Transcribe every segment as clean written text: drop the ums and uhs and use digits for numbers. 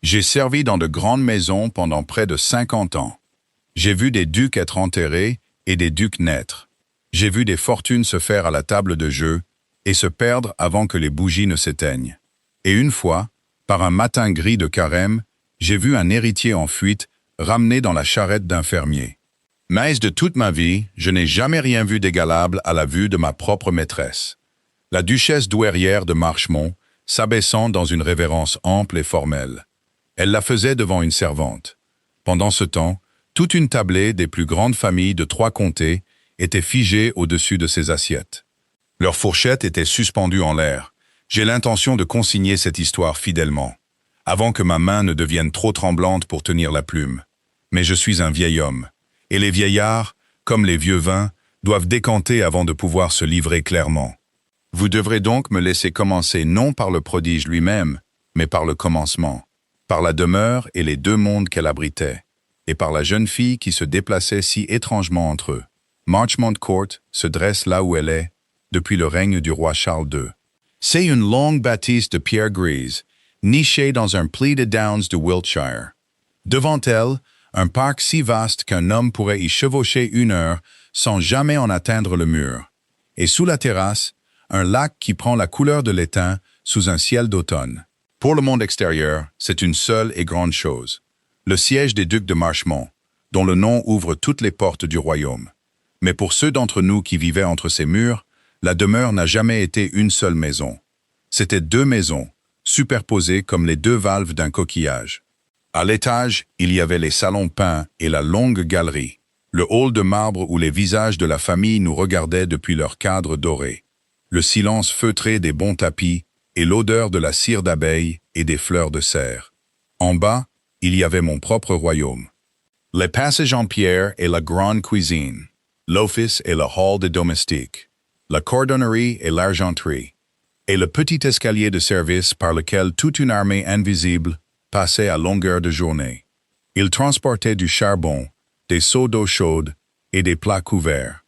J'ai servi dans de grandes maisons pendant près de 50 ans. J'ai vu des ducs être enterrés et des ducs naître. J'ai vu des fortunes se faire à la table de jeu et se perdre avant que les bougies ne s'éteignent. Et une fois, par un matin gris de carême, j'ai vu un héritier en fuite ramené dans la charrette d'un fermier. Mais de toute ma vie, je n'ai jamais rien vu d'égalable à la vue de ma propre maîtresse. La duchesse douairière de Marchemont, s'abaissant dans une révérence ample et formelle. Elle la faisait devant une servante. Pendant ce temps, toute une tablée des plus grandes familles de 3 comtés était figée au-dessus de ses assiettes. Leurs fourchettes étaient suspendues en l'air. J'ai l'intention de consigner cette histoire fidèlement, avant que ma main ne devienne trop tremblante pour tenir la plume. Mais je suis un vieil homme, et les vieillards, comme les vieux vins, doivent décanter avant de pouvoir se livrer clairement. Vous devrez donc me laisser commencer non par le prodige lui-même, mais par le commencement, par la demeure et les 2 mondes qu'elle abritait, et par la jeune fille qui se déplaçait si étrangement entre eux. Marchmont Court se dresse là où elle est, depuis le règne du roi Charles II. C'est une longue bâtisse de pierre grise, nichée dans un pli de downs de Wiltshire. Devant elle, un parc si vaste qu'un homme pourrait y chevaucher 1 heure sans jamais en atteindre le mur. Et sous la terrasse, un lac qui prend la couleur de l'étain sous un ciel d'automne. Pour le monde extérieur, c'est une seule et grande chose. Le siège des ducs de Marchemont, dont le nom ouvre toutes les portes du royaume. Mais pour ceux d'entre nous qui vivaient entre ces murs, la demeure n'a jamais été une seule maison. C'était 2 maisons, superposées comme les 2 valves d'un coquillage. À l'étage, il y avait les salons peints et la longue galerie, le hall de marbre où les visages de la famille nous regardaient depuis leur cadre doré, le silence feutré des bons tapis et l'odeur de la cire d'abeille et des fleurs de serre. En bas, il y avait mon propre royaume. Les passages en pierre et la grande cuisine, l'office et le hall des domestiques, la cordonnerie et l'argenterie, et le petit escalier de service par lequel toute une armée invisible passait à longueur de journée. Il transportait du charbon, des seaux d'eau chaude et des plats couverts.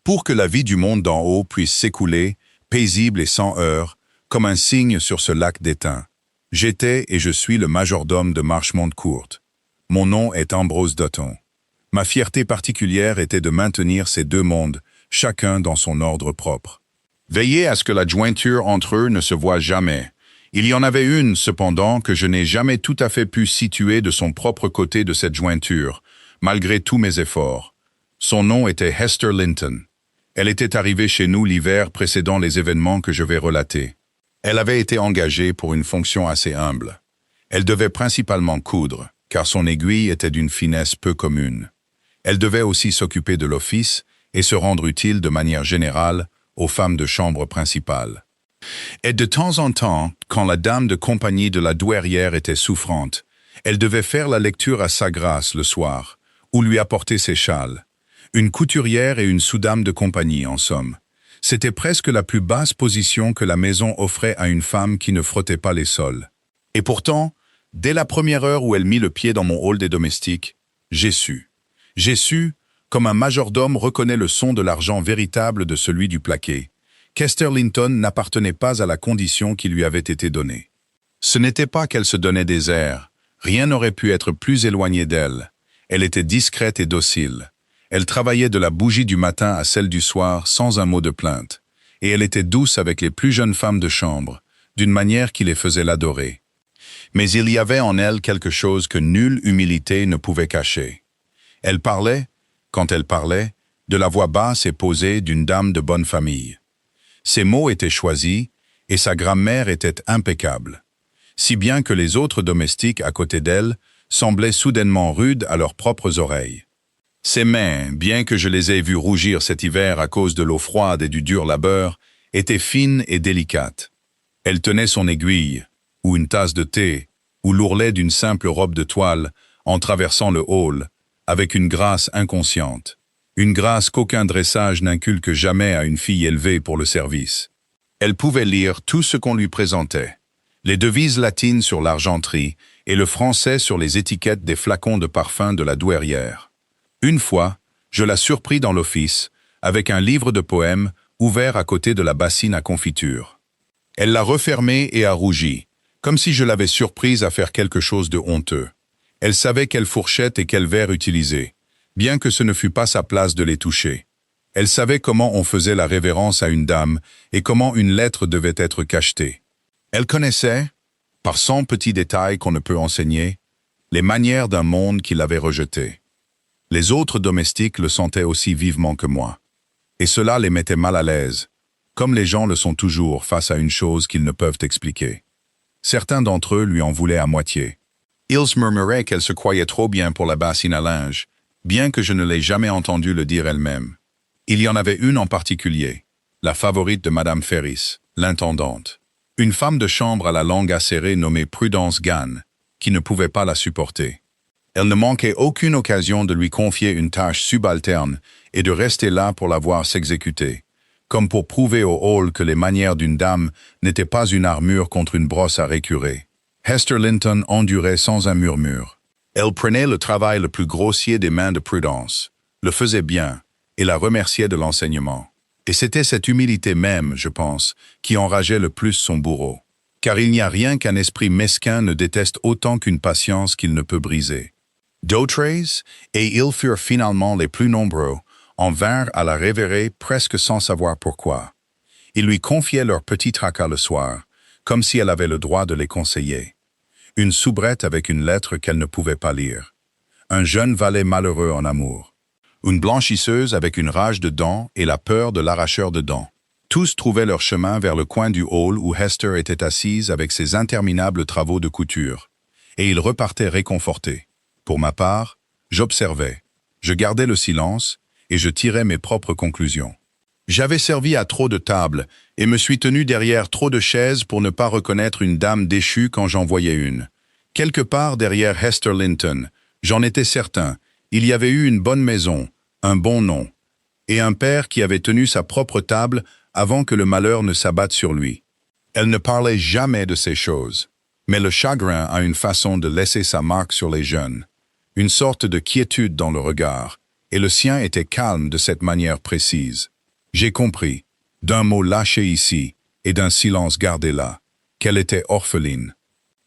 Pour que la vie du monde d'en haut puisse s'écouler, paisible et sans heurts, comme un cygne sur ce lac d'étain. J'étais et je suis le majordome de Marchemont Court. Mon nom est Ambrose Dutton. Ma fierté particulière était de maintenir ces 2 mondes, chacun dans son ordre propre. Veillez à ce que la jointure entre eux ne se voie jamais. Il y en avait une, cependant, que je n'ai jamais tout à fait pu situer de son propre côté de cette jointure, malgré tous mes efforts. Son nom était Hester Linton. Elle était arrivée chez nous l'hiver précédant les événements que je vais relater. Elle avait été engagée pour une fonction assez humble. Elle devait principalement coudre, car son aiguille était d'une finesse peu commune. Elle devait aussi s'occuper de l'office et se rendre utile de manière générale aux femmes de chambre principale. Et de temps en temps, quand la dame de compagnie de la douairière était souffrante, elle devait faire la lecture à sa grâce le soir, ou lui apporter ses châles. Une couturière et une sous-dame de compagnie, en somme. C'était presque la plus basse position que la maison offrait à une femme qui ne frottait pas les sols. Et pourtant, dès la première heure où elle mit le pied dans mon hall des domestiques, j'ai su. J'ai su, comme un majordome reconnaît le son de l'argent véritable de celui du plaqué, qu'Hester Linton n'appartenait pas à la condition qui lui avait été donnée. Ce n'était pas qu'elle se donnait des airs, rien n'aurait pu être plus éloigné d'elle. Elle était discrète et docile. Elle travaillait de la bougie du matin à celle du soir sans un mot de plainte, et elle était douce avec les plus jeunes femmes de chambre, d'une manière qui les faisait l'adorer. Mais il y avait en elle quelque chose que nulle humilité ne pouvait cacher. Elle parlait, quand elle parlait, de la voix basse et posée d'une dame de bonne famille. Ses mots étaient choisis, et sa grammaire était impeccable, si bien que les autres domestiques à côté d'elle semblaient soudainement rudes à leurs propres oreilles. Ses mains, bien que je les aie vues rougir cet hiver à cause de l'eau froide et du dur labeur, étaient fines et délicates. Elle tenait son aiguille, ou une tasse de thé, ou l'ourlet d'une simple robe de toile, en traversant le hall, avec une grâce inconsciente. Une grâce qu'aucun dressage n'inculque jamais à une fille élevée pour le service. Elle pouvait lire tout ce qu'on lui présentait. Les devises latines sur l'argenterie et le français sur les étiquettes des flacons de parfum de la douairière. Une fois, je la surpris dans l'office, avec un livre de poèmes ouvert à côté de la bassine à confiture. Elle l'a refermé et a rougi, comme si je l'avais surprise à faire quelque chose de honteux. Elle savait quelle fourchette et quel verre utiliser, bien que ce ne fût pas sa place de les toucher. Elle savait comment on faisait la révérence à une dame et comment une lettre devait être cachetée. Elle connaissait, par 100 petits détails qu'on ne peut enseigner, les manières d'un monde qui l'avait rejeté. Les autres domestiques le sentaient aussi vivement que moi. Et cela les mettait mal à l'aise, comme les gens le sont toujours face à une chose qu'ils ne peuvent expliquer. Certains d'entre eux lui en voulaient à moitié. Ils murmuraient qu'elle se croyait trop bien pour la bassine à linge, bien que je ne l'ai jamais entendu le dire elle-même. Il y en avait une en particulier, la favorite de Madame Ferris, l'intendante. Une femme de chambre à la langue acérée nommée Prudence Gann, qui ne pouvait pas la supporter. Elle ne manquait aucune occasion de lui confier une tâche subalterne et de rester là pour la voir s'exécuter, comme pour prouver au hall que les manières d'une dame n'étaient pas une armure contre une brosse à récurer. Hester Linton endurait sans un murmure. Elle prenait le travail le plus grossier des mains de Prudence, le faisait bien, et la remerciait de l'enseignement. Et c'était cette humilité même, je pense, qui enrageait le plus son bourreau. Car il n'y a rien qu'un esprit mesquin ne déteste autant qu'une patience qu'il ne peut briser. D'autres, et ils furent finalement les plus nombreux, en vinrent à la révérer presque sans savoir pourquoi. Ils lui confiaient leurs petits tracas le soir, comme si elle avait le droit de les conseiller. Une soubrette avec une lettre qu'elle ne pouvait pas lire. Un jeune valet malheureux en amour. Une blanchisseuse avec une rage de dents et la peur de l'arracheur de dents. Tous trouvaient leur chemin vers le coin du hall où Hester était assise avec ses interminables travaux de couture. Et ils repartaient réconfortés. Pour ma part, j'observais, je gardais le silence et je tirais mes propres conclusions. J'avais servi à trop de tables et me suis tenu derrière trop de chaises pour ne pas reconnaître une dame déchue quand j'en voyais une. Quelque part derrière Hester Linton, j'en étais certain, il y avait eu une bonne maison, un bon nom, et un père qui avait tenu sa propre table avant que le malheur ne s'abatte sur lui. Elle ne parlait jamais de ces choses, mais le chagrin a une façon de laisser sa marque sur les jeunes, une sorte de quiétude dans le regard, et le sien était calme de cette manière précise. J'ai compris, d'un mot lâché ici et d'un silence gardé là, qu'elle était orpheline.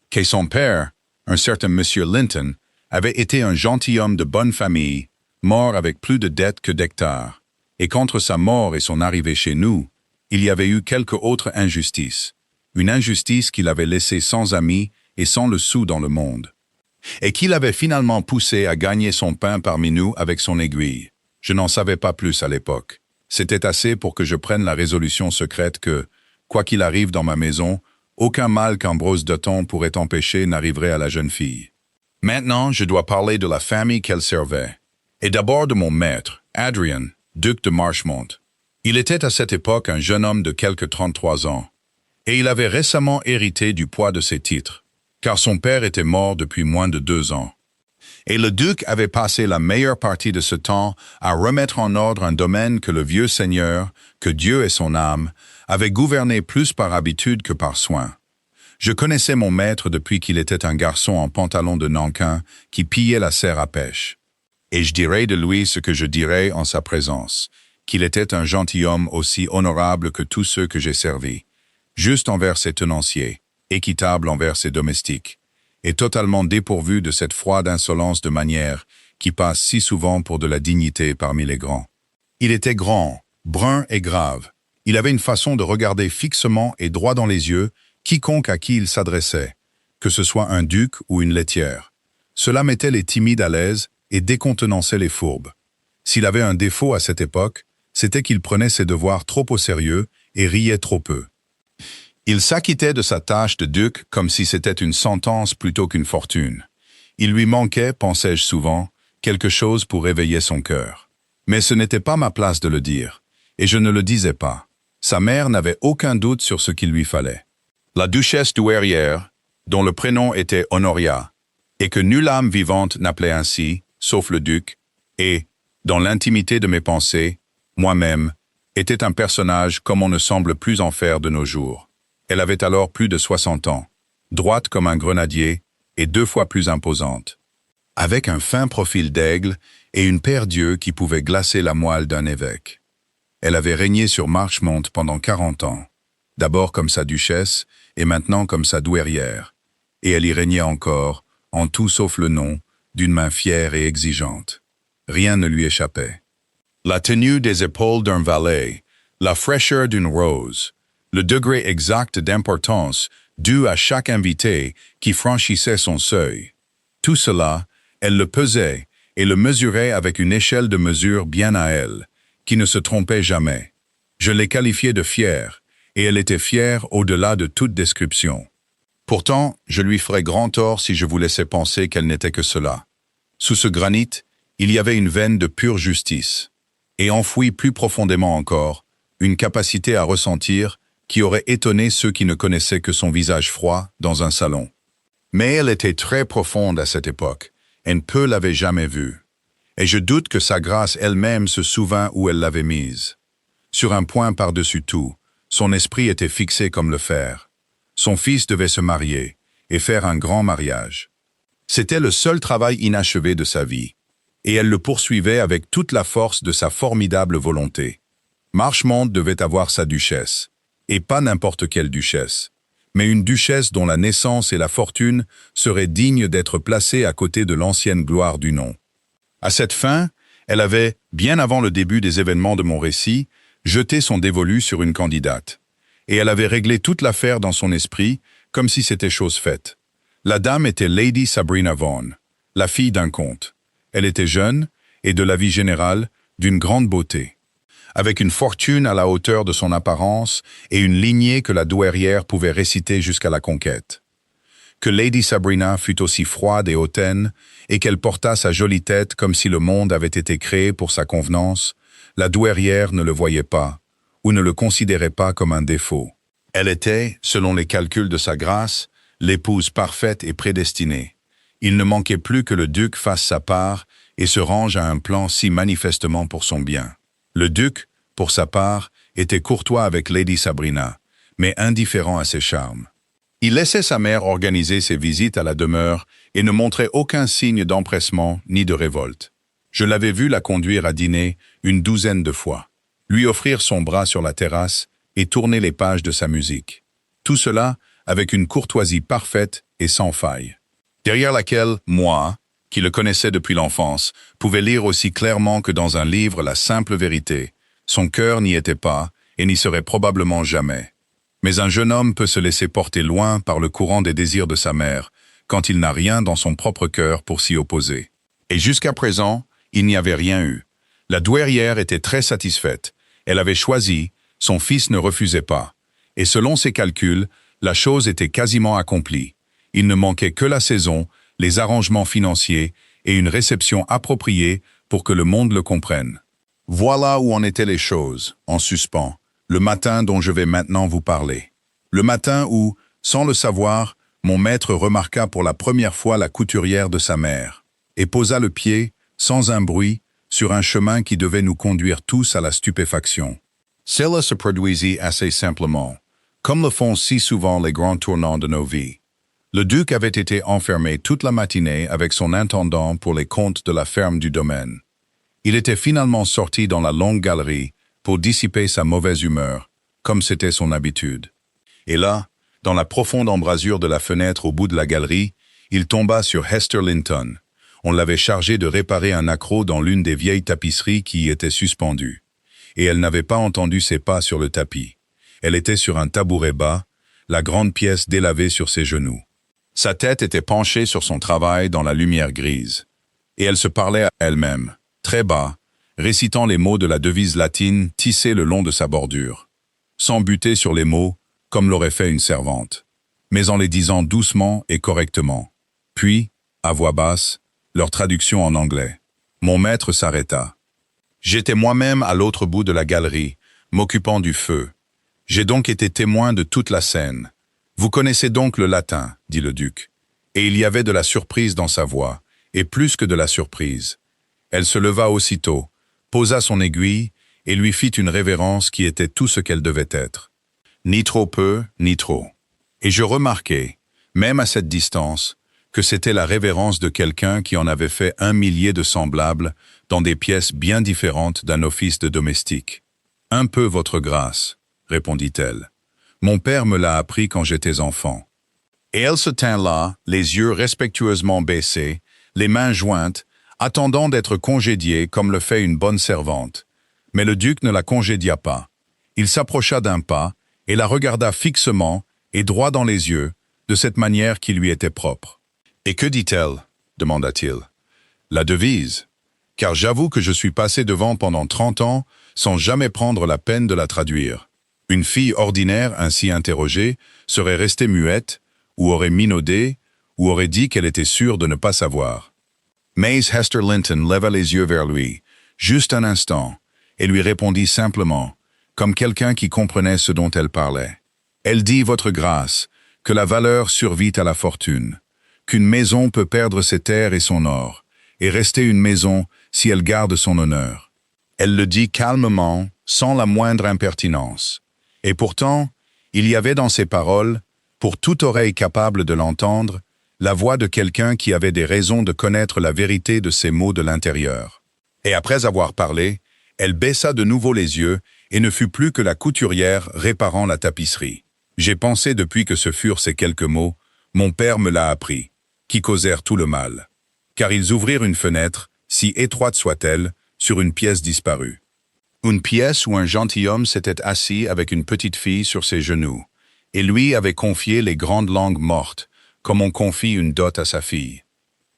Que son père, un certain Monsieur Linton, avait été un gentilhomme de bonne famille, mort avec plus de dettes que d'hectares, et qu'entre sa mort et son arrivée chez nous, il y avait eu quelque autre injustice, une injustice qu'il avait laissée sans amis et sans le sou dans le monde, et qu'il avait finalement poussé à gagner son pain parmi nous avec son aiguille. Je n'en savais pas plus à l'époque. C'était assez pour que je prenne la résolution secrète que, quoi qu'il arrive dans ma maison, aucun mal qu'Ambrose Dutton pourrait empêcher n'arriverait à la jeune fille. Maintenant, je dois parler de la famille qu'elle servait, et d'abord de mon maître, Adrian, duc de Marchmont. Il était à cette époque un jeune homme de quelque 33 ans, et il avait récemment hérité du poids de ses titres, car son père était mort depuis moins de 2 ans. Et le duc avait passé la meilleure partie de ce temps à remettre en ordre un domaine que le vieux seigneur, que Dieu et son âme, avait gouverné plus par habitude que par soin. Je connaissais mon maître depuis qu'il était un garçon en pantalon de nankin qui pillait la serre à pêche. Et je dirai de lui ce que je dirai en sa présence, qu'il était un gentilhomme aussi honorable que tous ceux que j'ai servis, juste envers ses tenanciers, équitable envers ses domestiques, et totalement dépourvu de cette froide insolence de manière qui passe si souvent pour de la dignité parmi les grands. Il était grand, brun et grave. Il avait une façon de regarder fixement et droit dans les yeux quiconque à qui il s'adressait, que ce soit un duc ou une laitière. Cela mettait les timides à l'aise et décontenançait les fourbes. S'il avait un défaut à cette époque, c'était qu'il prenait ses devoirs trop au sérieux et riait trop peu. Il s'acquittait de sa tâche de duc comme si c'était une sentence plutôt qu'une fortune. Il lui manquait, pensais-je souvent, quelque chose pour réveiller son cœur. Mais ce n'était pas ma place de le dire, et je ne le disais pas. Sa mère n'avait aucun doute sur ce qu'il lui fallait. La duchesse douairière, dont le prénom était Honoria, et que nulle âme vivante n'appelait ainsi, sauf le duc, et, dans l'intimité de mes pensées, moi-même, était un personnage comme on ne semble plus en faire de nos jours. Elle avait alors plus de 60 ans, droite comme un grenadier et 2 fois plus imposante, avec un fin profil d'aigle et une paire d'yeux qui pouvaient glacer la moelle d'un évêque. Elle avait régné sur Marchmont pendant 40 ans. d'abord comme sa duchesse, et maintenant comme sa douairière. Et elle y régnait encore, en tout sauf le nom, d'une main fière et exigeante. Rien ne lui échappait. La tenue des épaules d'un valet, la fraîcheur d'une rose, le degré exact d'importance dû à chaque invité qui franchissait son seuil. Tout cela, elle le pesait et le mesurait avec une échelle de mesure bien à elle, qui ne se trompait jamais. Je l'ai qualifiée de fière, et elle était fière au-delà de toute description. Pourtant, je lui ferais grand tort si je vous laissais penser qu'elle n'était que cela. Sous ce granit, il y avait une veine de pure justice, et enfouie plus profondément encore, une capacité à ressentir qui aurait étonné ceux qui ne connaissaient que son visage froid dans un salon. Mais elle était très profonde à cette époque, et peu l'avait jamais vue. Et je doute que sa grâce elle-même se souvint où elle l'avait mise. Sur un point par-dessus tout, son esprit était fixé comme le fer. Son fils devait se marier, et faire un grand mariage. C'était le seul travail inachevé de sa vie, et elle le poursuivait avec toute la force de sa formidable volonté. Marchmont devait avoir sa duchesse, et pas n'importe quelle duchesse, mais une duchesse dont la naissance et la fortune seraient dignes d'être placées à côté de l'ancienne gloire du nom. À cette fin, elle avait, bien avant le début des événements de mon récit, jeté son dévolu sur une candidate, et elle avait réglé toute l'affaire dans son esprit, comme si c'était chose faite. La dame était Lady Sabrina Vaughan, la fille d'un comte. Elle était jeune, et de la vie générale, d'une grande beauté, avec une fortune à la hauteur de son apparence et une lignée que la douairière pouvait réciter jusqu'à la conquête. Que Lady Sabrina fût aussi froide et hautaine, et qu'elle portât sa jolie tête comme si le monde avait été créé pour sa convenance, la douairière ne le voyait pas, ou ne le considérait pas comme un défaut. Elle était, selon les calculs de sa grâce, l'épouse parfaite et prédestinée. Il ne manquait plus que le duc fasse sa part et se range à un plan si manifestement pour son bien. Le duc, pour sa part, était courtois avec Lady Sabrina, mais indifférent à ses charmes. Il laissait sa mère organiser ses visites à la demeure et ne montrait aucun signe d'empressement ni de révolte. Je l'avais vu la conduire à dîner une douzaine de fois, lui offrir son bras sur la terrasse et tourner les pages de sa musique. Tout cela avec une courtoisie parfaite et sans faille, derrière laquelle, moi, qui le connaissait depuis l'enfance, pouvait lire aussi clairement que dans un livre la simple vérité. Son cœur n'y était pas, et n'y serait probablement jamais. Mais un jeune homme peut se laisser porter loin par le courant des désirs de sa mère, quand il n'a rien dans son propre cœur pour s'y opposer. Et jusqu'à présent, il n'y avait rien eu. La douairière était très satisfaite. Elle avait choisi, son fils ne refusait pas. Et selon ses calculs, la chose était quasiment accomplie. Il ne manquait que la saison, les arrangements financiers et une réception appropriée pour que le monde le comprenne. Voilà où en étaient les choses, en suspens, le matin dont je vais maintenant vous parler. Le matin où, sans le savoir, mon maître remarqua pour la première fois la couturière de sa mère, et posa le pied, sans un bruit, sur un chemin qui devait nous conduire tous à la stupéfaction. Cela se produisit assez simplement, comme le font si souvent les grands tournants de nos vies. Le duc avait été enfermé toute la matinée avec son intendant pour les comptes de la ferme du domaine. Il était finalement sorti dans la longue galerie pour dissiper sa mauvaise humeur, comme c'était son habitude. Et là, dans la profonde embrasure de la fenêtre au bout de la galerie, il tomba sur Hester Linton. On l'avait chargée de réparer un accroc dans l'une des vieilles tapisseries qui y étaient suspendues. Et elle n'avait pas entendu ses pas sur le tapis. Elle était sur un tabouret bas, la grande pièce délavée sur ses genoux. Sa tête était penchée sur son travail dans la lumière grise. Et elle se parlait à elle-même, très bas, récitant les mots de la devise latine tissée le long de sa bordure, sans buter sur les mots, comme l'aurait fait une servante, mais en les disant doucement et correctement. Puis, à voix basse, leur traduction en anglais. Mon maître s'arrêta. J'étais moi-même à l'autre bout de la galerie, m'occupant du feu. J'ai donc été témoin de toute la scène. Vous connaissez donc le latin, dit le duc. Et il y avait de la surprise dans sa voix, et plus que de la surprise. Elle se leva aussitôt, posa son aiguille, et lui fit une révérence qui était tout ce qu'elle devait être. Ni trop peu, ni trop. Et je remarquai, même à cette distance, que c'était la révérence de quelqu'un qui en avait fait 1 millier de semblables dans des pièces bien différentes d'un office de domestique. « Un peu, votre grâce, répondit-elle. Mon père me l'a appris quand j'étais enfant. Et elle se tint là, les yeux respectueusement baissés, les mains jointes, attendant d'être congédiée comme le fait une bonne servante. Mais le duc ne la congédia pas. Il s'approcha d'un pas et la regarda fixement et droit dans les yeux, de cette manière qui lui était propre. « Et que dit-elle » demanda-t-il. « La devise. Car j'avoue que je suis passé devant pendant 30 ans sans jamais prendre la peine de la traduire. Une fille ordinaire ainsi interrogée serait restée muette, ou aurait minaudé, ou aurait dit qu'elle était sûre de ne pas savoir. » Mais Hester Linton leva les yeux vers lui, juste un instant, et lui répondit simplement, comme quelqu'un qui comprenait ce dont elle parlait. Elle dit, votre grâce, que la valeur survit à la fortune, qu'une maison peut perdre ses terres et son or, et rester une maison si elle garde son honneur. Elle le dit calmement, sans la moindre impertinence. Et pourtant, il y avait dans ses paroles, pour toute oreille capable de l'entendre, la voix de quelqu'un qui avait des raisons de connaître la vérité de ces mots de l'intérieur. Et après avoir parlé, elle baissa de nouveau les yeux et ne fut plus que la couturière réparant la tapisserie. J'ai pensé depuis que ce furent ces quelques mots, mon père me l'a appris, qui causèrent tout le mal. Car ils ouvrirent une fenêtre, si étroite soit-elle, sur une pièce disparue. Une pièce où un gentilhomme s'était assis avec une petite fille sur ses genoux, et lui avait confié les grandes langues mortes, comme on confie une dot à sa fille.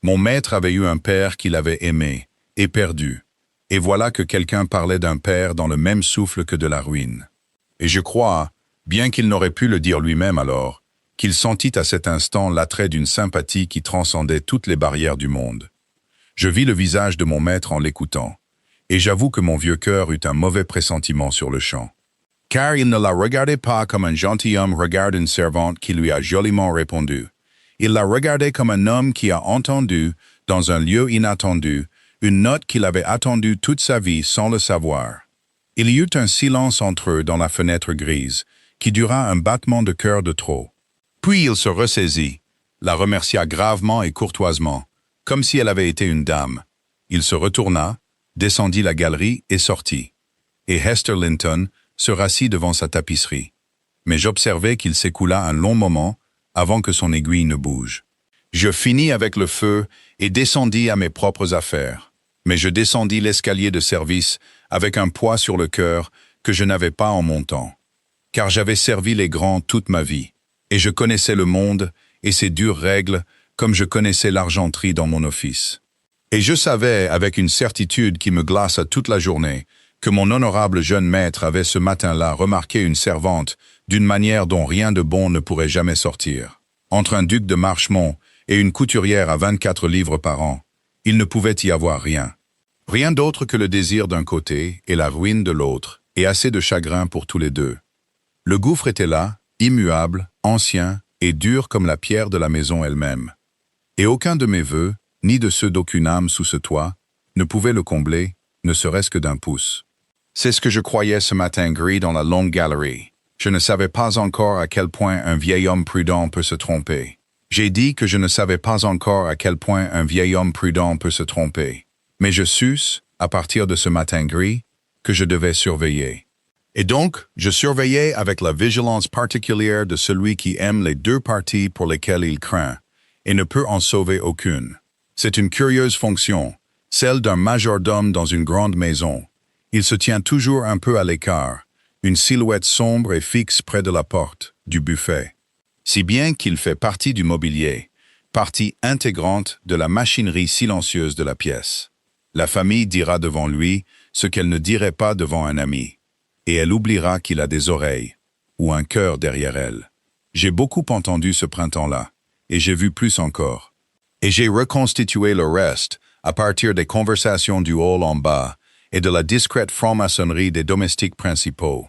Mon maître avait eu un père qu'il avait aimé, et perdu, et voilà que quelqu'un parlait d'un père dans le même souffle que de la ruine. Et je crois, bien qu'il n'aurait pu le dire lui-même alors, qu'il sentit à cet instant l'attrait d'une sympathie qui transcendait toutes les barrières du monde. Je vis le visage de mon maître en l'écoutant, et j'avoue que mon vieux cœur eut un mauvais pressentiment sur le champ. Car il ne la regardait pas comme un gentilhomme regarde une servante qui lui a joliment répondu. Il la regardait comme un homme qui a entendu, dans un lieu inattendu, une note qu'il avait attendue toute sa vie sans le savoir. Il y eut un silence entre eux dans la fenêtre grise, qui dura un battement de cœur de trop. Puis il se ressaisit, la remercia gravement et courtoisement, comme si elle avait été une dame. Il se retourna, descendit la galerie et sortit. Et Hester Linton se rassit devant sa tapisserie. Mais j'observai qu'il s'écoula un long moment avant que son aiguille ne bouge. Je finis avec le feu et descendis à mes propres affaires. Mais je descendis l'escalier de service avec un poids sur le cœur que je n'avais pas en montant. Car j'avais servi les grands toute ma vie, et je connaissais le monde et ses dures règles comme je connaissais l'argenterie dans mon office. Et je savais, avec une certitude qui me glaça toute la journée, que mon honorable jeune maître avait ce matin-là remarqué une servante d'une manière dont rien de bon ne pourrait jamais sortir. Entre un duc de Marchemont et une couturière à 24 livres par an, il ne pouvait y avoir rien. Rien d'autre que le désir d'un côté et la ruine de l'autre, et assez de chagrin pour tous les deux. Le gouffre était là, immuable, ancien et dur comme la pierre de la maison elle-même. Et aucun de mes vœux, ni de ceux d'aucune âme sous ce toit, ne pouvait le combler, ne serait-ce que d'un pouce. C'est ce que je croyais ce matin gris dans la longue galerie. Je ne savais pas encore à quel point un vieil homme prudent peut se tromper. J'ai dit que je ne savais pas encore à quel point un vieil homme prudent peut se tromper. Mais je sus, à partir de ce matin gris, que je devais surveiller. Et donc, je surveillais avec la vigilance particulière de celui qui aime les deux parties pour lesquelles il craint, et ne peut en sauver aucune. C'est une curieuse fonction, celle d'un majordome dans une grande maison. Il se tient toujours un peu à l'écart, une silhouette sombre et fixe près de la porte, du buffet. Si bien qu'il fait partie du mobilier, partie intégrante de la machinerie silencieuse de la pièce. La famille dira devant lui ce qu'elle ne dirait pas devant un ami, et elle oubliera qu'il a des oreilles, ou un cœur derrière elle. J'ai beaucoup entendu ce printemps-là, et j'ai vu plus encore. Et j'ai reconstitué le reste à partir des conversations du hall en bas et de la discrète franc-maçonnerie des domestiques principaux.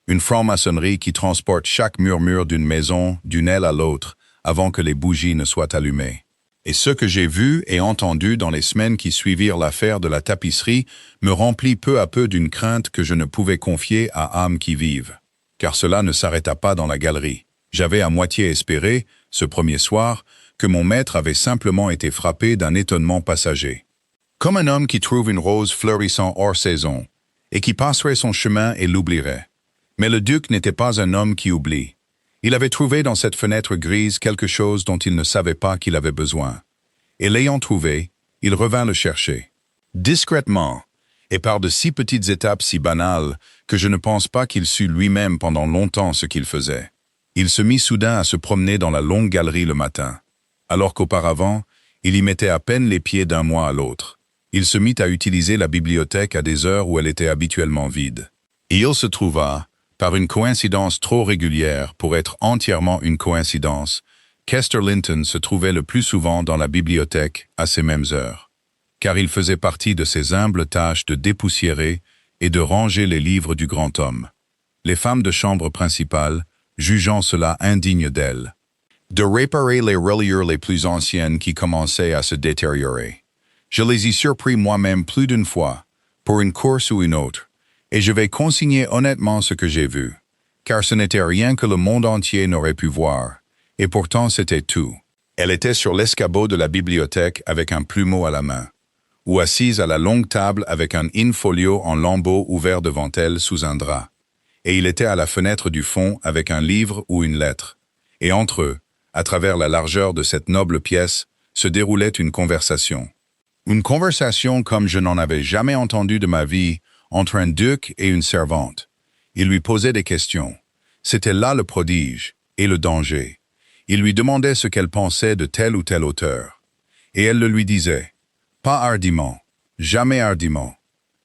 Une franc-maçonnerie qui transporte chaque murmure d'une maison d'une aile à l'autre avant que les bougies ne soient allumées. Et ce que j'ai vu et entendu dans les semaines qui suivirent l'affaire de la tapisserie me remplit peu à peu d'une crainte que je ne pouvais confier à âmes qui vivent. Car cela ne s'arrêta pas dans la galerie. J'avais à moitié espéré, ce premier soir, que mon maître avait simplement été frappé d'un étonnement passager. Comme un homme qui trouve une rose fleurissant hors saison, et qui passerait son chemin et l'oublierait. Mais le duc n'était pas un homme qui oublie. Il avait trouvé dans cette fenêtre grise quelque chose dont il ne savait pas qu'il avait besoin. Et l'ayant trouvé, il revint le chercher. Discrètement, et par de si petites étapes si banales que je ne pense pas qu'il sût lui-même pendant longtemps ce qu'il faisait. Il se mit soudain à se promener dans la longue galerie le matin, alors qu'auparavant, il y mettait à peine les pieds d'un mois à l'autre. Il se mit à utiliser la bibliothèque à des heures où elle était habituellement vide. Et il se trouva, par une coïncidence trop régulière pour être entièrement une coïncidence, qu'Hester Linton se trouvait le plus souvent dans la bibliothèque à ces mêmes heures, car il faisait partie de ses humbles tâches de dépoussiérer et de ranger les livres du grand homme. Les femmes de chambre principale, jugeant cela indigne d'elle, de réparer les reliures les plus anciennes qui commençaient à se détériorer. Je les y surpris moi-même plus d'une fois, pour une course ou une autre, et je vais consigner honnêtement ce que j'ai vu, car ce n'était rien que le monde entier n'aurait pu voir, et pourtant c'était tout. Elle était sur l'escabeau de la bibliothèque avec un plumeau à la main, ou assise à la longue table avec un in-folio en lambeaux ouvert devant elle sous un drap, et il était à la fenêtre du fond avec un livre ou une lettre, et entre eux, à travers la largeur de cette noble pièce, se déroulait une conversation. Une conversation comme je n'en avais jamais entendu de ma vie, entre un duc et une servante. Il lui posait des questions. C'était là le prodige et le danger. Il lui demandait ce qu'elle pensait de tel ou tel auteur. Et elle le lui disait. Pas hardiment, jamais hardiment,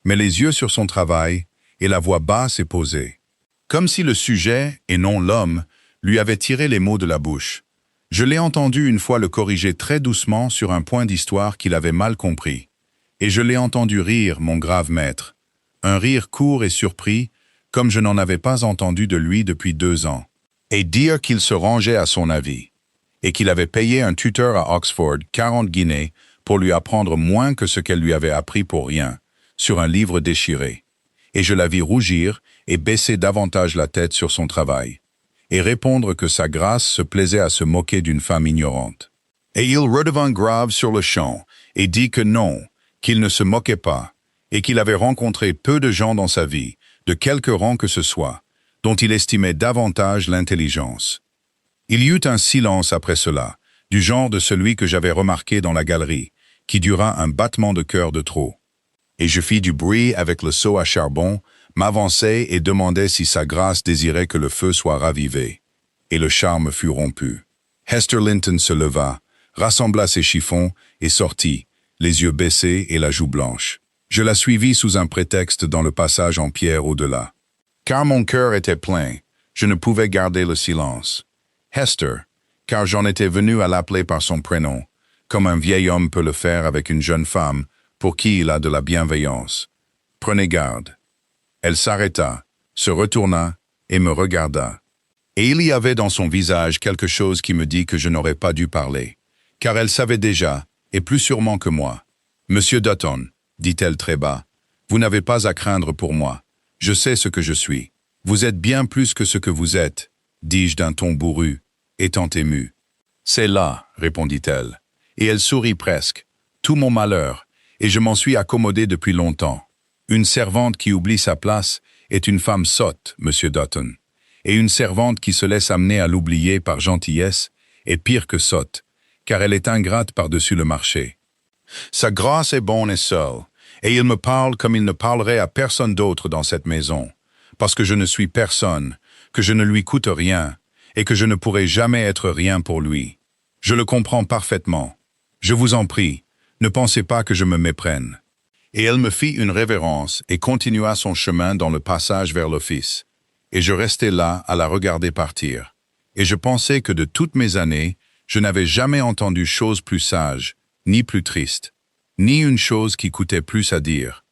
mais les yeux sur son travail et la voix basse et posée. Comme si le sujet, et non l'homme, lui avait tiré les mots de la bouche. Je l'ai entendu une fois le corriger très doucement sur un point d'histoire qu'il avait mal compris. Et je l'ai entendu rire, mon grave maître. Un rire court et surpris, comme je n'en avais pas entendu de lui depuis 2 ans, et dire qu'il se rangeait à son avis, et qu'il avait payé un tuteur à Oxford 40 guinées pour lui apprendre moins que ce qu'elle lui avait appris pour rien, sur un livre déchiré. Et je la vis rougir et baisser davantage la tête sur son travail, et répondre que sa grâce se plaisait à se moquer d'une femme ignorante. Et il redevint grave sur le champ, et dit que non, qu'il ne se moquait pas, et qu'il avait rencontré peu de gens dans sa vie, de quelque rang que ce soit, dont il estimait davantage l'intelligence. Il y eut un silence après cela, du genre de celui que j'avais remarqué dans la galerie, qui dura un battement de cœur de trop. Et je fis du bruit avec le seau à charbon, m'avançai et demandai si sa grâce désirait que le feu soit ravivé. Et le charme fut rompu. Hester Linton se leva, rassembla ses chiffons et sortit, les yeux baissés et la joue blanche. Je la suivis sous un prétexte dans le passage en pierre au-delà. Car mon cœur était plein, je ne pouvais garder le silence. Hester, car j'en étais venu à l'appeler par son prénom, comme un vieil homme peut le faire avec une jeune femme pour qui il a de la bienveillance. Prenez garde. Elle s'arrêta, se retourna et me regarda. Et il y avait dans son visage quelque chose qui me dit que je n'aurais pas dû parler, car elle savait déjà, et plus sûrement que moi. « Monsieur Dutton, dit-elle très bas, vous n'avez pas à craindre pour moi. Je sais ce que je suis. Vous êtes bien plus que ce que vous êtes, dis-je d'un ton bourru, étant ému. C'est là, répondit-elle, et elle sourit presque. Tout mon malheur, et je m'en suis accommodé depuis longtemps. Une servante qui oublie sa place est une femme sotte, monsieur Dutton, et une servante qui se laisse amener à l'oublier par gentillesse est pire que sotte, car elle est ingrate par-dessus le marché. Sa grâce est bonne et seule, et il me parle comme il ne parlerait à personne d'autre dans cette maison, parce que je ne suis personne, que je ne lui coûte rien, et que je ne pourrai jamais être rien pour lui. Je le comprends parfaitement. Je vous en prie, ne pensez pas que je me méprenne. Et elle me fit une révérence et continua son chemin dans le passage vers l'office. Et je restais là à la regarder partir. Et je pensais que de toutes mes années, je n'avais jamais entendu chose plus sage, ni plus triste, ni une chose qui coûtait plus à dire,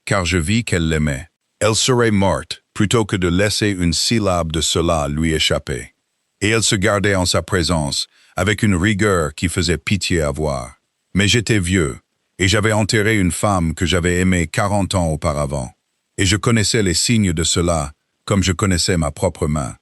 car je vis qu'elle l'aimait. Elle serait morte plutôt que de laisser une syllabe de cela lui échapper. Et elle se gardait en sa présence, avec une rigueur qui faisait pitié à voir. Mais j'étais vieux, et j'avais enterré une femme que j'avais aimée 40 ans auparavant. Et je connaissais les signes de cela, comme je connaissais ma propre main.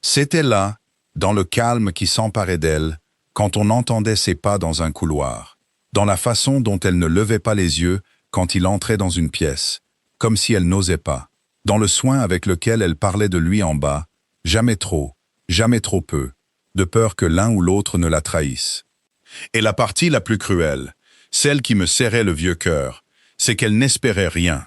C'était là, dans le calme qui s'emparait d'elle, quand on entendait ses pas dans un couloir, dans la façon dont elle ne levait pas les yeux quand il entrait dans une pièce, comme si elle n'osait pas, dans le soin avec lequel elle parlait de lui en bas, jamais trop, jamais trop peu, de peur que l'un ou l'autre ne la trahisse. Et la partie la plus cruelle, celle qui me serrait le vieux cœur, c'est qu'elle n'espérait rien.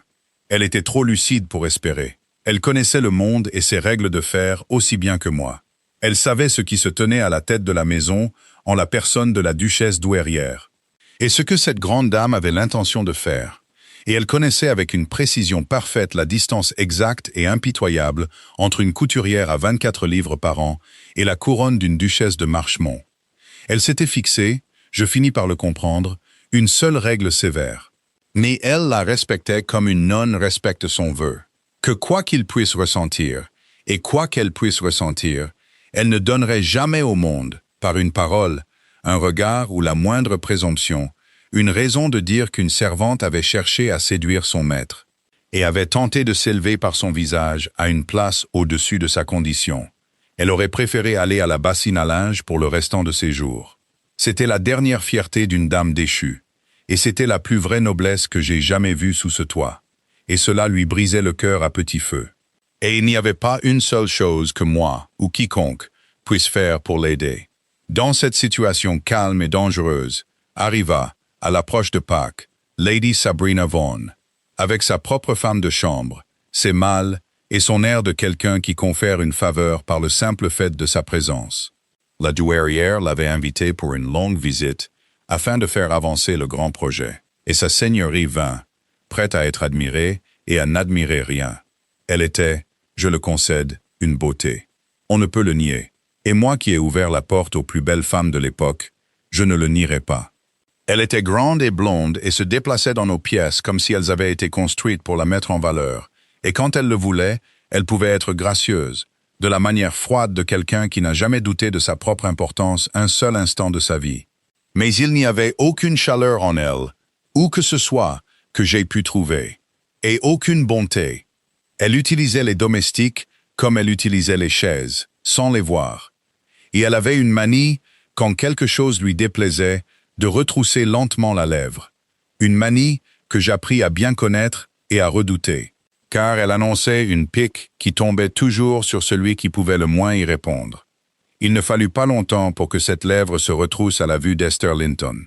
Elle était trop lucide pour espérer. Elle connaissait le monde et ses règles de fer aussi bien que moi. Elle savait ce qui se tenait à la tête de la maison en la personne de la duchesse douairière. Et ce que cette grande dame avait l'intention de faire. Et elle connaissait avec une précision parfaite la distance exacte et impitoyable entre une couturière à 24 livres par an et la couronne d'une duchesse de Marchemont. Elle s'était fixée, je finis par le comprendre, une seule règle sévère. Mais elle la respectait comme une nonne respecte son vœu. Que quoi qu'il puisse ressentir, et quoi qu'elle puisse ressentir, elle ne donnerait jamais au monde, par une parole, un regard ou la moindre présomption, une raison de dire qu'une servante avait cherché à séduire son maître, et avait tenté de s'élever par son visage à une place au-dessus de sa condition. Elle aurait préféré aller à la bassine à linge pour le restant de ses jours. C'était la dernière fierté d'une dame déchue, et c'était la plus vraie noblesse que j'ai jamais vue sous ce toit, et cela lui brisait le cœur à petit feu. Et il n'y avait pas une seule chose que moi, ou quiconque, puisse faire pour l'aider. Dans cette situation calme et dangereuse, arriva, à l'approche de Pâques, Lady Sabrina Vaughan, avec sa propre femme de chambre, ses malles et son air de quelqu'un qui confère une faveur par le simple fait de sa présence. La douairière l'avait invitée pour une longue visite afin de faire avancer le grand projet, et sa seigneurie vint, prête à être admirée et à n'admirer rien. Elle était, je le concède, une beauté. On ne peut le nier, et moi qui ai ouvert la porte aux plus belles femmes de l'époque, je ne le nierai pas. Elle était grande et blonde et se déplaçait dans nos pièces comme si elles avaient été construites pour la mettre en valeur, et quand elle le voulait, elle pouvait être gracieuse, de la manière froide de quelqu'un qui n'a jamais douté de sa propre importance un seul instant de sa vie. Mais il n'y avait aucune chaleur en elle, où que ce soit, que j'ai pu trouver, et aucune bonté. Elle utilisait les domestiques comme elle utilisait les chaises, sans les voir. Et elle avait une manie, quand quelque chose lui déplaisait, de retrousser lentement la lèvre. Une manie que j'appris à bien connaître et à redouter, car elle annonçait une pique qui tombait toujours sur celui qui pouvait le moins y répondre. Il ne fallut pas longtemps pour que cette lèvre se retrousse à la vue d'Esther Linton.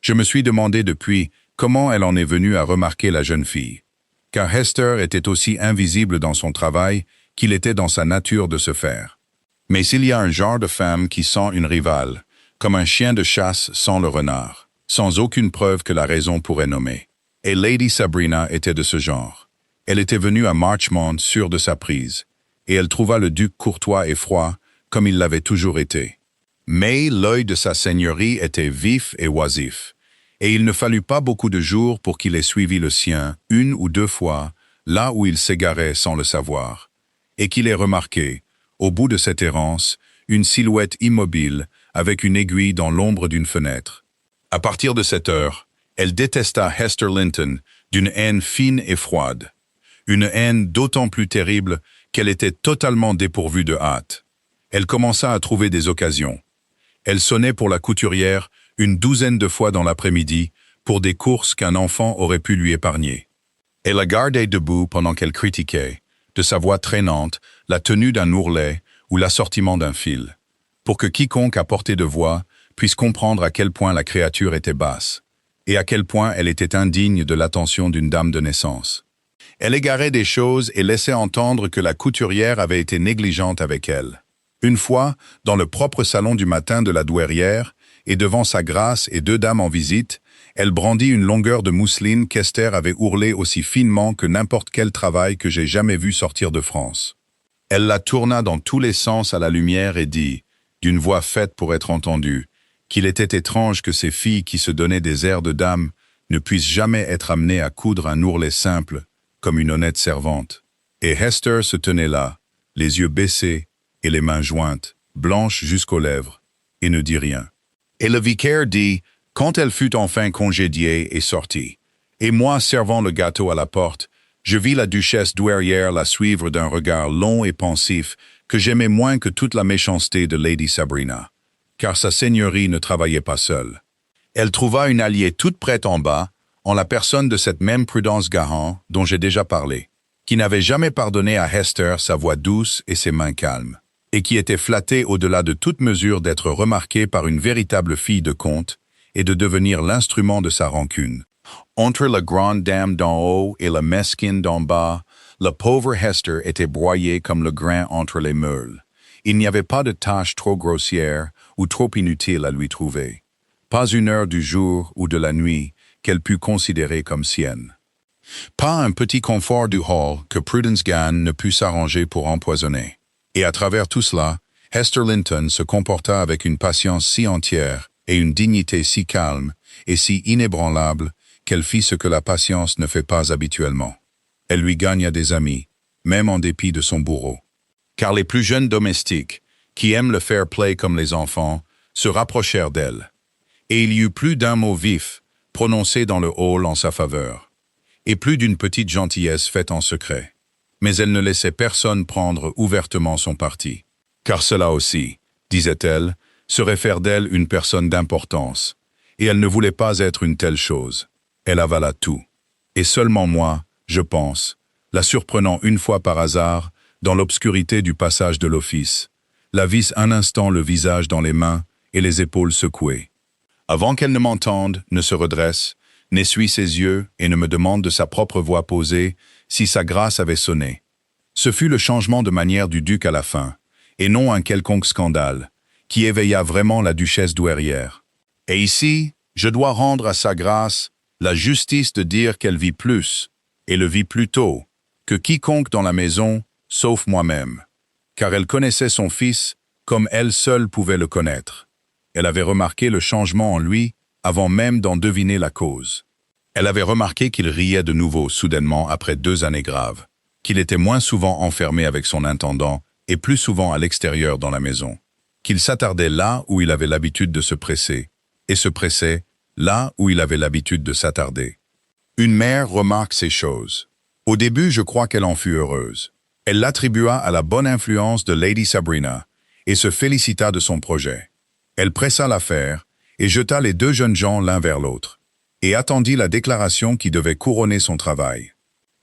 Je me suis demandé depuis comment elle en est venue à remarquer la jeune fille, car Hester était aussi invisible dans son travail qu'il était dans sa nature de se faire. Mais il y a un genre de femme qui sent une rivale, comme un chien de chasse sent le renard, sans aucune preuve que la raison pourrait nommer. Et Lady Sabrina était de ce genre. Elle était venue à Marchmont sûre de sa prise, et elle trouva le duc courtois et froid, comme il l'avait toujours été. Mais l'œil de sa seigneurie était vif et oisif, et il ne fallut pas beaucoup de jours pour qu'il ait suivi le sien, une ou deux fois, là où il s'égarait sans le savoir, et qu'il ait remarqué, au bout de cette errance, une silhouette immobile, avec une aiguille dans l'ombre d'une fenêtre. À partir de cette heure, elle détesta Hester Linton d'une haine fine et froide. Une haine d'autant plus terrible qu'elle était totalement dépourvue de hâte. Elle commença à trouver des occasions. Elle sonnait pour la couturière une douzaine de fois dans l'après-midi pour des courses qu'un enfant aurait pu lui épargner. Elle la gardait debout pendant qu'elle critiquait, de sa voix traînante, la tenue d'un ourlet ou l'assortiment d'un fil, pour que quiconque à portée de voix puisse comprendre à quel point la créature était basse, et à quel point elle était indigne de l'attention d'une dame de naissance. Elle égarait des choses et laissait entendre que la couturière avait été négligente avec elle. Une fois, dans le propre salon du matin de la douairière, et devant sa grâce et deux dames en visite, elle brandit une longueur de mousseline qu'Esther avait ourlée aussi finement que n'importe quel travail que j'ai jamais vu sortir de France. Elle la tourna dans tous les sens à la lumière et dit, d'une voix faite pour être entendue, qu'il était étrange que ces filles qui se donnaient des airs de dame ne puissent jamais être amenées à coudre un ourlet simple, comme une honnête servante. Et Hester se tenait là, les yeux baissés et les mains jointes, blanches jusqu'aux lèvres, et ne dit rien. Et le vicaire dit, quand elle fut enfin congédiée et sortie, et moi servant le gâteau à la porte, je vis la duchesse douairière la suivre d'un regard long et pensif que j'aimais moins que toute la méchanceté de Lady Sabrina, car sa seigneurie ne travaillait pas seule. Elle trouva une alliée toute prête en bas, en la personne de cette même Prudence Gahan dont j'ai déjà parlé, qui n'avait jamais pardonné à Hester sa voix douce et ses mains calmes. et qui était flattée au-delà de toute mesure d'être remarquée par une véritable fille de conte et de devenir l'instrument de sa rancune. Entre la grande dame d'en haut et la mesquine d'en bas, la pauvre Hester était broyée comme le grain entre les meules. Il n'y avait pas de tâche trop grossière ou trop inutile à lui trouver. Pas une heure du jour ou de la nuit qu'elle pût considérer comme sienne. Pas un petit confort du hall que Prudence Gann ne put s'arranger pour empoisonner. Et à travers tout cela, Hester Linton se comporta avec une patience si entière et une dignité si calme et si inébranlable qu'elle fit ce que la patience ne fait pas habituellement. Elle lui gagna des amis, même en dépit de son bourreau. Car les plus jeunes domestiques, qui aiment le fair play comme les enfants, se rapprochèrent d'elle. Et il y eut plus d'un mot vif prononcé dans le hall en sa faveur, et plus d'une petite gentillesse faite en secret. Mais elle ne laissait personne prendre ouvertement son parti. Car cela aussi, disait-elle, serait faire d'elle une personne d'importance, et elle ne voulait pas être une telle chose. Elle avala tout. Et seulement moi, je pense, la surprenant une fois par hasard, dans l'obscurité du passage de l'office, la visse un instant le visage dans les mains et les épaules secouées. Avant qu'elle ne m'entende, ne se redresse, n'essuie ses yeux et ne me demande de sa propre voix posée si sa grâce avait sonné. Ce fut le changement de manière du duc à la fin, et non un quelconque scandale, qui éveilla vraiment la duchesse douairière. Et ici, je dois rendre à sa grâce la justice de dire qu'elle vit plus, et le vit plus tôt, que quiconque dans la maison, sauf moi-même, car elle connaissait son fils comme elle seule pouvait le connaître. Elle avait remarqué le changement en lui avant même d'en deviner la cause. Elle avait remarqué qu'il riait de nouveau soudainement après 2 années graves, qu'il était moins souvent enfermé avec son intendant et plus souvent à l'extérieur dans la maison, qu'il s'attardait là où il avait l'habitude de se presser, et se pressait là où il avait l'habitude de s'attarder. Une mère remarque ces choses. Au début, je crois qu'elle en fut heureuse. Elle l'attribua à la bonne influence de Lady Sabrina et se félicita de son projet. Elle pressa l'affaire et jeta les 2 jeunes gens l'un vers l'autre, et attendit la déclaration qui devait couronner son travail.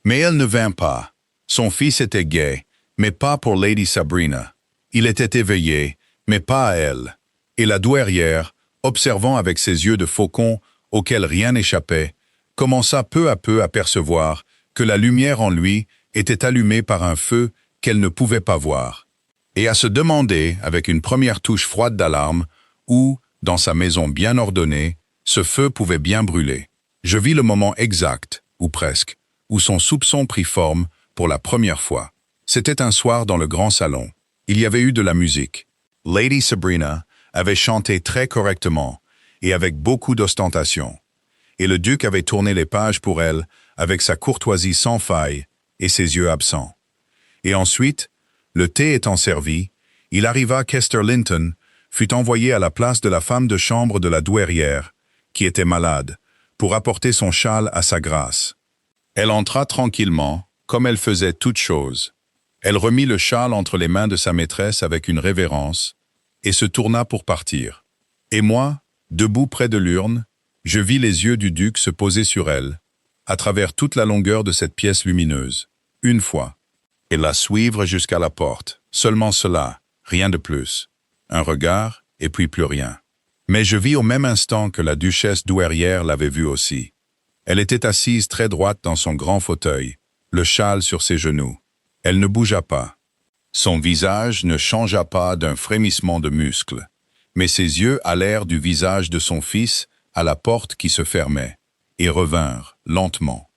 Mais elle ne vint pas. Son fils était gai, mais pas pour Lady Sabrina. Il était éveillé, mais pas à elle. Et la douairière, observant avec ses yeux de faucon auxquels rien n'échappait, commença peu à peu à percevoir que la lumière en lui était allumée par un feu qu'elle ne pouvait pas voir, et à se demander, avec une première touche froide d'alarme, où, dans sa maison bien ordonnée, ce feu pouvait bien brûler. Je vis le moment exact, ou presque, où son soupçon prit forme pour la première fois. C'était un soir dans le grand salon. Il y avait eu de la musique. Lady Sabrina avait chanté très correctement et avec beaucoup d'ostentation, et le duc avait tourné les pages pour elle avec sa courtoisie sans faille et ses yeux absents. Et ensuite, le thé étant servi, il arriva qu'Hester Linton fut envoyée à la place de la femme de chambre de la douairière, qui était malade, pour apporter son châle à sa grâce. Elle entra tranquillement, comme elle faisait toutes choses. Elle remit le châle entre les mains de sa maîtresse avec une révérence, et se tourna pour partir. Et moi, debout près de l'urne, je vis les yeux du duc se poser sur elle, à travers toute la longueur de cette pièce lumineuse, une fois, et la suivre jusqu'à la porte. Seulement cela, rien de plus. Un regard, et puis plus rien. Mais je vis au même instant que la duchesse douairière l'avait vue aussi. Elle était assise très droite dans son grand fauteuil, le châle sur ses genoux. Elle ne bougea pas. Son visage ne changea pas d'un frémissement de muscles, mais ses yeux allèrent du visage de son fils à la porte qui se fermait, et revinrent, lentement.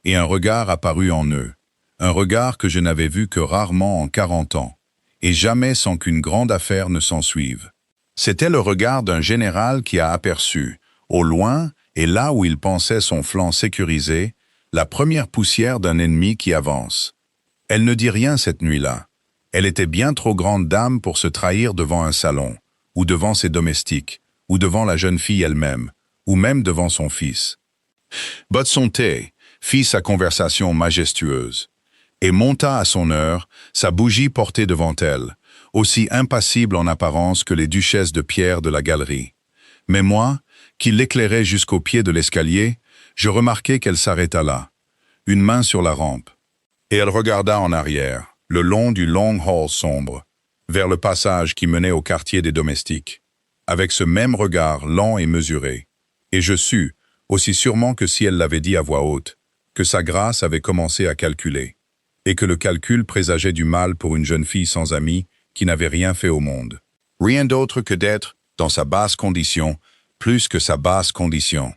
Et un regard apparut en eux, un regard que je n'avais vu que rarement en 40 ans, et jamais sans qu'une grande affaire ne s'ensuive. C'était le regard d'un général qui a aperçu, au loin et là où il pensait son flanc sécurisé, la première poussière d'un ennemi qui avance. Elle ne dit rien cette nuit-là. Elle était bien trop grande dame pour se trahir devant un salon, ou devant ses domestiques, ou devant la jeune fille elle-même, ou même devant son fils. But son thé fit sa conversation majestueuse, et monta à son heure, sa bougie portée devant elle, aussi impassible en apparence que les duchesses de pierre de la galerie. Mais moi, qui l'éclairais jusqu'au pied de l'escalier, je remarquai qu'elle s'arrêta là, une main sur la rampe, et elle regarda en arrière, le long du long hall sombre, vers le passage qui menait au quartier des domestiques, avec ce même regard lent et mesuré. Et je sus, aussi sûrement que si elle l'avait dit à voix haute, que sa grâce avait commencé à calculer, et que le calcul présageait du mal pour une jeune fille sans amis qui n'avait rien fait au monde. Rien d'autre que d'être, dans sa basse condition, plus que sa basse condition.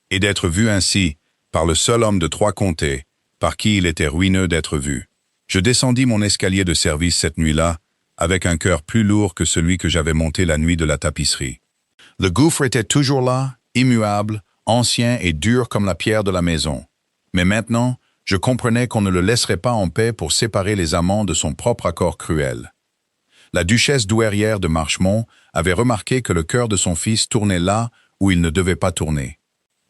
Et d'être vu ainsi, par le seul homme de 3 comtés, par qui il était ruineux d'être vu. Je descendis mon escalier de service cette nuit-là, avec un cœur plus lourd que celui que j'avais monté la nuit de la tapisserie. Le gouffre était toujours là, immuable, ancien et dur comme la pierre de la maison. Mais maintenant, je comprenais qu'on ne le laisserait pas en paix pour séparer les amants de son propre accord cruel. La duchesse douairière de Marchemont avait remarqué que le cœur de son fils tournait là où il ne devait pas tourner.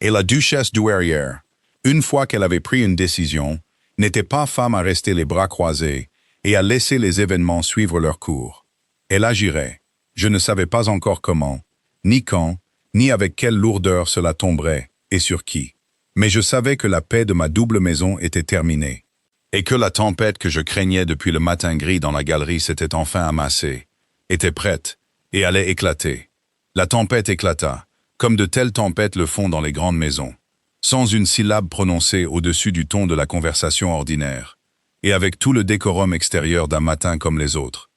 Et la duchesse douairière, une fois qu'elle avait pris une décision, n'était pas femme à rester les bras croisés et à laisser les événements suivre leur cours. Elle agirait. Je ne savais pas encore comment, ni quand, ni avec quelle lourdeur cela tomberait, et sur qui. Mais je savais que la paix de ma double maison était terminée, et que la tempête que je craignais depuis le matin gris dans la galerie s'était enfin amassée, était prête, et allait éclater. La tempête éclata, comme de telles tempêtes le font dans les grandes maisons, sans une syllabe prononcée au-dessus du ton de la conversation ordinaire, et avec tout le décorum extérieur d'un matin comme les autres.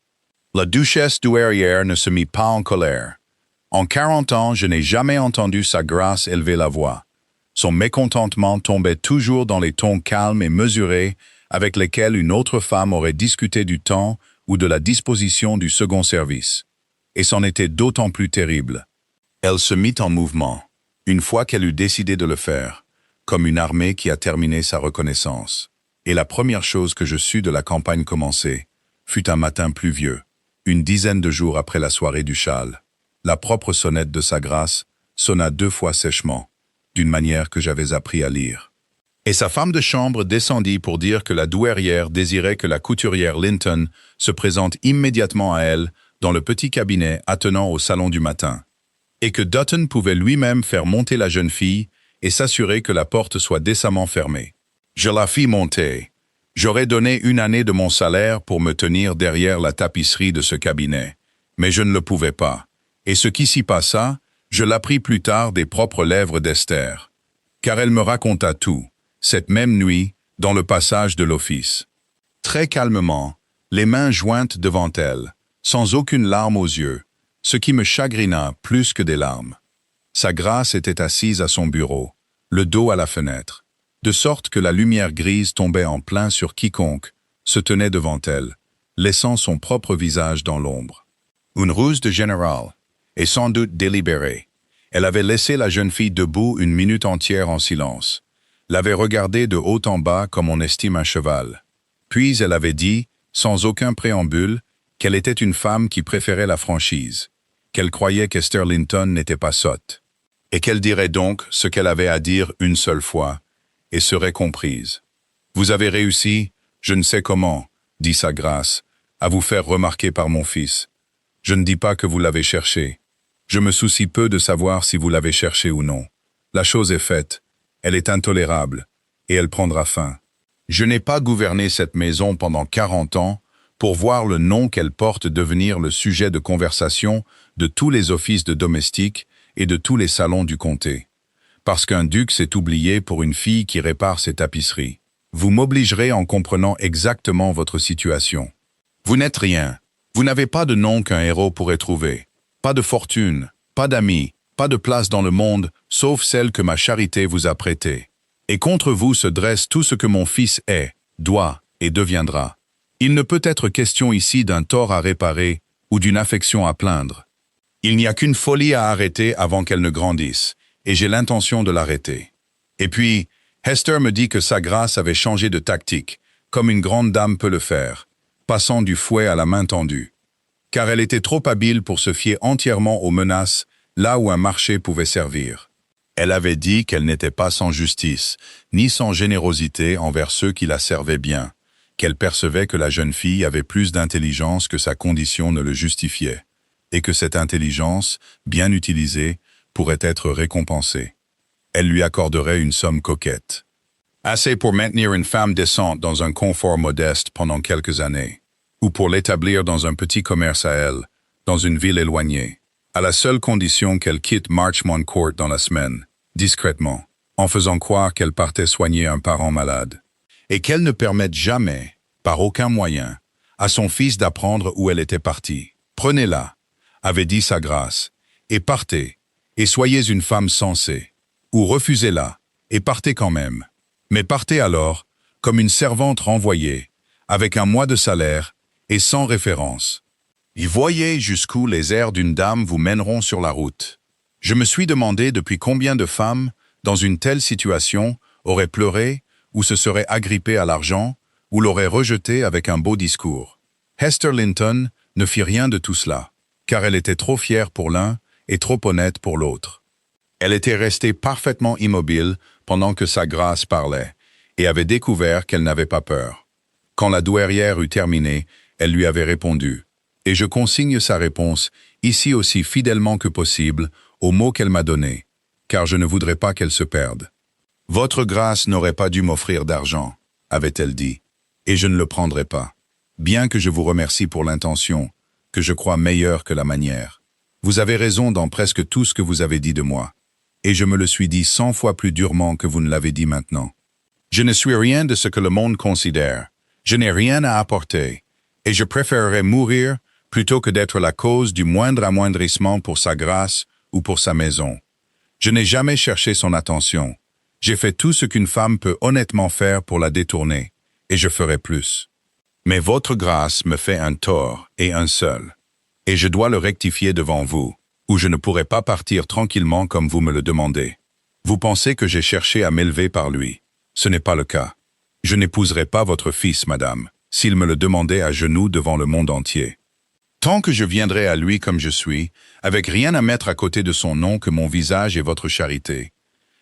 La duchesse douairière ne se mit pas en colère. En 40 ans, je n'ai jamais entendu sa grâce élever la voix. Son mécontentement tombait toujours dans les tons calmes et mesurés avec lesquels une autre femme aurait discuté du temps ou de la disposition du second service. Et c'en était d'autant plus terrible. Elle se mit en mouvement, une fois qu'elle eut décidé de le faire, comme une armée qui a terminé sa reconnaissance. Et la première chose que je sus de la campagne commencée fut un matin pluvieux, une dizaine de jours après la soirée du châle. La propre sonnette de sa grâce sonna 2 fois sèchement, d'une manière que j'avais appris à lire. Et sa femme de chambre descendit pour dire que la douairière désirait que la couturière Linton se présente immédiatement à elle dans le petit cabinet attenant au salon du matin, et que Dutton pouvait lui-même faire monter la jeune fille et s'assurer que la porte soit décemment fermée. Je la fis monter. J'aurais donné 1 année de mon salaire pour me tenir derrière la tapisserie de ce cabinet, mais je ne le pouvais pas. Et ce qui s'y passa, je l'appris plus tard des propres lèvres d'Esther, car elle me raconta tout, cette même nuit, dans le passage de l'office. Très calmement, les mains jointes devant elle, sans aucune larme aux yeux, ce qui me chagrina plus que des larmes. Sa grâce était assise à son bureau, le dos à la fenêtre, de sorte que la lumière grise tombait en plein sur quiconque se tenait devant elle, laissant son propre visage dans l'ombre. Une ruse de général, et sans doute délibérée. Elle avait laissé la jeune fille debout 1 minute entière en silence, l'avait regardée de haut en bas comme on estime un cheval. Puis elle avait dit, sans aucun préambule, qu'elle était une femme qui préférait la franchise, qu'elle croyait qu'Esther Linton n'était pas sotte, et qu'elle dirait donc ce qu'elle avait à dire une seule fois, et serait comprise. « Vous avez réussi, je ne sais comment, dit sa grâce, à vous faire remarquer par mon fils. Je ne dis pas que vous l'avez cherché. Je me soucie peu de savoir si vous l'avez cherché ou non. La chose est faite, elle est intolérable, et elle prendra fin. Je n'ai pas gouverné cette maison pendant 40 ans pour voir le nom qu'elle porte devenir le sujet de conversation de tous les offices de domestiques et de tous les salons du comté. Parce qu'un duc s'est oublié pour une fille qui répare ses tapisseries. Vous m'obligerez en comprenant exactement votre situation. Vous n'êtes rien. Vous n'avez pas de nom qu'un héros pourrait trouver. Pas de fortune, pas d'amis, pas de place dans le monde, sauf celle que ma charité vous a prêtée. Et contre vous se dresse tout ce que mon fils est, doit et deviendra. Il ne peut être question ici d'un tort à réparer ou d'une affection à plaindre. Il n'y a qu'une folie à arrêter avant qu'elle ne grandisse, et j'ai l'intention de l'arrêter. Et puis, Hester me dit que sa grâce avait changé de tactique, comme une grande dame peut le faire, passant du fouet à la main tendue, car elle était trop habile pour se fier entièrement aux menaces là où un marché pouvait servir. Elle avait dit qu'elle n'était pas sans justice, ni sans générosité envers ceux qui la servaient bien, qu'elle percevait que la jeune fille avait plus d'intelligence que sa condition ne le justifiait, et que cette intelligence, bien utilisée, pourrait être récompensée. Elle lui accorderait une somme coquette. Assez pour maintenir une femme décente dans un confort modeste pendant quelques années. ou pour l'établir dans un petit commerce à elle, dans une ville éloignée, à la seule condition qu'elle quitte Marchmont Court dans la semaine, discrètement, en faisant croire qu'elle partait soigner un parent malade, et qu'elle ne permette jamais, par aucun moyen, à son fils d'apprendre où elle était partie. Prenez-la, avait dit sa grâce, et partez, et soyez une femme sensée, ou refusez-la, et partez quand même. Mais partez alors, comme une servante renvoyée, avec un mois de salaire, et sans référence. Y voyez jusqu'où les airs d'une dame vous mèneront sur la route. Je me suis demandé depuis combien de femmes, dans une telle situation, auraient pleuré, ou se seraient agrippées à l'argent, ou l'auraient rejeté avec un beau discours. Hester Linton ne fit rien de tout cela, car elle était trop fière pour l'un et trop honnête pour l'autre. Elle était restée parfaitement immobile pendant que sa grâce parlait, et avait découvert qu'elle n'avait pas peur. Quand la douairière eut terminé, elle lui avait répondu, et je consigne sa réponse, ici aussi fidèlement que possible, aux mots qu'elle m'a donnés, car je ne voudrais pas qu'elle se perde. « Votre grâce n'aurait pas dû m'offrir d'argent, avait-elle dit, et je ne le prendrai pas, bien que je vous remercie pour l'intention, que je crois meilleure que la manière. Vous avez raison dans presque tout ce que vous avez dit de moi, et je me le suis dit 100 fois plus durement que vous ne l'avez dit maintenant. Je ne suis rien de ce que le monde considère, je n'ai rien à apporter, et je préférerais mourir plutôt que d'être la cause du moindre amoindrissement pour sa grâce ou pour sa maison. Je n'ai jamais cherché son attention. J'ai fait tout ce qu'une femme peut honnêtement faire pour la détourner, et je ferai plus. Mais votre grâce me fait un tort, et un seul, et je dois le rectifier devant vous, ou je ne pourrai pas partir tranquillement comme vous me le demandez. Vous pensez que j'ai cherché à m'élever par lui. Ce n'est pas le cas. Je n'épouserai pas votre fils, madame, s'il me le demandait à genoux devant le monde entier. Tant que je viendrai à lui comme je suis, avec rien à mettre à côté de son nom que mon visage et votre charité,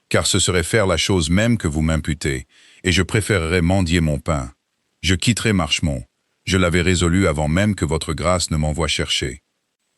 car ce serait faire la chose même que vous m'imputez, et je préférerais mendier mon pain. Je quitterai Marchmont. Je l'avais résolu avant même que votre grâce ne m'envoie chercher.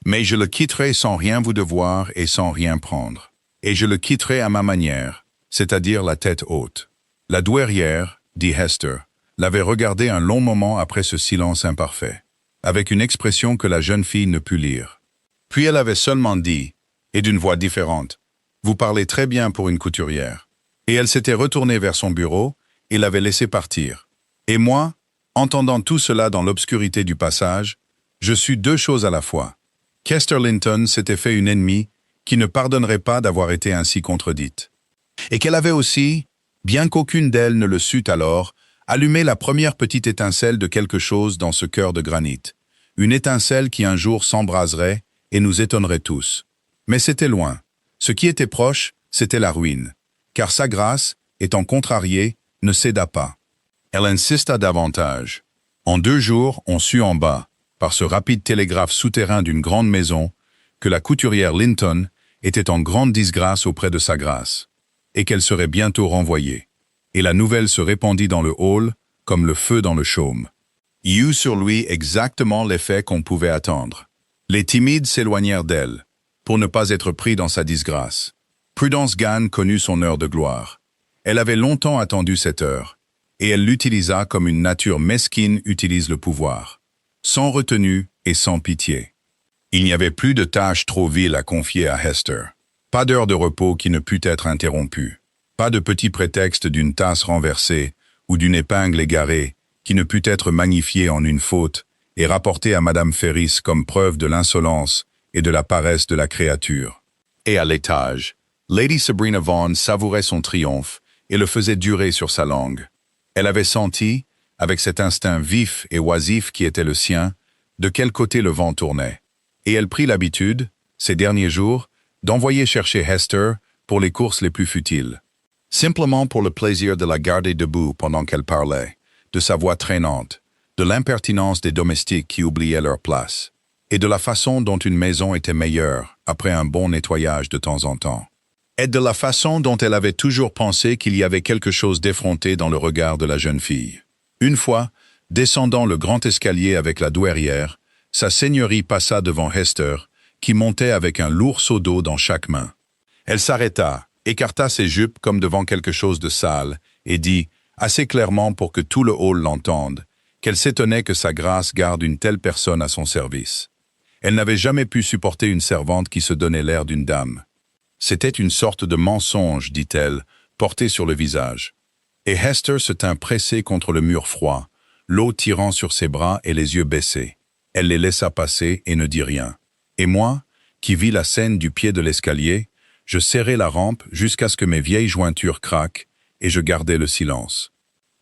Mais je le quitterai sans rien vous devoir et sans rien prendre. Et je le quitterai à ma manière, c'est-à-dire la tête haute. La douairière, dit Hester, l'avait regardé un long moment après ce silence imparfait, avec une expression que la jeune fille ne put lire. Puis elle avait seulement dit, et d'une voix différente, « Vous parlez très bien pour une couturière. » Et elle s'était retournée vers son bureau et l'avait laissé partir. Et moi, entendant tout cela dans l'obscurité du passage, je sus deux choses à la fois. Qu'Hester Linton s'était fait une ennemie qui ne pardonnerait pas d'avoir été ainsi contredite. Et qu'elle avait aussi, bien qu'aucune d'elles ne le sût alors, allumé la première petite étincelle de quelque chose dans ce cœur de granit. Une étincelle qui un jour s'embraserait et nous étonnerait tous. Mais c'était loin. Ce qui était proche, c'était la ruine. Car sa grâce, étant contrariée, ne céda pas. Elle insista davantage. En 2 jours, on sut en bas, par ce rapide télégraphe souterrain d'une grande maison, que la couturière Linton était en grande disgrâce auprès de sa grâce, et qu'elle serait bientôt renvoyée. Et la nouvelle se répandit dans le hall, comme le feu dans le chaume. Il y eut sur lui exactement l'effet qu'on pouvait attendre. Les timides s'éloignèrent d'elle, pour ne pas être pris dans sa disgrâce. Prudence Gann connut son heure de gloire. Elle avait longtemps attendu cette heure, et elle l'utilisa comme une nature mesquine utilise le pouvoir, sans retenue et sans pitié. Il n'y avait plus de tâches trop viles à confier à Hester, pas d'heure de repos qui ne pût être interrompue, pas de petit prétexte d'une tasse renversée ou d'une épingle égarée qui ne pût être magnifiée en une faute et rapportée à Madame Ferris comme preuve de l'insolence et de la paresse de la créature. Et à l'étage, Lady Sabrina Vaughan savourait son triomphe et le faisait durer sur sa langue. Elle avait senti, avec cet instinct vif et oisif qui était le sien, de quel côté le vent tournait. Et elle prit l'habitude, ces derniers jours, d'envoyer chercher Hester pour les courses les plus futiles. Simplement pour le plaisir de la garder debout pendant qu'elle parlait, de sa voix traînante, de l'impertinence des domestiques qui oubliaient leur place, et de la façon dont une maison était meilleure après un bon nettoyage de temps en temps. Et de la façon dont elle avait toujours pensé qu'il y avait quelque chose d'effronté dans le regard de la jeune fille. Une fois, descendant le grand escalier avec la douairière, sa seigneurie passa devant Hester, qui montait avec un lourd seau d'eau dans chaque main. Elle s'arrêta, écarta ses jupes comme devant quelque chose de sale, et dit, assez clairement pour que tout le hall l'entende, qu'elle s'étonnait que sa grâce garde une telle personne à son service. Elle n'avait jamais pu supporter une servante qui se donnait l'air d'une dame. C'était une sorte de mensonge, dit-elle, porté sur le visage. Et Hester se tint pressée contre le mur froid, l'eau tirant sur ses bras et les yeux baissés. Elle les laissa passer et ne dit rien. Et moi, qui vis la scène du pied de l'escalier, je serrai la rampe jusqu'à ce que mes vieilles jointures craquent, et je gardai le silence.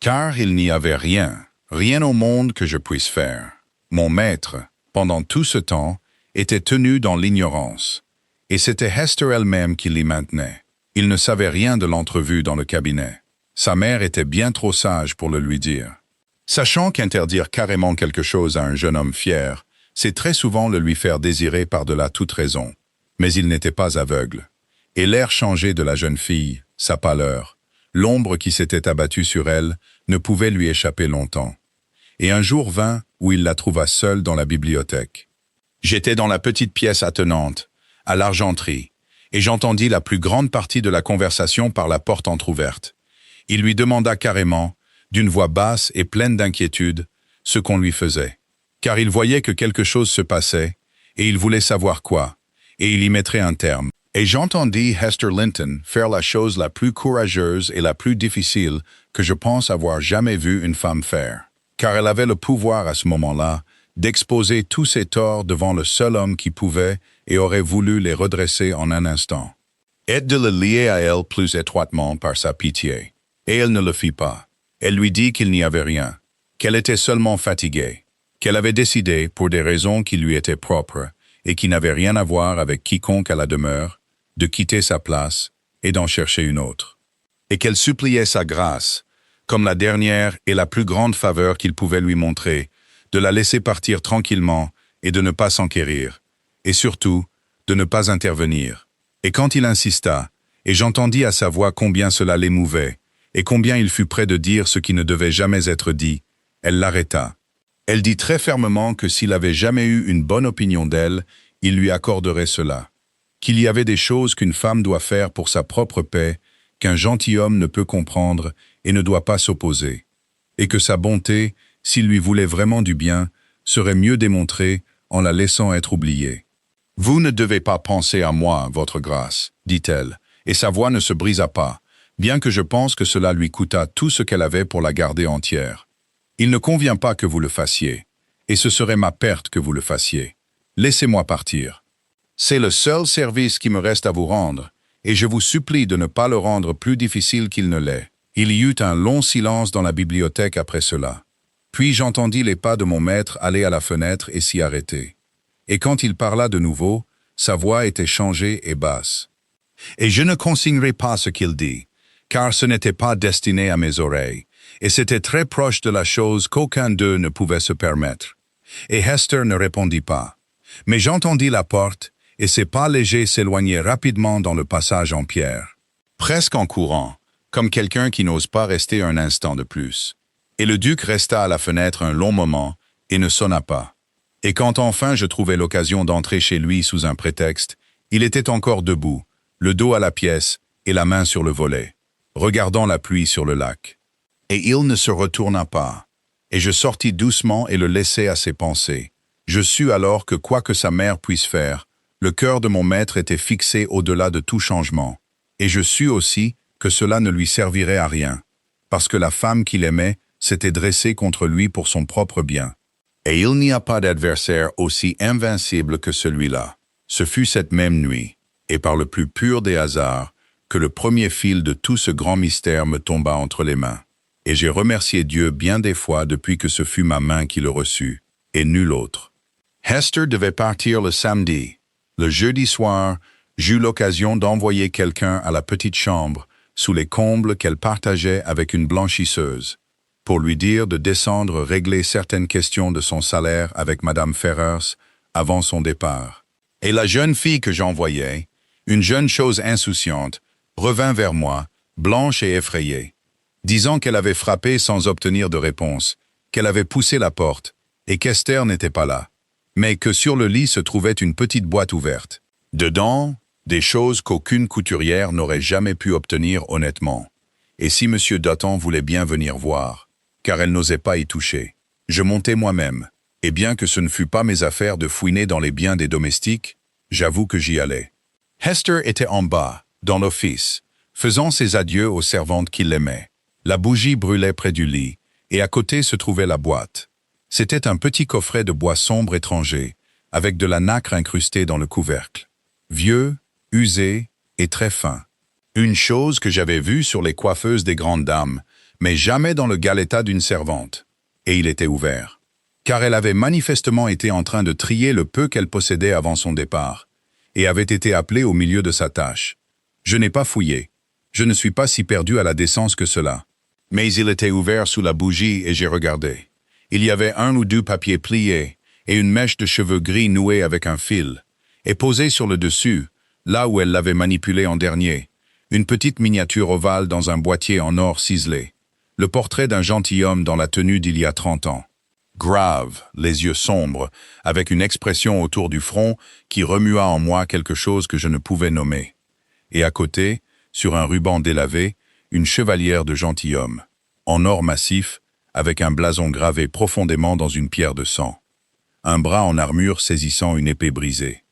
Car il n'y avait rien, rien au monde que je puisse faire. Mon maître, pendant tout ce temps, était tenu dans l'ignorance. Et c'était Hester elle-même qui l'y maintenait. Il ne savait rien de l'entrevue dans le cabinet. Sa mère était bien trop sage pour le lui dire. Sachant qu'interdire carrément quelque chose à un jeune homme fier, c'est très souvent le lui faire désirer par-delà toute raison. Mais il n'était pas aveugle. Et l'air changé de la jeune fille, sa pâleur, l'ombre qui s'était abattue sur elle, ne pouvait lui échapper longtemps. Et un jour vint où il la trouva seule dans la bibliothèque. J'étais dans la petite pièce attenante, à l'argenterie, et j'entendis la plus grande partie de la conversation par la porte entr'ouverte. Il lui demanda carrément, d'une voix basse et pleine d'inquiétude, ce qu'on lui faisait. Car il voyait que quelque chose se passait, et il voulait savoir quoi, et il y mettrait un terme. Et j'entendis Hester Linton faire la chose la plus courageuse et la plus difficile que je pense avoir jamais vu une femme faire. Car elle avait le pouvoir à ce moment-là d'exposer tous ses torts devant le seul homme qui pouvait et aurait voulu les redresser en un instant. Et de le lier à elle plus étroitement par sa pitié. Et elle ne le fit pas. Elle lui dit qu'il n'y avait rien, qu'elle était seulement fatiguée, qu'elle avait décidé, pour des raisons qui lui étaient propres et qui n'avaient rien à voir avec quiconque à la demeure, de quitter sa place et d'en chercher une autre. Et qu'elle suppliait sa grâce, comme la dernière et la plus grande faveur qu'il pouvait lui montrer, de la laisser partir tranquillement et de ne pas s'enquérir, et surtout, de ne pas intervenir. Et quand il insista, et j'entendis à sa voix combien cela l'émouvait, et combien il fut près de dire ce qui ne devait jamais être dit, elle l'arrêta. Elle dit très fermement que s'il avait jamais eu une bonne opinion d'elle, il lui accorderait cela. Qu'il y avait des choses qu'une femme doit faire pour sa propre paix, qu'un gentilhomme ne peut comprendre et ne doit pas s'opposer. Et que sa bonté, s'il lui voulait vraiment du bien, serait mieux démontrée en la laissant être oubliée. « Vous ne devez pas penser à moi, votre grâce, dit-elle, et sa voix ne se brisa pas, bien que je pense que cela lui coûta tout ce qu'elle avait pour la garder entière. Il ne convient pas que vous le fassiez, et ce serait ma perte que vous le fassiez. Laissez-moi partir. C'est le seul service qui me reste à vous rendre, et je vous supplie de ne pas le rendre plus difficile qu'il ne l'est. » Il y eut un long silence dans la bibliothèque après cela. Puis j'entendis les pas de mon maître aller à la fenêtre et s'y arrêter. Et quand il parla de nouveau, sa voix était changée et basse. Et je ne consignerai pas ce qu'il dit, car ce n'était pas destiné à mes oreilles, et c'était très proche de la chose qu'aucun d'eux ne pouvait se permettre. Et Hester ne répondit pas. Mais j'entendis la porte, et ses pas légers s'éloignaient rapidement dans le passage en pierre. Presque en courant, comme quelqu'un qui n'ose pas rester un instant de plus. Et le duc resta à la fenêtre un long moment, et ne sonna pas. Et quand enfin je trouvai l'occasion d'entrer chez lui sous un prétexte, il était encore debout, le dos à la pièce et la main sur le volet, regardant la pluie sur le lac. Et il ne se retourna pas. Et je sortis doucement et le laissai à ses pensées. Je sus alors que quoi que sa mère puisse faire, le cœur de mon maître était fixé au-delà de tout changement. Et je sus aussi que cela ne lui servirait à rien, parce que la femme qu'il aimait s'était dressée contre lui pour son propre bien. Et il n'y a pas d'adversaire aussi invincible que celui-là. Ce fut cette même nuit, et par le plus pur des hasards, que le premier fil de tout ce grand mystère me tomba entre les mains. Et j'ai remercié Dieu bien des fois depuis que ce fut ma main qui le reçut, et nul autre. Hester devait partir le samedi. Le jeudi soir, j'eus l'occasion d'envoyer quelqu'un à la petite chambre, sous les combles qu'elle partageait avec une blanchisseuse, pour lui dire de descendre régler certaines questions de son salaire avec Madame Ferrers avant son départ. Et la jeune fille que j'envoyais, une jeune chose insouciante, revint vers moi, blanche et effrayée, disant qu'elle avait frappé sans obtenir de réponse, qu'elle avait poussé la porte, et qu'Esther n'était pas là, mais que sur le lit se trouvait une petite boîte ouverte. Dedans, des choses qu'aucune couturière n'aurait jamais pu obtenir honnêtement. Et si M. Dutton voulait bien venir voir, car elle n'osait pas y toucher. Je montai moi-même, et bien que ce ne fût pas mes affaires de fouiner dans les biens des domestiques, j'avoue que j'y allais. Hester était en bas, dans l'office, faisant ses adieux aux servantes qui l'aimaient. La bougie brûlait près du lit, et à côté se trouvait la boîte. C'était un petit coffret de bois sombre étranger, avec de la nacre incrustée dans le couvercle. Vieux, usé et très fin. Une chose que j'avais vue sur les coiffeuses des grandes dames, mais jamais dans le galetas d'une servante. Et il était ouvert. Car elle avait manifestement été en train de trier le peu qu'elle possédait avant son départ, et avait été appelée au milieu de sa tâche. Je n'ai pas fouillé. Je ne suis pas si perdu à la décence que cela. Mais il était ouvert sous la bougie et j'ai regardé. Il y avait 1 ou 2 papiers pliés et une mèche de cheveux gris nouée avec un fil, et posée sur le dessus, là où elle l'avait manipulé en dernier, une petite miniature ovale dans un boîtier en or ciselé, le portrait d'un gentilhomme dans la tenue d'il y a 30 ans. Grave, les yeux sombres, avec une expression autour du front qui remua en moi quelque chose que je ne pouvais nommer. Et à côté, sur un ruban délavé, une chevalière de gentilhomme, en or massif, avec un blason gravé profondément dans une pierre de sang. Un bras en armure saisissant une épée brisée.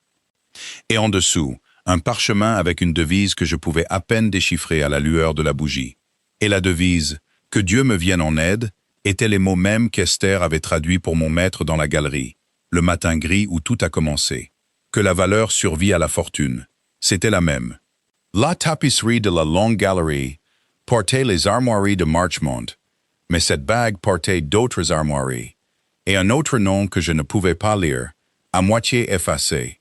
Et en dessous, un parchemin avec une devise que je pouvais à peine déchiffrer à la lueur de la bougie. Et la devise « Que Dieu me vienne en aide » étaient les mots mêmes qu'Esther avait traduits pour mon maître dans la galerie, le matin gris où tout a commencé. Que la valeur survit à la fortune. C'était la même. La tapisserie de la longue galerie portait les armoiries de Marchmont, mais cette bague portait d'autres armoiries, et un autre nom que je ne pouvais pas lire, à moitié effacé.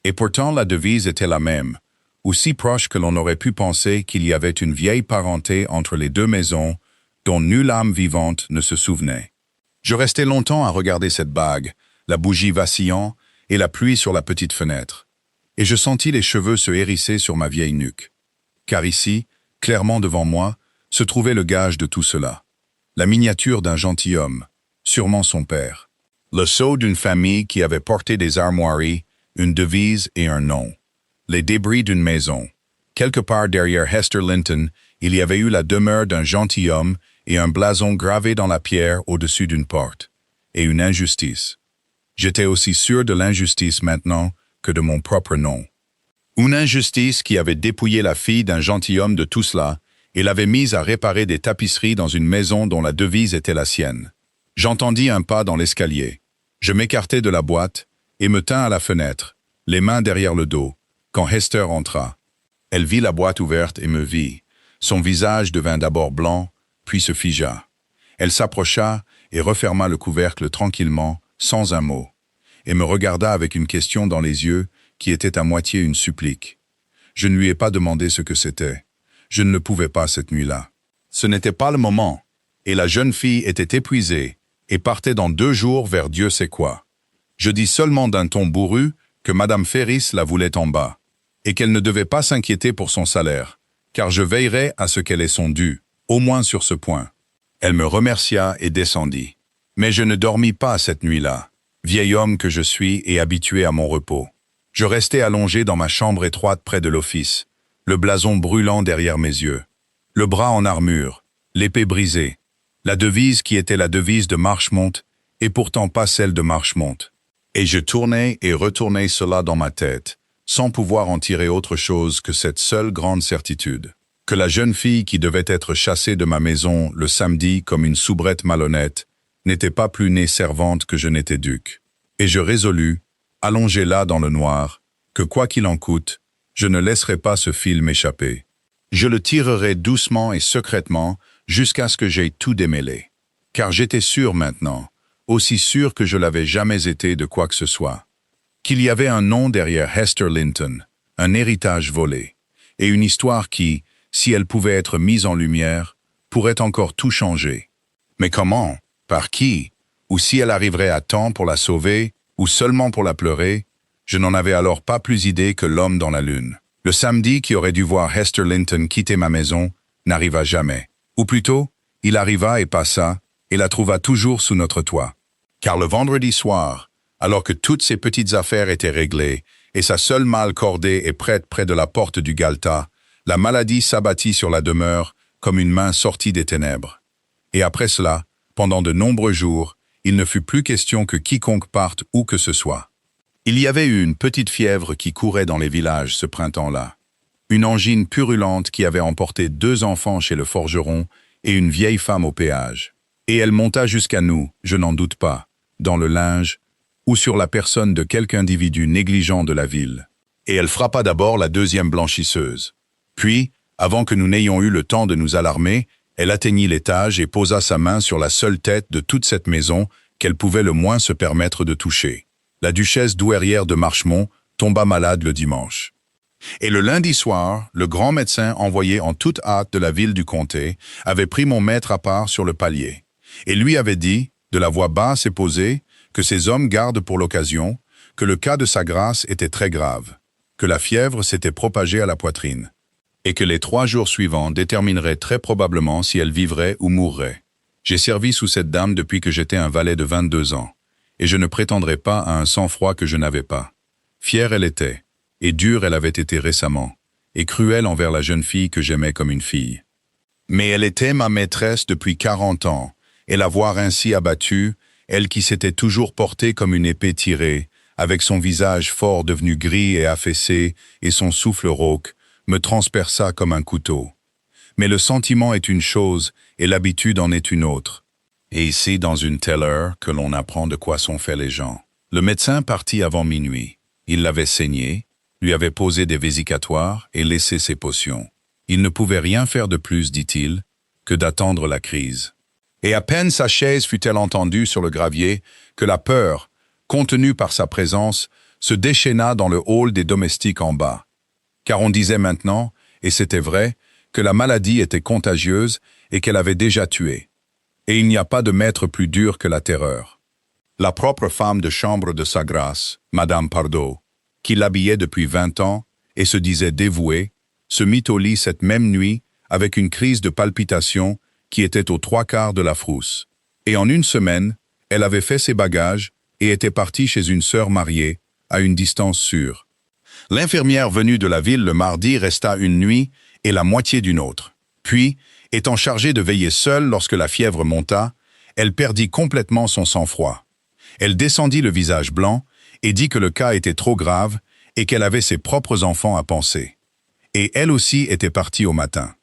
Et pourtant la devise était la même, aussi proche que l'on aurait pu penser qu'il y avait une vieille parenté entre les deux maisons dont nulle âme vivante ne se souvenait. Je restai longtemps à regarder cette bague, la bougie vacillant et la pluie sur la petite fenêtre, et je sentis les cheveux se hérisser sur ma vieille nuque. Car ici, clairement devant moi, se trouvait le gage de tout cela. La miniature d'un gentilhomme, sûrement son père. Le sceau d'une famille qui avait porté des armoiries, une devise et un nom. Les débris d'une maison. Quelque part derrière Hester Linton, il y avait eu la demeure d'un gentilhomme et un blason gravé dans la pierre au-dessus d'une porte. Et une injustice. J'étais aussi sûr de l'injustice maintenant que de mon propre nom. Une injustice qui avait dépouillé la fille d'un gentilhomme de tout cela et l'avait mise à réparer des tapisseries dans une maison dont la devise était la sienne. J'entendis un pas dans l'escalier. Je m'écartai de la boîte et me tins à la fenêtre, les mains derrière le dos, quand Hester entra. Elle vit la boîte ouverte et me vit. Son visage devint d'abord blanc, puis se figea. Elle s'approcha et referma le couvercle tranquillement, sans un mot, et me regarda avec une question dans les yeux qui était à moitié une supplique. Je ne lui ai pas demandé ce que c'était. Je ne le pouvais pas cette nuit-là. Ce n'était pas le moment, et la jeune fille était épuisée et partait dans 2 jours vers Dieu sait quoi. Je dis seulement d'un ton bourru que Madame Ferris la voulait en bas, et qu'elle ne devait pas s'inquiéter pour son salaire, car je veillerais à ce qu'elle ait son dû, au moins sur ce point. Elle me remercia et descendit. Mais je ne dormis pas cette nuit-là, vieil homme que je suis et habitué à mon repos. Je restai allongé dans ma chambre étroite près de l'office, le blason brûlant derrière mes yeux, le bras en armure, l'épée brisée, la devise qui était la devise de Marchmont et pourtant pas celle de Marchmont. Et je tournais et retournais cela dans ma tête, sans pouvoir en tirer autre chose que cette seule grande certitude, que la jeune fille qui devait être chassée de ma maison le samedi comme une soubrette malhonnête n'était pas plus née servante que je n'étais duc. Et je résolus, allongé là dans le noir, que quoi qu'il en coûte, je ne laisserai pas ce fil m'échapper. Je le tirerai doucement et secrètement jusqu'à ce que j'aie tout démêlé. Car j'étais sûr maintenant, aussi sûr que je l'avais jamais été de quoi que ce soit, qu'il y avait un nom derrière Hester Linton, un héritage volé, et une histoire qui, si elle pouvait être mise en lumière, pourrait encore tout changer. Mais comment? Par qui? Ou si elle arriverait à temps pour la sauver, ou seulement pour la pleurer? Je n'en avais alors pas plus idée que l'homme dans la lune. Le samedi qui aurait dû voir Hester Linton quitter ma maison n'arriva jamais. Ou plutôt, il arriva et passa, et la trouva toujours sous notre toit. Car le vendredi soir, alors que toutes ses petites affaires étaient réglées, et sa seule malle cordée et prête près de la porte du galetas, la maladie s'abattit sur la demeure comme une main sortie des ténèbres. Et après cela, pendant de nombreux jours, il ne fut plus question que quiconque parte où que ce soit. Il y avait eu une petite fièvre qui courait dans les villages ce printemps-là. Une angine purulente qui avait emporté 2 enfants chez le forgeron et une vieille femme au péage. Et elle monta jusqu'à nous, je n'en doute pas, dans le linge ou sur la personne de quelque individu négligent de la ville. Et elle frappa d'abord la 2e blanchisseuse. Puis, avant que nous n'ayons eu le temps de nous alarmer, elle atteignit l'étage et posa sa main sur la seule tête de toute cette maison qu'elle pouvait le moins se permettre de toucher. La duchesse douairière de Marchemont tomba malade le dimanche. Et le lundi soir, le grand médecin envoyé en toute hâte de la ville du comté avait pris mon maître à part sur le palier, et lui avait dit, de la voix basse et posée, que ses hommes gardent pour l'occasion, que le cas de sa grâce était très grave, que la fièvre s'était propagée à la poitrine, et que les 3 jours suivants détermineraient très probablement si elle vivrait ou mourrait. J'ai servi sous cette dame depuis que j'étais un valet de 22 ans, et je ne prétendrai pas à un sang-froid que je n'avais pas. Fière elle était, et dure elle avait été récemment, et cruelle envers la jeune fille que j'aimais comme une fille. Mais elle était ma maîtresse depuis 40 ans, et la voir ainsi abattue, elle qui s'était toujours portée comme une épée tirée, avec son visage fort devenu gris et affaissé, et son souffle rauque, me transperça comme un couteau. Mais le sentiment est une chose, et l'habitude en est une autre. Et ici, dans une telle heure, que l'on apprend de quoi sont faits les gens. Le médecin partit avant minuit. Il l'avait saigné, lui avait posé des vésicatoires et laissé ses potions. Il ne pouvait rien faire de plus, dit-il, que d'attendre la crise. Et à peine sa chaise fut-elle entendue sur le gravier, que la peur, contenue par sa présence, se déchaîna dans le hall des domestiques en bas. Car on disait maintenant, et c'était vrai, que la maladie était contagieuse et qu'elle avait déjà tué. Et il n'y a pas de maître plus dur que la terreur. La propre femme de chambre de sa grâce, Madame Pardoe, qui l'habillait depuis 20 ans et se disait dévouée, se mit au lit cette même nuit avec une crise de palpitation qui était aux 3/4 de la frousse. Et en une semaine, elle avait fait ses bagages et était partie chez une sœur mariée, à une distance sûre. L'infirmière venue de la ville le mardi resta une nuit et la moitié d'une autre. Puis, étant chargée de veiller seule lorsque la fièvre monta, elle perdit complètement son sang-froid. Elle descendit le visage blanc et dit que le cas était trop grave et qu'elle avait ses propres enfants à penser. Et elle aussi était partie au matin.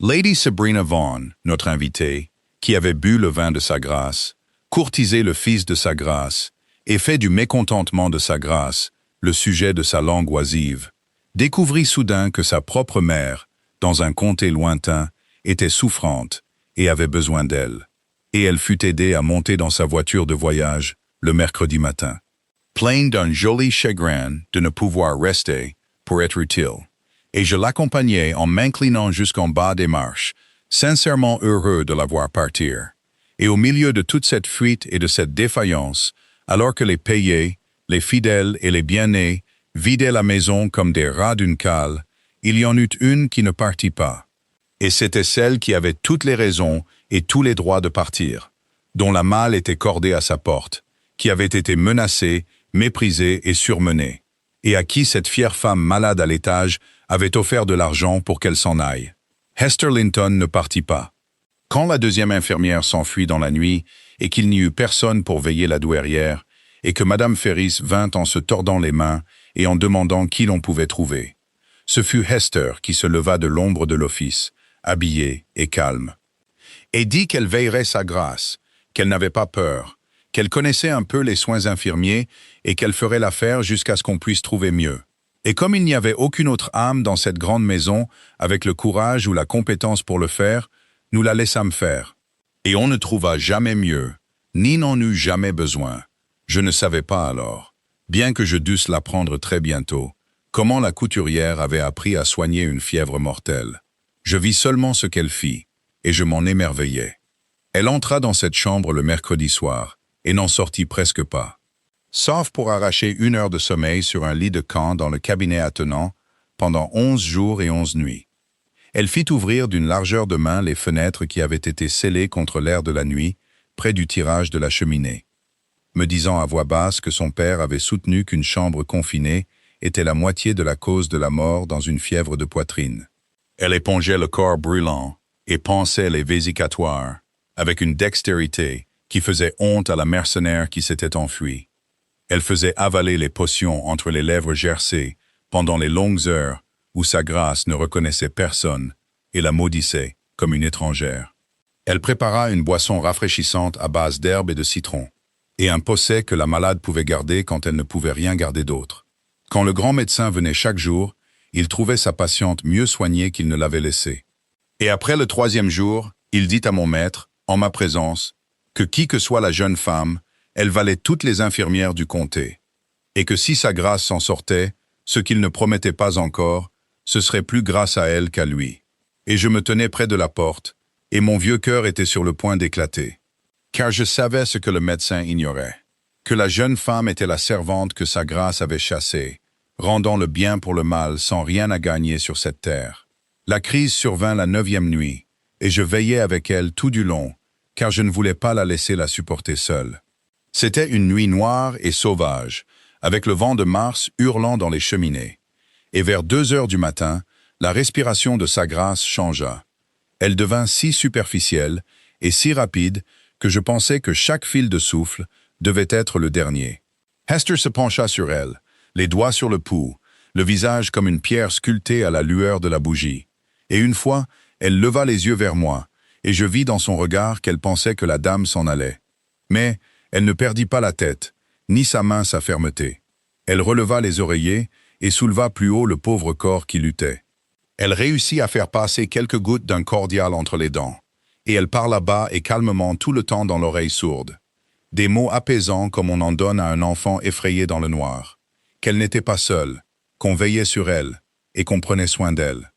Lady Sabrina Vaughan, notre invitée, qui avait bu le vin de sa grâce, courtisé le fils de sa grâce et fait du mécontentement de sa grâce le sujet de sa langue oisive, découvrit soudain que sa propre mère, dans un comté lointain, était souffrante et avait besoin d'elle. Et elle fut aidée à monter dans sa voiture de voyage le mercredi matin, pleine d'un joli chagrin de ne pouvoir rester pour être utile. Et je l'accompagnai en m'inclinant jusqu'en bas des marches, sincèrement heureux de la voir partir. Et au milieu de toute cette fuite et de cette défaillance, alors que les payés, les fidèles et les bien-nés vidaient la maison comme des rats d'une cale, il y en eut une qui ne partit pas. Et c'était celle qui avait toutes les raisons et tous les droits de partir, dont la malle était cordée à sa porte, qui avait été menacée, méprisée et surmenée, et à qui cette fière femme malade à l'étage avait offert de l'argent pour qu'elle s'en aille. Hester Linton ne partit pas. Quand la 2e infirmière s'enfuit dans la nuit et qu'il n'y eut personne pour veiller la douairière, et que Madame Ferris vint en se tordant les mains et en demandant qui l'on pouvait trouver, ce fut Hester qui se leva de l'ombre de l'office, habillée et calme, et dit qu'elle veillerait sa grâce, qu'elle n'avait pas peur, qu'elle connaissait un peu les soins infirmiers et qu'elle ferait l'affaire jusqu'à ce qu'on puisse trouver mieux. Et comme il n'y avait aucune autre âme dans cette grande maison avec le courage ou la compétence pour le faire, nous la laissâmes faire. Et on ne trouva jamais mieux, ni n'en eut jamais besoin. Je ne savais pas alors, bien que je dusse l'apprendre très bientôt, comment la couturière avait appris à soigner une fièvre mortelle. Je vis seulement ce qu'elle fit, et je m'en émerveillais. Elle entra dans cette chambre le mercredi soir, et n'en sortit presque pas, sauf pour arracher 1 heure de sommeil sur un lit de camp dans le cabinet attenant, pendant 11 jours et 11 nuits. Elle fit ouvrir d'une largeur de main les fenêtres qui avaient été scellées contre l'air de la nuit, près du tirage de la cheminée, me disant à voix basse que son père avait soutenu qu'une chambre confinée était la moitié de la cause de la mort dans une fièvre de poitrine. Elle épongeait le corps brûlant et pansait les vésicatoires, avec une dextérité qui faisait honte à la mercenaire qui s'était enfuie. Elle faisait avaler les potions entre les lèvres gercées pendant les longues heures où sa grâce ne reconnaissait personne et la maudissait comme une étrangère. Elle prépara une boisson rafraîchissante à base d'herbes et de citron, et un posset que la malade pouvait garder quand elle ne pouvait rien garder d'autre. Quand le grand médecin venait chaque jour, il trouvait sa patiente mieux soignée qu'il ne l'avait laissée. Et après le 3e jour, il dit à mon maître, en ma présence, que qui que soit la jeune femme, elle valait toutes les infirmières du comté, et que si sa grâce s'en sortait, ce qu'il ne promettait pas encore, ce serait plus grâce à elle qu'à lui. Et je me tenais près de la porte, et mon vieux cœur était sur le point d'éclater. Car je savais ce que le médecin ignorait, que la jeune femme était la servante que sa grâce avait chassée, rendant le bien pour le mal sans rien à gagner sur cette terre. La crise survint la 9e nuit, et je veillais avec elle tout du long, car je ne voulais pas la laisser la supporter seule. C'était une nuit noire et sauvage, avec le vent de mars hurlant dans les cheminées. Et vers 2 heures du matin, la respiration de sa grâce changea. Elle devint si superficielle et si rapide que je pensais que chaque fil de souffle devait être le dernier. Hester se pencha sur elle, les doigts sur le pouls, le visage comme une pierre sculptée à la lueur de la bougie. Et une fois, elle leva les yeux vers moi, et je vis dans son regard qu'elle pensait que la dame s'en allait. Mais elle ne perdit pas la tête, ni sa main sa fermeté. Elle releva les oreillers et souleva plus haut le pauvre corps qui luttait. Elle réussit à faire passer quelques gouttes d'un cordial entre les dents, et elle parla bas et calmement tout le temps dans l'oreille sourde. Des mots apaisants comme on en donne à un enfant effrayé dans le noir. Qu'elle n'était pas seule, qu'on veillait sur elle, et qu'on prenait soin d'elle.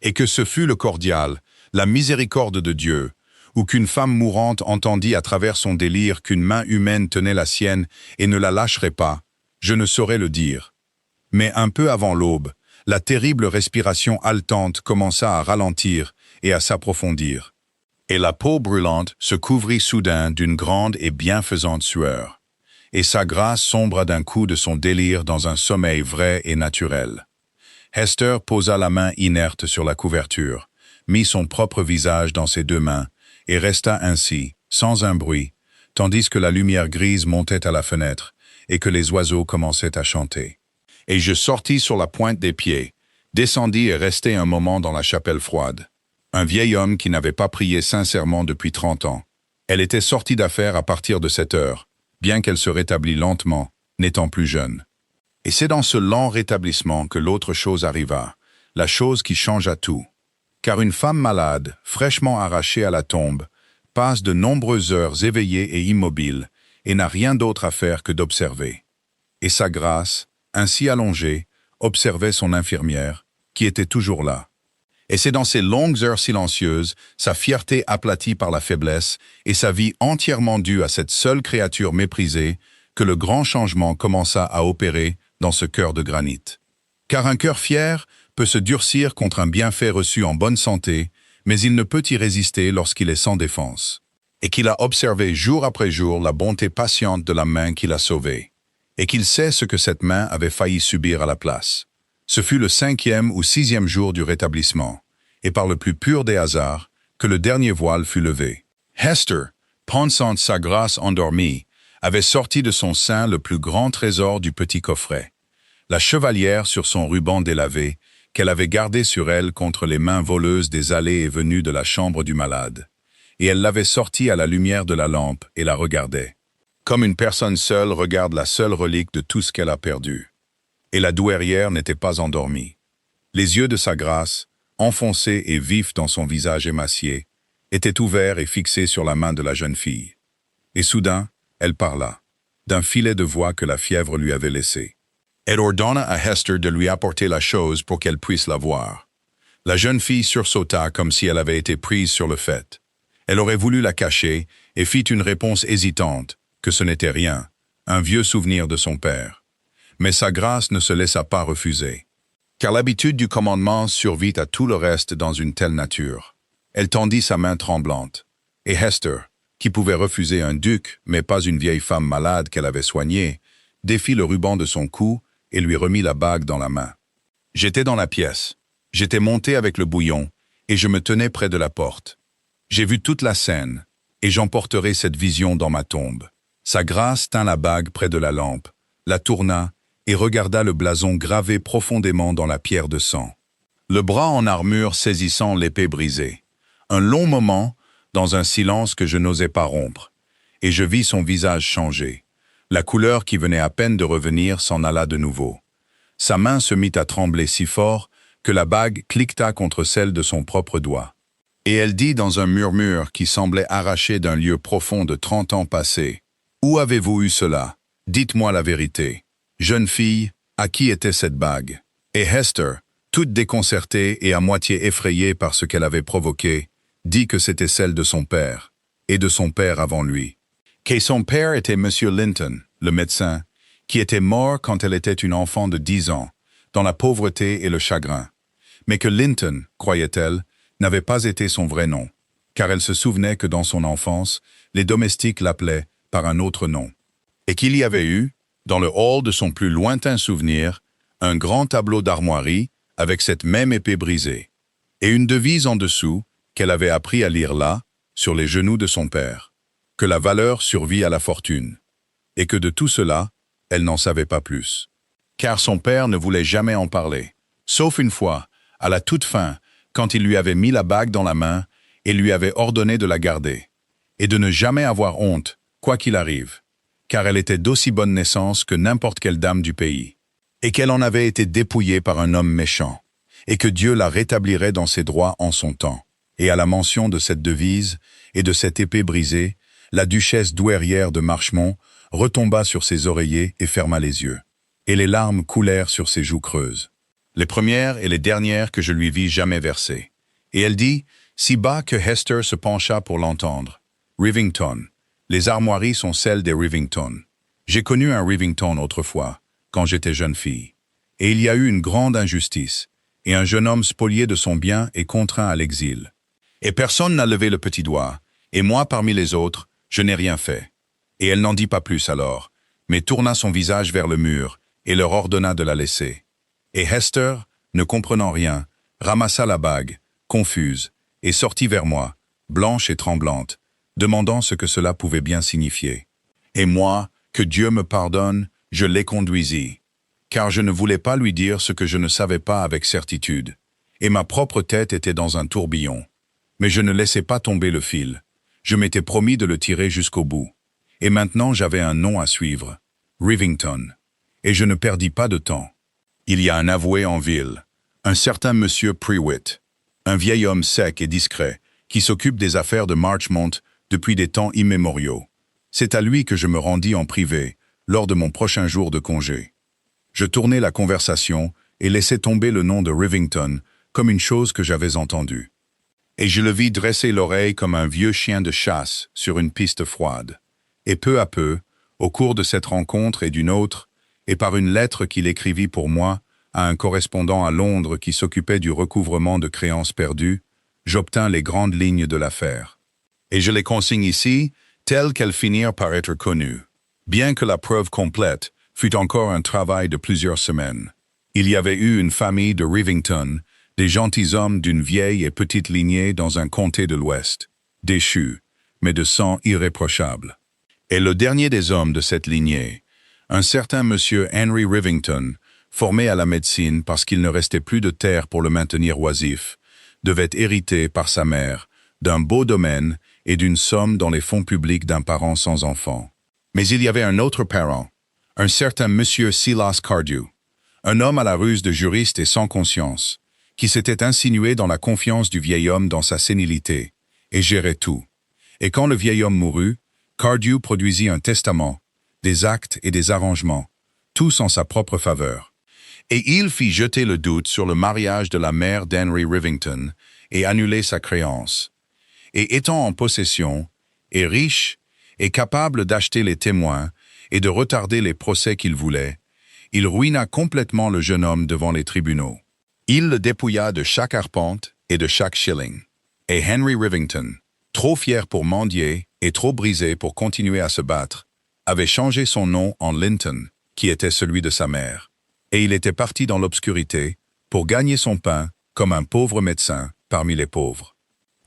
Et que ce fut le cordial, la miséricorde de Dieu, ou qu'une femme mourante entendit à travers son délire qu'une main humaine tenait la sienne et ne la lâcherait pas, je ne saurais le dire. Mais un peu avant l'aube, la terrible respiration haletante commença à ralentir et à s'approfondir. Et la peau brûlante se couvrit soudain d'une grande et bienfaisante sueur. Et sa grâce sombra d'un coup de son délire dans un sommeil vrai et naturel. Hester posa la main inerte sur la couverture, mit son propre visage dans ses 2 mains, et resta ainsi, sans un bruit, tandis que la lumière grise montait à la fenêtre et que les oiseaux commençaient à chanter. Et je sortis sur la pointe des pieds, descendis et restai un moment dans la chapelle froide. Un vieil homme qui n'avait pas prié sincèrement depuis 30 ans. Elle était sortie d'affaire à partir de cette heure, bien qu'elle se rétablit lentement, n'étant plus jeune. Et c'est dans ce lent rétablissement que l'autre chose arriva, la chose qui changea tout. Car une femme malade, fraîchement arrachée à la tombe, passe de nombreuses heures éveillée et immobile, et n'a rien d'autre à faire que d'observer. Et sa grâce, ainsi allongée, observait son infirmière, qui était toujours là. Et c'est dans ces longues heures silencieuses, sa fierté aplatie par la faiblesse, et sa vie entièrement due à cette seule créature méprisée, que le grand changement commença à opérer dans ce cœur de granit. Car un cœur fier peut se durcir contre un bienfait reçu en bonne santé, mais il ne peut y résister lorsqu'il est sans défense, et qu'il a observé jour après jour la bonté patiente de la main qui l'a sauvé, et qu'il sait ce que cette main avait failli subir à la place. Ce fut le 5e ou 6e jour du rétablissement, et par le plus pur des hasards, que le dernier voile fut levé. Hester, pensant sa grâce endormie, avait sorti de son sein le plus grand trésor du petit coffret, la chevalière sur son ruban délavé, qu'elle avait gardé sur elle contre les mains voleuses des allées et venues de la chambre du malade, et elle l'avait sortie à la lumière de la lampe et la regardait, comme une personne seule regarde la seule relique de tout ce qu'elle a perdu. Et la douairière n'était pas endormie. Les yeux de sa grâce, enfoncés et vifs dans son visage émacié, étaient ouverts et fixés sur la main de la jeune fille. Et soudain, elle parla, d'un filet de voix que la fièvre lui avait laissé. Elle ordonna à Hester de lui apporter la chose pour qu'elle puisse la voir. La jeune fille sursauta comme si elle avait été prise sur le fait. Elle aurait voulu la cacher et fit une réponse hésitante, que ce n'était rien, un vieux souvenir de son père. Mais sa grâce ne se laissa pas refuser. Car l'habitude du commandement survit à tout le reste dans une telle nature. Elle tendit sa main tremblante, et Hester, qui pouvait refuser un duc, mais pas une vieille femme malade qu'elle avait soignée, défit le ruban de son cou et lui remit la bague dans la main. J'étais dans la pièce, j'étais monté avec le bouillon, et je me tenais près de la porte. J'ai vu toute la scène, et j'emporterai cette vision dans ma tombe. » Sa grâce tint la bague près de la lampe, la tourna et regarda le blason gravé profondément dans la pierre de sang. Le bras en armure saisissant l'épée brisée. Un long moment, dans un silence que je n'osais pas rompre, et je vis son visage changer. La couleur qui venait à peine de revenir s'en alla de nouveau. Sa main se mit à trembler si fort que la bague cliqueta contre celle de son propre doigt. Et elle dit dans un murmure qui semblait arraché d'un lieu profond de 30 ans passés, « Où avez-vous eu cela? Dites-moi la vérité. Jeune fille, à qui était cette bague? » Et Hester, toute déconcertée et à moitié effrayée par ce qu'elle avait provoqué, dit que c'était celle de son père, et de son père avant lui. Que son père était M. Linton, le médecin, qui était mort quand elle était une enfant de 10 ans, dans la pauvreté et le chagrin, mais que Linton, croyait-elle, n'avait pas été son vrai nom, car elle se souvenait que dans son enfance, les domestiques l'appelaient par un autre nom, et qu'il y avait eu, dans le hall de son plus lointain souvenir, un grand tableau d'armoirie avec cette même épée brisée, et une devise en dessous qu'elle avait appris à lire là, sur les genoux de son père, que la valeur survit à la fortune, et que de tout cela, elle n'en savait pas plus. Car son père ne voulait jamais en parler, sauf une fois, à la toute fin, quand il lui avait mis la bague dans la main et lui avait ordonné de la garder, et de ne jamais avoir honte, quoi qu'il arrive, car elle était d'aussi bonne naissance que n'importe quelle dame du pays, et qu'elle en avait été dépouillée par un homme méchant, et que Dieu la rétablirait dans ses droits en son temps. Et à la mention de cette devise et de cette épée brisée, la duchesse douairière de Marchemont retomba sur ses oreillers et ferma les yeux. Et les larmes coulèrent sur ses joues creuses. Les premières et les dernières que je lui vis jamais verser. Et elle dit, si bas que Hester se pencha pour l'entendre, « Rivington, les armoiries sont celles des Rivington. J'ai connu un Rivington autrefois, quand j'étais jeune fille. Et il y a eu une grande injustice, et un jeune homme spolié de son bien et contraint à l'exil. Et personne n'a levé le petit doigt, et moi parmi les autres, je n'ai rien fait. » Et elle n'en dit pas plus alors, mais tourna son visage vers le mur et leur ordonna de la laisser. Et Hester, ne comprenant rien, ramassa la bague, confuse, et sortit vers moi, blanche et tremblante, demandant ce que cela pouvait bien signifier. Et moi, que Dieu me pardonne, je l'éconduisis, car je ne voulais pas lui dire ce que je ne savais pas avec certitude, et ma propre tête était dans un tourbillon. Mais je ne laissais pas tomber le fil. Je m'étais promis de le tirer jusqu'au bout. Et maintenant j'avais un nom à suivre, Rivington. Et je ne perdis pas de temps. Il y a un avoué en ville, un certain monsieur Prewitt, un vieil homme sec et discret, qui s'occupe des affaires de Marchmont depuis des temps immémoriaux. C'est à lui que je me rendis en privé, lors de mon prochain jour de congé. Je tournai la conversation et laissai tomber le nom de Rivington comme une chose que j'avais entendue. Et je le vis dresser l'oreille comme un vieux chien de chasse sur une piste froide. Et peu à peu, au cours de cette rencontre et d'une autre, et par une lettre qu'il écrivit pour moi à un correspondant à Londres qui s'occupait du recouvrement de créances perdues, j'obtins les grandes lignes de l'affaire. Et je les consigne ici, telles qu'elles finirent par être connues, bien que la preuve complète fût encore un travail de plusieurs semaines. Il y avait eu une famille de Rivington, des gentilshommes d'une vieille et petite lignée dans un comté de l'Ouest, déchus, mais de sang irréprochable. Et le dernier des hommes de cette lignée, un certain monsieur Henry Rivington, formé à la médecine parce qu'il ne restait plus de terre pour le maintenir oisif, devait hériter par sa mère d'un beau domaine et d'une somme dans les fonds publics d'un parent sans enfant. Mais il y avait un autre parent, un certain monsieur Silas Cardew, un homme à la ruse de juriste et sans conscience, qui s'était insinué dans la confiance du vieil homme dans sa sénilité, et gérait tout. Et quand le vieil homme mourut, Cardew produisit un testament, des actes et des arrangements, tous en sa propre faveur. Et il fit jeter le doute sur le mariage de la mère d'Henry Rivington et annuler sa créance. Et étant en possession, et riche, et capable d'acheter les témoins et de retarder les procès qu'il voulait, il ruina complètement le jeune homme devant les tribunaux. Il le dépouilla de chaque arpente et de chaque shilling. Et Henry Rivington, trop fier pour mendier et trop brisé pour continuer à se battre, avait changé son nom en Linton, qui était celui de sa mère. Et il était parti dans l'obscurité pour gagner son pain comme un pauvre médecin parmi les pauvres.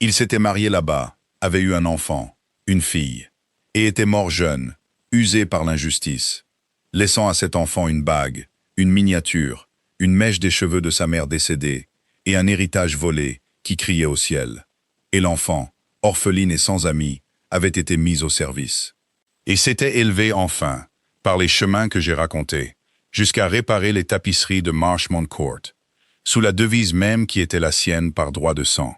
Il s'était marié là-bas, avait eu un enfant, une fille, et était mort jeune, usé par l'injustice, laissant à cet enfant une bague, une miniature, une mèche des cheveux de sa mère décédée, et un héritage volé qui criait au ciel. Et l'enfant, orpheline et sans amis, avait été mis au service. Et s'était élevé enfin, par les chemins que j'ai racontés, jusqu'à réparer les tapisseries de Marshmont Court, sous la devise même qui était la sienne par droit de sang.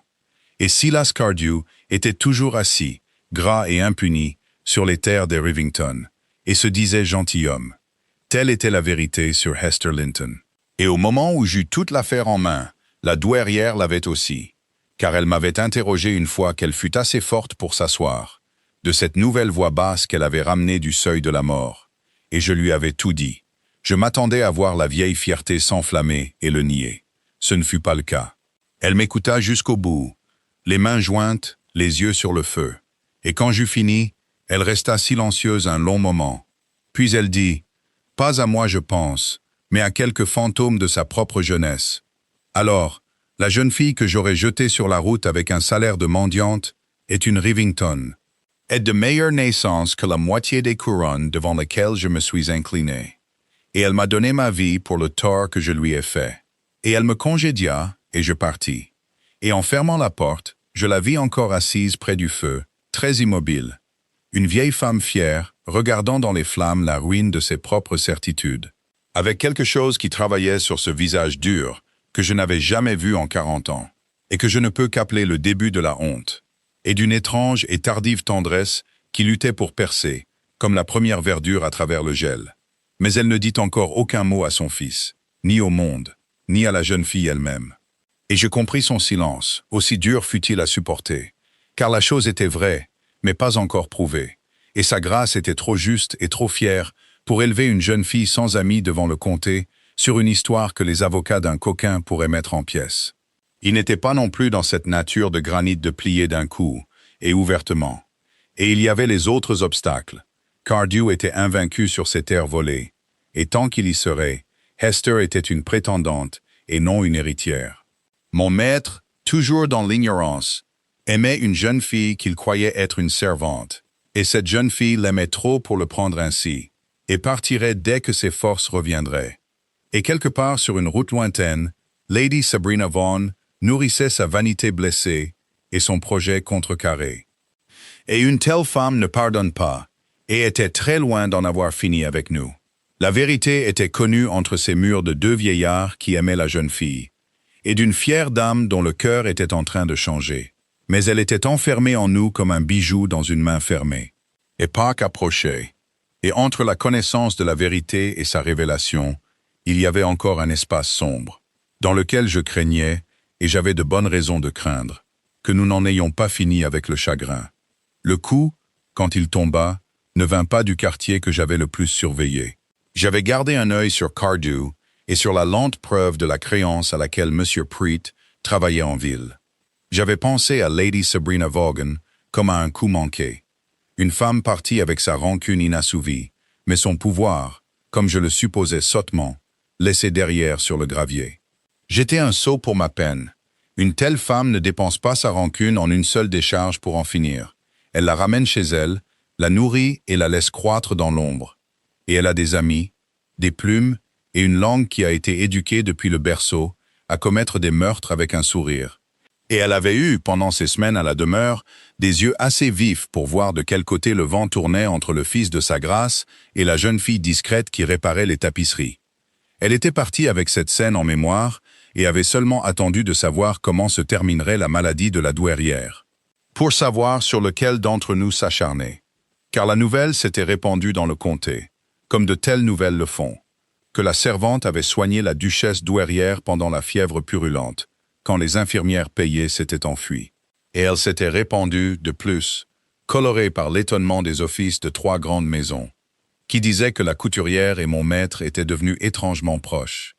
Et Silas Cardew était toujours assis, gras et impuni, sur les terres des Rivington, et se disait gentilhomme. Telle était la vérité sur Hester Linton. Et au moment où j'eus toute l'affaire en main, la douairière l'avait aussi, car elle m'avait interrogé une fois qu'elle fut assez forte pour s'asseoir, de cette nouvelle voix basse qu'elle avait ramenée du seuil de la mort. Et je lui avais tout dit. Je m'attendais à voir la vieille fierté s'enflammer et le nier. Ce ne fut pas le cas. Elle m'écouta jusqu'au bout, les mains jointes, les yeux sur le feu. Et quand j'eus fini, elle resta silencieuse un long moment. Puis elle dit, « Pas à moi je pense, mais à quelques fantômes de sa propre jeunesse. » Alors, la jeune fille que j'aurais jetée sur la route avec un salaire de mendiante est une Rivington, est de meilleure naissance que la moitié des couronnes devant lesquelles je me suis incliné. Et elle m'a donné ma vie pour le tort que je lui ai fait. Et elle me congédia, et je partis. Et en fermant la porte, je la vis encore assise près du feu, très immobile. Une vieille femme fière, regardant dans les flammes la ruine de ses propres certitudes, avec quelque chose qui travaillait sur ce visage dur, que je n'avais jamais vu en 40 ans, et que je ne peux qu'appeler le début de la honte, et d'une étrange et tardive tendresse qui luttait pour percer, comme la première verdure à travers le gel. Mais elle ne dit encore aucun mot à son fils, ni au monde, ni à la jeune fille elle-même. Et je compris son silence, aussi dur fut-il à supporter, car la chose était vraie, mais pas encore prouvée, et sa grâce était trop juste et trop fière pour élever une jeune fille sans amis devant le comté sur une histoire que les avocats d'un coquin pourraient mettre en pièces. Il n'était pas non plus dans cette nature de granit de plier d'un coup, et ouvertement. Et il y avait les autres obstacles. Cardew était invaincu sur ses terres volées, et tant qu'il y serait, Hester était une prétendante et non une héritière. Mon maître, toujours dans l'ignorance, aimait une jeune fille qu'il croyait être une servante, et cette jeune fille l'aimait trop pour le prendre ainsi, et partirait dès que ses forces reviendraient. Et quelque part sur une route lointaine, Lady Sabrina Vaughan nourrissait sa vanité blessée et son projet contrecarré. Et une telle femme ne pardonne pas, et était très loin d'en avoir fini avec nous. La vérité était connue entre ces murs de deux vieillards qui aimaient la jeune fille, et d'une fière dame dont le cœur était en train de changer. Mais elle était enfermée en nous comme un bijou dans une main fermée. Et Pâques approchait, et entre la connaissance de la vérité et sa révélation, il y avait encore un espace sombre, dans lequel je craignais, et j'avais de bonnes raisons de craindre, que nous n'en ayons pas fini avec le chagrin. Le coup, quand il tomba, ne vint pas du quartier que j'avais le plus surveillé. J'avais gardé un œil sur Cardew et sur la lente preuve de la créance à laquelle M. Preet travaillait en ville. J'avais pensé à Lady Sabrina Vaughan comme à un coup manqué. Une femme partie avec sa rancune inassouvie, mais son pouvoir, comme je le supposais sottement, laissé derrière sur le gravier. J'étais un sot pour ma peine. Une telle femme ne dépense pas sa rancune en une seule décharge pour en finir. Elle la ramène chez elle, la nourrit et la laisse croître dans l'ombre. Et elle a des amis, des plumes et une langue qui a été éduquée depuis le berceau à commettre des meurtres avec un sourire. Et elle avait eu, pendant ces semaines à la demeure, des yeux assez vifs pour voir de quel côté le vent tournait entre le fils de sa grâce et la jeune fille discrète qui réparait les tapisseries. Elle était partie avec cette scène en mémoire et avait seulement attendu de savoir comment se terminerait la maladie de la douairière, pour savoir sur lequel d'entre nous s'acharner. Car la nouvelle s'était répandue dans le comté, comme de telles nouvelles le font, que la servante avait soigné la duchesse douairière pendant la fièvre purulente, quand les infirmières payées s'étaient enfuies. Et elle s'était répandue, de plus, colorée par l'étonnement des offices de 3 grandes maisons, qui disaient que la couturière et mon maître étaient devenus étrangement proches,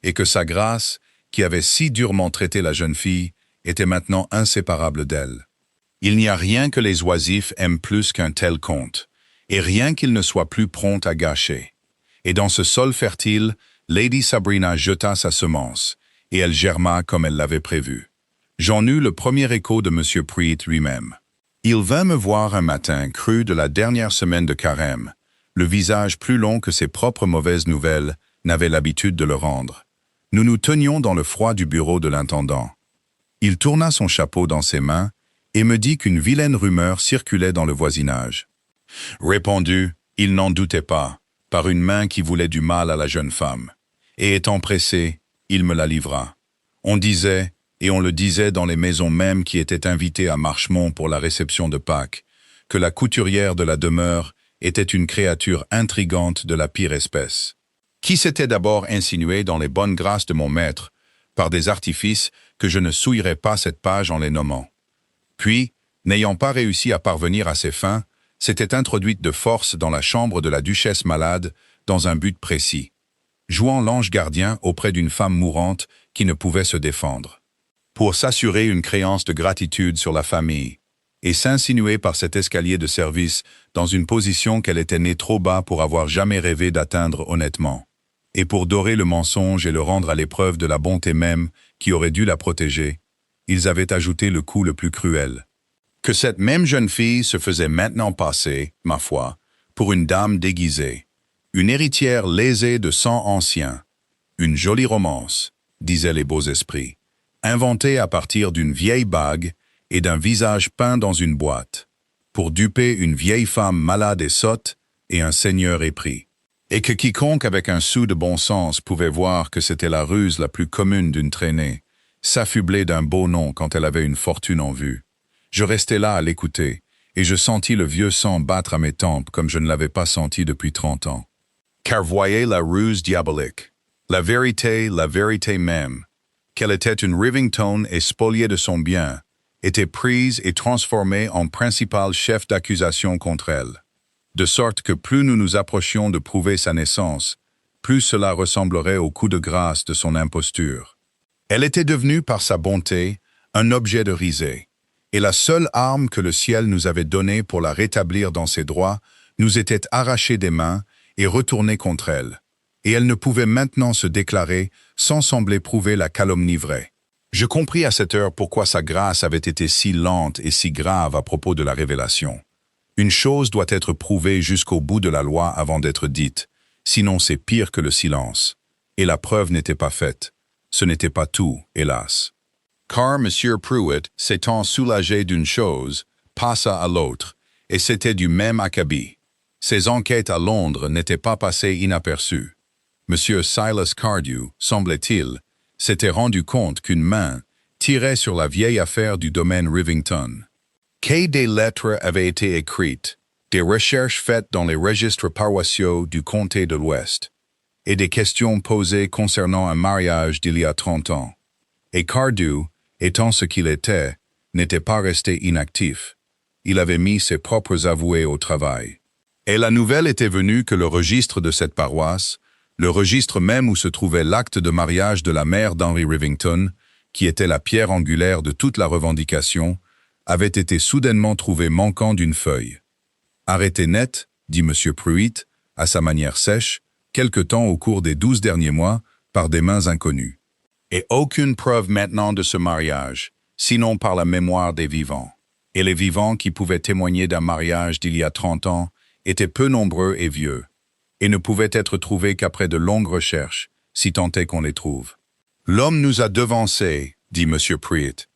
et que sa grâce, qui avait si durement traité la jeune fille, était maintenant inséparable d'elle. Il n'y a rien que les oisifs aiment plus qu'un tel conte, et rien qu'il ne soit plus prompt à gâcher. Et dans ce sol fertile, Lady Sabrina jeta sa semence, et elle germa comme elle l'avait prévu. J'en eus le premier écho de M. Preet lui-même. Il vint me voir un matin cru de la dernière semaine de carême, le visage plus long que ses propres mauvaises nouvelles n'avait l'habitude de le rendre. Nous nous tenions dans le froid du bureau de l'intendant. Il tourna son chapeau dans ses mains et me dit qu'une vilaine rumeur circulait dans le voisinage. Répondu, il n'en doutait pas, par une main qui voulait du mal à la jeune femme. Et étant pressé, il me la livra. On disait, et on le disait dans les maisons mêmes qui étaient invitées à Marchemont pour la réception de Pâques, que la couturière de la demeure était une créature intrigante de la pire espèce, qui s'était d'abord insinuée dans les bonnes grâces de mon maître, par des artifices que je ne souillerai pas cette page en les nommant. Puis, n'ayant pas réussi à parvenir à ses fins, s'était introduite de force dans la chambre de la duchesse malade dans un but précis, jouant l'ange gardien auprès d'une femme mourante qui ne pouvait se défendre, pour s'assurer une créance de gratitude sur la famille, et s'insinuer par cet escalier de service dans une position qu'elle était née trop bas pour avoir jamais rêvé d'atteindre honnêtement, et pour dorer le mensonge et le rendre à l'épreuve de la bonté même qui aurait dû la protéger, ils avaient ajouté le coup le plus cruel. Que cette même jeune fille se faisait maintenant passer, ma foi, pour une dame déguisée, une héritière lésée de sang ancien, une jolie romance, disaient les beaux esprits, inventée à partir d'une vieille bague et d'un visage peint dans une boîte, pour duper une vieille femme malade et sotte et un seigneur épris. Et que quiconque avec un sou de bon sens pouvait voir que c'était la ruse la plus commune d'une traînée, s'affubler d'un beau nom quand elle avait une fortune en vue. Je restai là à l'écouter, et je sentis le vieux sang battre à mes tempes comme je ne l'avais pas senti depuis 30 ans. Car voyez la ruse diabolique, la vérité même, qu'elle était une Rivington et spoliée de son bien, était prise et transformée en principal chef d'accusation contre elle. De sorte que plus nous nous approchions de prouver sa naissance, plus cela ressemblerait au coup de grâce de son imposture. Elle était devenue par sa bonté un objet de risée, et la seule arme que le ciel nous avait donnée pour la rétablir dans ses droits nous était arrachée des mains et retournée contre elle, et elle ne pouvait maintenant se déclarer sans sembler prouver la calomnie vraie. Je compris à cette heure pourquoi sa grâce avait été si lente et si grave à propos de la révélation. Une chose doit être prouvée jusqu'au bout de la loi avant d'être dite, sinon c'est pire que le silence. Et la preuve n'était pas faite. Ce n'était pas tout, hélas. Car M. Pruitt, s'étant soulagé d'une chose, passa à l'autre, et c'était du même acabit. Ses enquêtes à Londres n'étaient pas passées inaperçues. M. Silas Cardew, semblait-il, s'était rendu compte qu'une main tirait sur la vieille affaire du domaine Rivington. Que des lettres avaient été écrites, des recherches faites dans les registres paroissiaux du comté de l'Ouest, et des questions posées concernant un mariage d'il y a 30 ans. Et Cardew, étant ce qu'il était, n'était pas resté inactif. Il avait mis ses propres avoués au travail. Et la nouvelle était venue que le registre de cette paroisse, le registre même où se trouvait l'acte de mariage de la mère d'Henry Rivington, qui était la pierre angulaire de toute la revendication, avait été soudainement trouvé manquant d'une feuille. Arrêté net, dit M. Pruitt, à sa manière sèche, quelque temps au cours des 12 derniers mois, par des mains inconnues. Et aucune preuve maintenant de ce mariage, sinon par la mémoire des vivants. Et les vivants qui pouvaient témoigner d'un mariage d'il y a 30 ans étaient peu nombreux et vieux, et ne pouvaient être trouvés qu'après de longues recherches, si tant est qu'on les trouve. L'homme nous a devancés, dit M. Pruitt.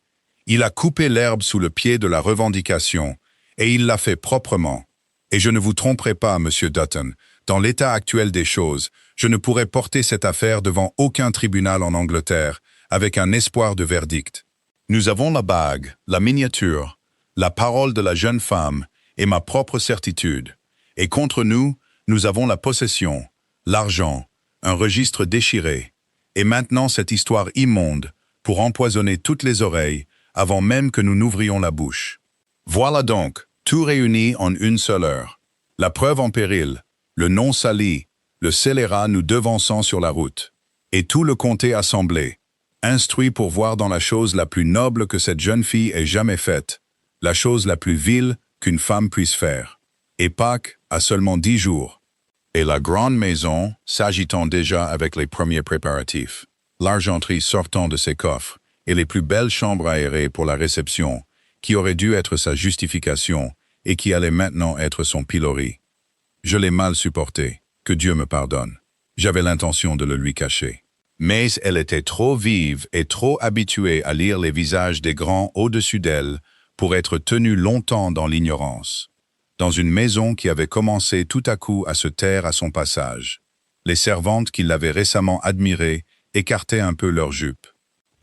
Il a coupé l'herbe sous le pied de la revendication, et il l'a fait proprement. Et je ne vous tromperai pas, M. Dutton, dans l'état actuel des choses, je ne pourrais porter cette affaire devant aucun tribunal en Angleterre, avec un espoir de verdict. Nous avons la bague, la miniature, la parole de la jeune femme, et ma propre certitude. Et contre nous, nous avons la possession, l'argent, un registre déchiré, et maintenant cette histoire immonde, pour empoisonner toutes les oreilles, avant même que nous n'ouvrions la bouche. Voilà donc, tout réuni en une seule heure. La preuve en péril, le nom sali, le scélérat nous devançant sur la route. Et tout le comté assemblé, instruit pour voir dans la chose la plus noble que cette jeune fille ait jamais faite, la chose la plus vile qu'une femme puisse faire. Et Pâques a seulement 10 jours. Et la grande maison s'agitant déjà avec les premiers préparatifs, l'argenterie sortant de ses coffres, et les plus belles chambres aérées pour la réception, qui aurait dû être sa justification et qui allait maintenant être son pilori. Je l'ai mal supporté, que Dieu me pardonne. J'avais l'intention de le lui cacher. Mais elle était trop vive et trop habituée à lire les visages des grands au-dessus d'elle pour être tenue longtemps dans l'ignorance. Dans une maison qui avait commencé tout à coup à se taire à son passage. Les servantes qui l'avaient récemment admirée écartaient un peu leurs jupes.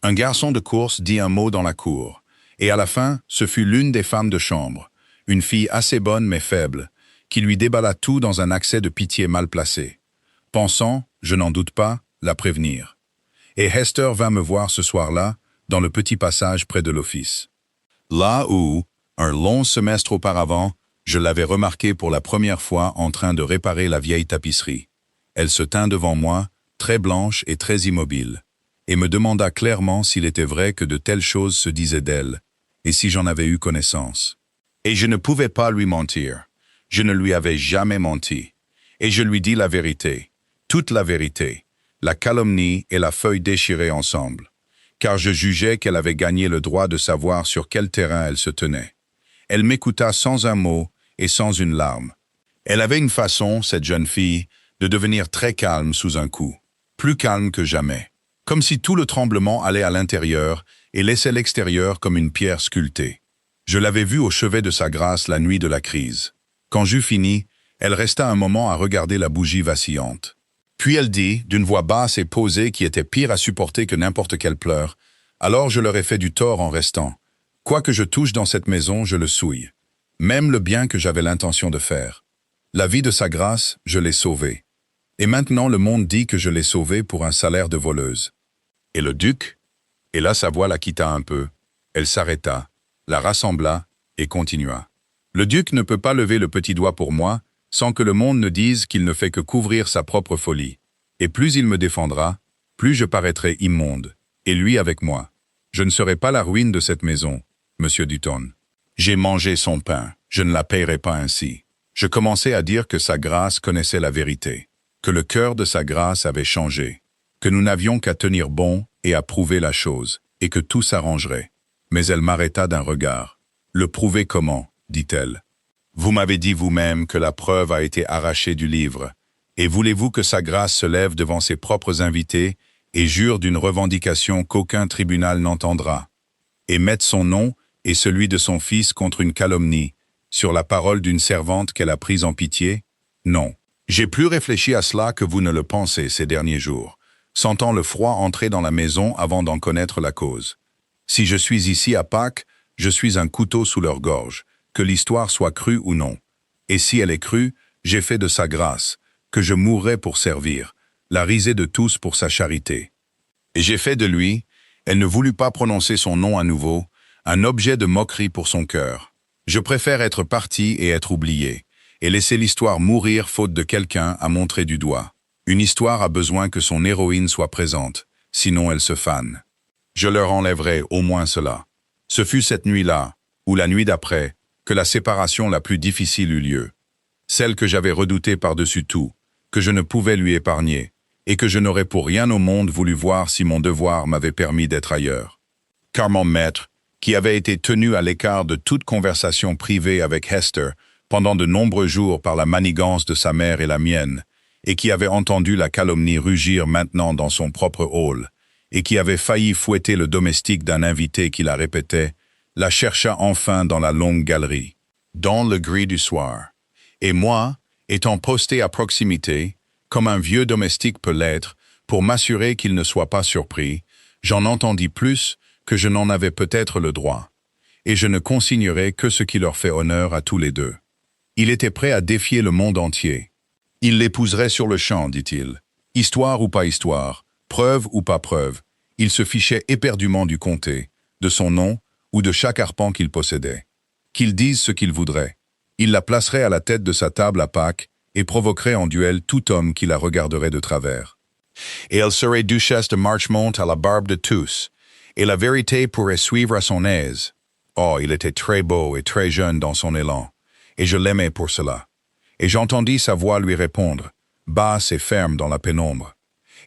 Un garçon de course dit un mot dans la cour, et à la fin, ce fut l'une des femmes de chambre, une fille assez bonne mais faible, qui lui déballa tout dans un accès de pitié mal placé, pensant, je n'en doute pas, la prévenir. Et Hester vint me voir ce soir-là, dans le petit passage près de l'office. Là où, un long semestre auparavant, je l'avais remarquée pour la première fois en train de réparer la vieille tapisserie. Elle se tint devant moi, très blanche et très immobile, et me demanda clairement s'il était vrai que de telles choses se disaient d'elle, et si j'en avais eu connaissance. Et je ne pouvais pas lui mentir. Je ne lui avais jamais menti. Et je lui dis la vérité, toute la vérité, la calomnie et la feuille déchirée ensemble, car je jugeais qu'elle avait gagné le droit de savoir sur quel terrain elle se tenait. Elle m'écouta sans un mot et sans une larme. Elle avait une façon, cette jeune fille, de devenir très calme sous un coup, plus calme que jamais, comme si tout le tremblement allait à l'intérieur et laissait l'extérieur comme une pierre sculptée. Je l'avais vue au chevet de sa grâce la nuit de la crise. Quand j'eus fini, elle resta un moment à regarder la bougie vacillante. Puis elle dit, d'une voix basse et posée qui était pire à supporter que n'importe quelle pleur, « Alors je leur ai fait du tort en restant. Quoi que je touche dans cette maison, je le souille. Même le bien que j'avais l'intention de faire. La vie de sa grâce, je l'ai sauvée. Et maintenant le monde dit que je l'ai sauvée pour un salaire de voleuse. » Et le duc? Et là sa voix la quitta un peu. Elle s'arrêta, la rassembla et continua. « Le duc ne peut pas lever le petit doigt pour moi, sans que le monde ne dise qu'il ne fait que couvrir sa propre folie. Et plus il me défendra, plus je paraîtrai immonde, et lui avec moi. Je ne serai pas la ruine de cette maison, monsieur Dutton. J'ai mangé son pain, je ne la payerai pas ainsi. Je commençais à dire que sa grâce connaissait la vérité, que le cœur de sa grâce avait changé, que nous n'avions qu'à tenir bon et à prouver la chose, et que tout s'arrangerait. Mais elle m'arrêta d'un regard. « Le prouver comment ?» dit-elle. Vous m'avez dit vous-même que la preuve a été arrachée du livre, et voulez-vous que sa grâce se lève devant ses propres invités et jure d'une revendication qu'aucun tribunal n'entendra, et mette son nom et celui de son fils contre une calomnie, sur la parole d'une servante qu'elle a prise en pitié? Non. J'ai plus réfléchi à cela que vous ne le pensez ces derniers jours, sentant le froid entrer dans la maison avant d'en connaître la cause. Si je suis ici à Pâques, je suis un couteau sous leur gorge, que l'histoire soit crue ou non. Et si elle est crue, j'ai fait de sa grâce, que je mourrai pour servir, la risée de tous pour sa charité. Et j'ai fait de lui, elle ne voulut pas prononcer son nom à nouveau, un objet de moquerie pour son cœur. Je préfère être parti et être oublié, et laisser l'histoire mourir faute de quelqu'un à montrer du doigt. Une histoire a besoin que son héroïne soit présente, sinon elle se fane. Je leur enlèverai au moins cela. Ce fut cette nuit-là, ou la nuit d'après, que la séparation la plus difficile eut lieu. Celle que j'avais redoutée par-dessus tout, que je ne pouvais lui épargner, et que je n'aurais pour rien au monde voulu voir si mon devoir m'avait permis d'être ailleurs. Car mon maître, qui avait été tenu à l'écart de toute conversation privée avec Hester pendant de nombreux jours par la manigance de sa mère et la mienne, et qui avait entendu la calomnie rugir maintenant dans son propre hall, et qui avait failli fouetter le domestique d'un invité qui la répétait, la chercha enfin dans la longue galerie, dans le gris du soir. Et moi, étant posté à proximité, comme un vieux domestique peut l'être, pour m'assurer qu'il ne soit pas surpris, j'en entendis plus que je n'en avais peut-être le droit, et je ne consignerai que ce qui leur fait honneur à tous les deux. Il était prêt à défier le monde entier. Il l'épouserait sur le champ, dit-il. Histoire ou pas histoire, preuve ou pas preuve, il se fichait éperdument du comté, de son nom, ou de chaque arpent qu'il possédait. Qu'il dise ce qu'il voudrait. Il la placerait à la tête de sa table à Pâques et provoquerait en duel tout homme qui la regarderait de travers. Et elle serait duchesse de Marchmont à la barbe de tous, et la vérité pourrait suivre à son aise. Oh, il était très beau et très jeune dans son élan, et je l'aimais pour cela. Et j'entendis sa voix lui répondre, basse et ferme dans la pénombre.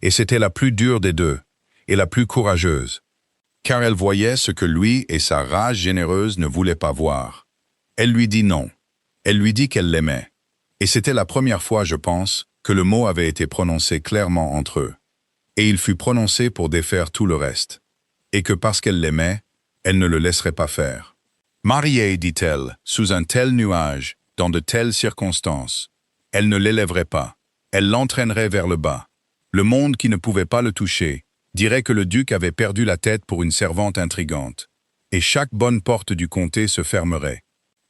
Et c'était la plus dure des deux, et la plus courageuse. car elle voyait ce que lui et sa rage généreuse ne voulaient pas voir. Elle lui dit non. Elle lui dit qu'elle l'aimait. Et c'était la première fois, je pense, que le mot avait été prononcé clairement entre eux. Et il fut prononcé pour défaire tout le reste. Et que parce qu'elle l'aimait, elle ne le laisserait pas faire. Mariée, dit-elle, sous un tel nuage, dans de telles circonstances, elle ne l'élèverait pas. Elle l'entraînerait vers le bas. Le monde qui ne pouvait pas le toucher dirait que le duc avait perdu la tête pour une servante intrigante. Et chaque bonne porte du comté se fermerait.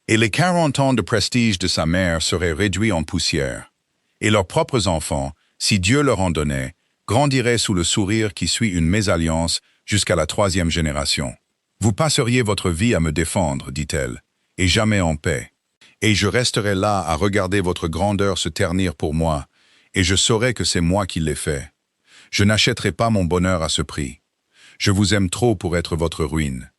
Et les 40 ans de prestige de sa mère seraient réduits en poussière. Et leurs propres enfants, si Dieu leur en donnait, grandiraient sous le sourire qui suit une mésalliance jusqu'à la 3e génération. Vous passeriez votre vie à me défendre, dit-elle, et jamais en paix. Et je resterai là à regarder votre grandeur se ternir pour moi, et je saurai que c'est moi qui l'ai fait. Je n'achèterai pas mon bonheur à ce prix. Je vous aime trop pour être votre ruine.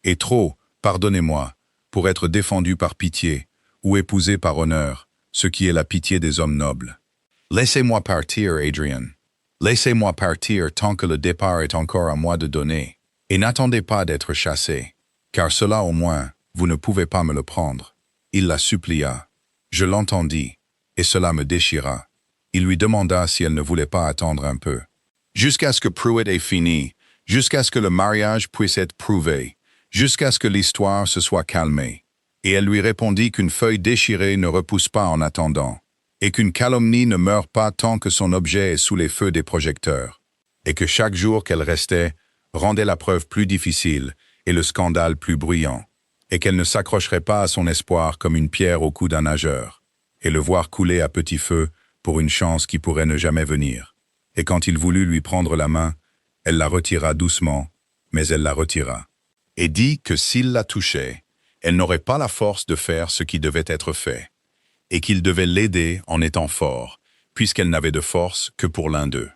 Et trop, pardonnez-moi, pour être défendu par pitié, ou épousé par honneur, ce qui est la pitié des hommes nobles. Laissez-moi partir, Adrian. Laissez-moi partir tant que le départ est encore à moi de donner. Et n'attendez pas d'être chassé, car cela au moins, vous ne pouvez pas me le prendre. Il la supplia. Je l'entendis, et cela me déchira. Il lui demanda si elle ne voulait pas attendre un peu. Jusqu'à ce que Pruitt ait fini, jusqu'à ce que le mariage puisse être prouvé, jusqu'à ce que l'histoire se soit calmée. Et elle lui répondit qu'une feuille déchirée ne repousse pas en attendant, et qu'une calomnie ne meurt pas tant que son objet est sous les feux des projecteurs, et que chaque jour qu'elle restait rendait la preuve plus difficile et le scandale plus bruyant, et qu'elle ne s'accrocherait pas à son espoir comme une pierre au cou d'un nageur, et le voir couler à petit feu pour une chance qui pourrait ne jamais venir. Et quand il voulut lui prendre la main, elle la retira doucement, mais elle la retira, et dit que s'il la touchait, elle n'aurait pas la force de faire ce qui devait être fait, et qu'il devait l'aider en étant fort, puisqu'elle n'avait de force que pour l'un d'eux.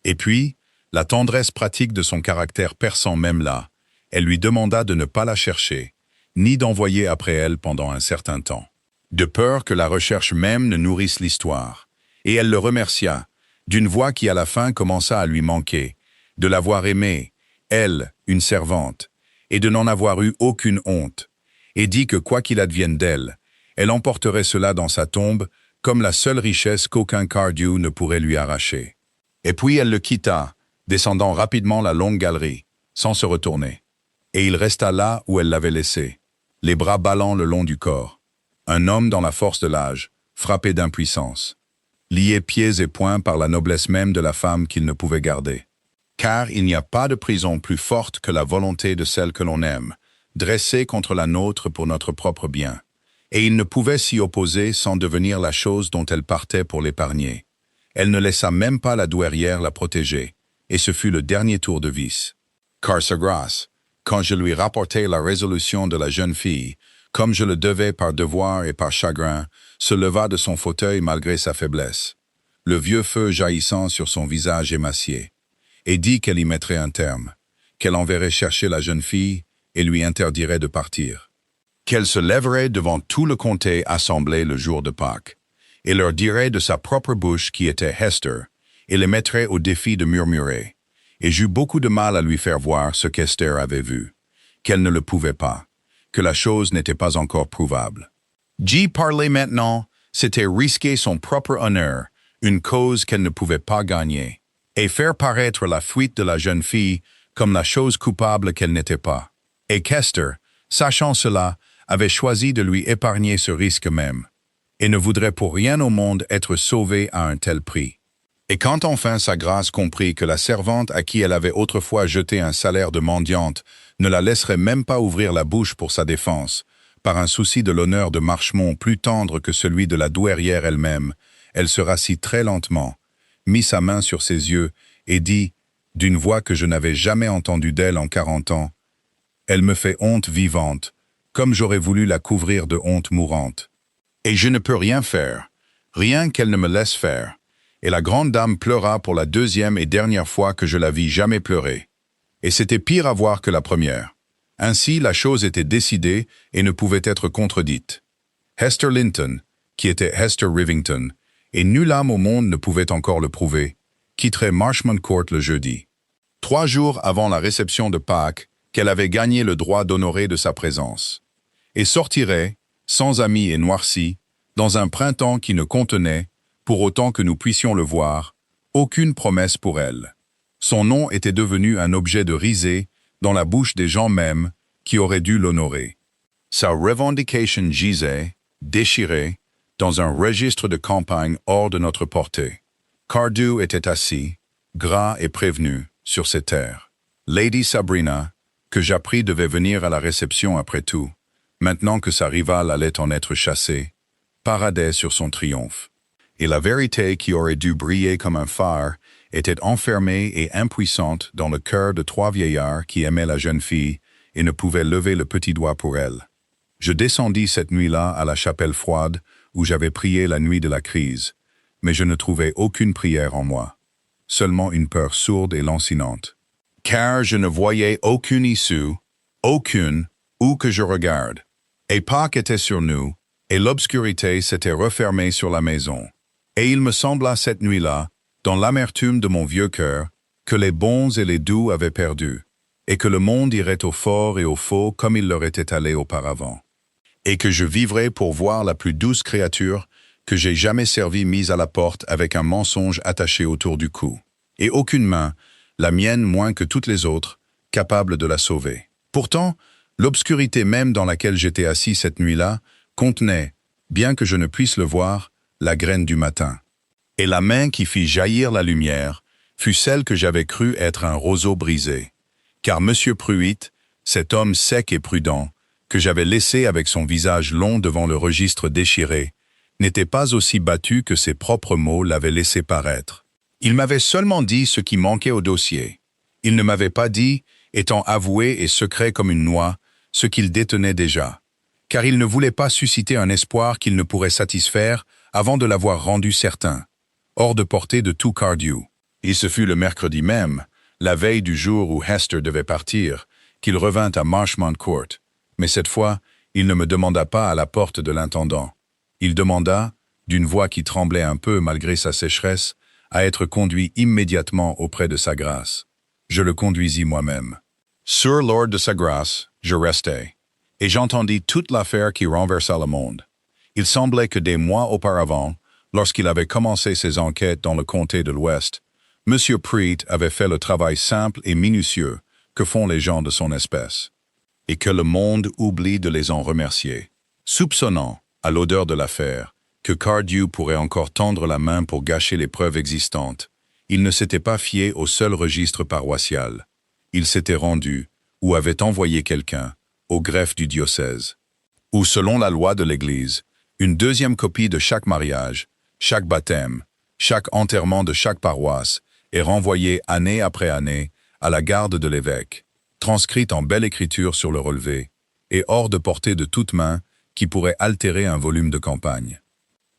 Et puis, la tendresse pratique de son caractère perçant même là, elle lui demanda de ne pas la chercher, ni d'envoyer après elle pendant un certain temps, de peur que la recherche même ne nourrisse l'histoire. Et elle le remercia, d'une voix qui à la fin commença à lui manquer, de l'avoir aimée, elle, une servante, et de n'en avoir eu aucune honte, et dit que quoi qu'il advienne d'elle, elle emporterait cela dans sa tombe comme la seule richesse qu'aucun Cardew ne pourrait lui arracher. Et puis elle le quitta, descendant rapidement la longue galerie, sans se retourner. Et il resta là où elle l'avait laissé, les bras ballants le long du corps, un homme dans la force de l'âge, frappé d'impuissance, lié pieds et poings par la noblesse même de la femme qu'il ne pouvait garder. Car il n'y a pas de prison plus forte que la volonté de celle que l'on aime, dressée contre la nôtre pour notre propre bien. Et il ne pouvait s'y opposer sans devenir la chose dont elle partait pour l'épargner. Elle ne laissa même pas la douairière la protéger, et ce fut le dernier tour de vis. Car sa grâce, quand je lui rapportai la résolution de la jeune fille, comme je le devais par devoir et par chagrin, se leva de son fauteuil malgré sa faiblesse, le vieux feu jaillissant sur son visage émacié, et dit qu'elle y mettrait un terme, qu'elle enverrait chercher la jeune fille et lui interdirait de partir, qu'elle se lèverait devant tout le comté assemblé le jour de Pâques, et leur dirait de sa propre bouche qui était Hester, et les mettrait au défi de murmurer, et j'eus beaucoup de mal à lui faire voir ce qu'Esther avait vu, qu'elle ne le pouvait pas, que la chose n'était pas encore prouvable. D'y parler maintenant, c'était risquer son propre honneur, une cause qu'elle ne pouvait pas gagner, et faire paraître la fuite de la jeune fille comme la chose coupable qu'elle n'était pas. Et qu'Esther, sachant cela, avait choisi de lui épargner ce risque même, et ne voudrait pour rien au monde être sauvée à un tel prix. Et quand enfin sa grâce comprit que la servante à qui elle avait autrefois jeté un salaire de mendiante ne la laisserait même pas ouvrir la bouche pour sa défense, par un souci de l'honneur de Marchemont plus tendre que celui de la douairière elle-même, elle se rassit très lentement, mit sa main sur ses yeux et dit, d'une voix que je n'avais jamais entendue d'elle en 40 ans, « Elle me fait honte vivante, comme j'aurais voulu la couvrir de honte mourante. Et je ne peux rien faire, rien qu'elle ne me laisse faire. » Et la grande dame pleura pour la 2e et dernière fois que je la vis jamais pleurer. Et c'était pire à voir que la première. Ainsi, la chose était décidée et ne pouvait être contredite. Hester Linton, qui était Hester Rivington, et nulle âme au monde ne pouvait encore le prouver, quitterait Marchmont Court le jeudi. 3 jours avant la réception de Pâques, qu'elle avait gagné le droit d'honorer de sa présence, et sortirait, sans amis et noircie, dans un printemps qui ne contenait, pour autant que nous puissions le voir, aucune promesse pour elle. Son nom était devenu un objet de risée dans la bouche des gens mêmes qui auraient dû l'honorer. Sa revendication gisait, déchirée, dans un registre de campagne hors de notre portée. Cardew était assis, gras et prévenu, sur ses terres. Lady Sabrina, que j'appris devait venir à la réception après tout, maintenant que sa rivale allait en être chassée, paradait sur son triomphe. Et la vérité qui aurait dû briller comme un phare était enfermée et impuissante dans le cœur de trois vieillards qui aimaient la jeune fille et ne pouvaient lever le petit doigt pour elle. Je descendis cette nuit-là à la chapelle froide où j'avais prié la nuit de la crise, mais je ne trouvais aucune prière en moi, seulement une peur sourde et lancinante. Car je ne voyais aucune issue, aucune, où que je regarde. Et Pâques était sur nous, et l'obscurité s'était refermée sur la maison. Et il me sembla cette nuit-là, dans l'amertume de mon vieux cœur, que les bons et les doux avaient perdu, et que le monde irait au fort et au faux comme il leur était allé auparavant, et que je vivrais pour voir la plus douce créature que j'ai jamais servie mise à la porte avec un mensonge attaché autour du cou, et aucune main, la mienne moins que toutes les autres, capable de la sauver. Pourtant, l'obscurité même dans laquelle j'étais assis cette nuit-là contenait, bien que je ne puisse le voir, la graine du matin. Et la main qui fit jaillir la lumière fut celle que j'avais cru être un roseau brisé. Car M. Pruitt, cet homme sec et prudent, que j'avais laissé avec son visage long devant le registre déchiré, n'était pas aussi battu que ses propres mots l'avaient laissé paraître. Il m'avait seulement dit ce qui manquait au dossier. Il ne m'avait pas dit, étant avoué et secret comme une noix, ce qu'il détenait déjà. Car il ne voulait pas susciter un espoir qu'il ne pourrait satisfaire avant de l'avoir rendu certain, hors de portée de tout Cardew. Et ce fut le mercredi même, la veille du jour où Hester devait partir, qu'il revint à Marchmont Court. Mais cette fois, il ne me demanda pas à la porte de l'intendant. Il demanda, d'une voix qui tremblait un peu malgré sa sécheresse, à être conduit immédiatement auprès de sa grâce. Je le conduisis moi-même. Sur l'ordre de sa grâce, je restai, et j'entendis toute l'affaire qui renversa le monde. Il semblait que des mois auparavant, lorsqu'il avait commencé ses enquêtes dans le comté de l'Ouest, M. Pruitt avait fait le travail simple et minutieux que font les gens de son espèce, et que le monde oublie de les en remercier. Soupçonnant, à l'odeur de l'affaire, que Cardew pourrait encore tendre la main pour gâcher les preuves existantes, il ne s'était pas fié au seul registre paroissial. Il s'était rendu, ou avait envoyé quelqu'un, au greffe du diocèse, où, selon la loi de l'Église, une deuxième copie de chaque mariage, chaque baptême, chaque enterrement de chaque paroisse est renvoyée année après année à la garde de l'évêque, transcrite en belle écriture sur le relevé, et hors de portée de toute main qui pourrait altérer un volume de campagne.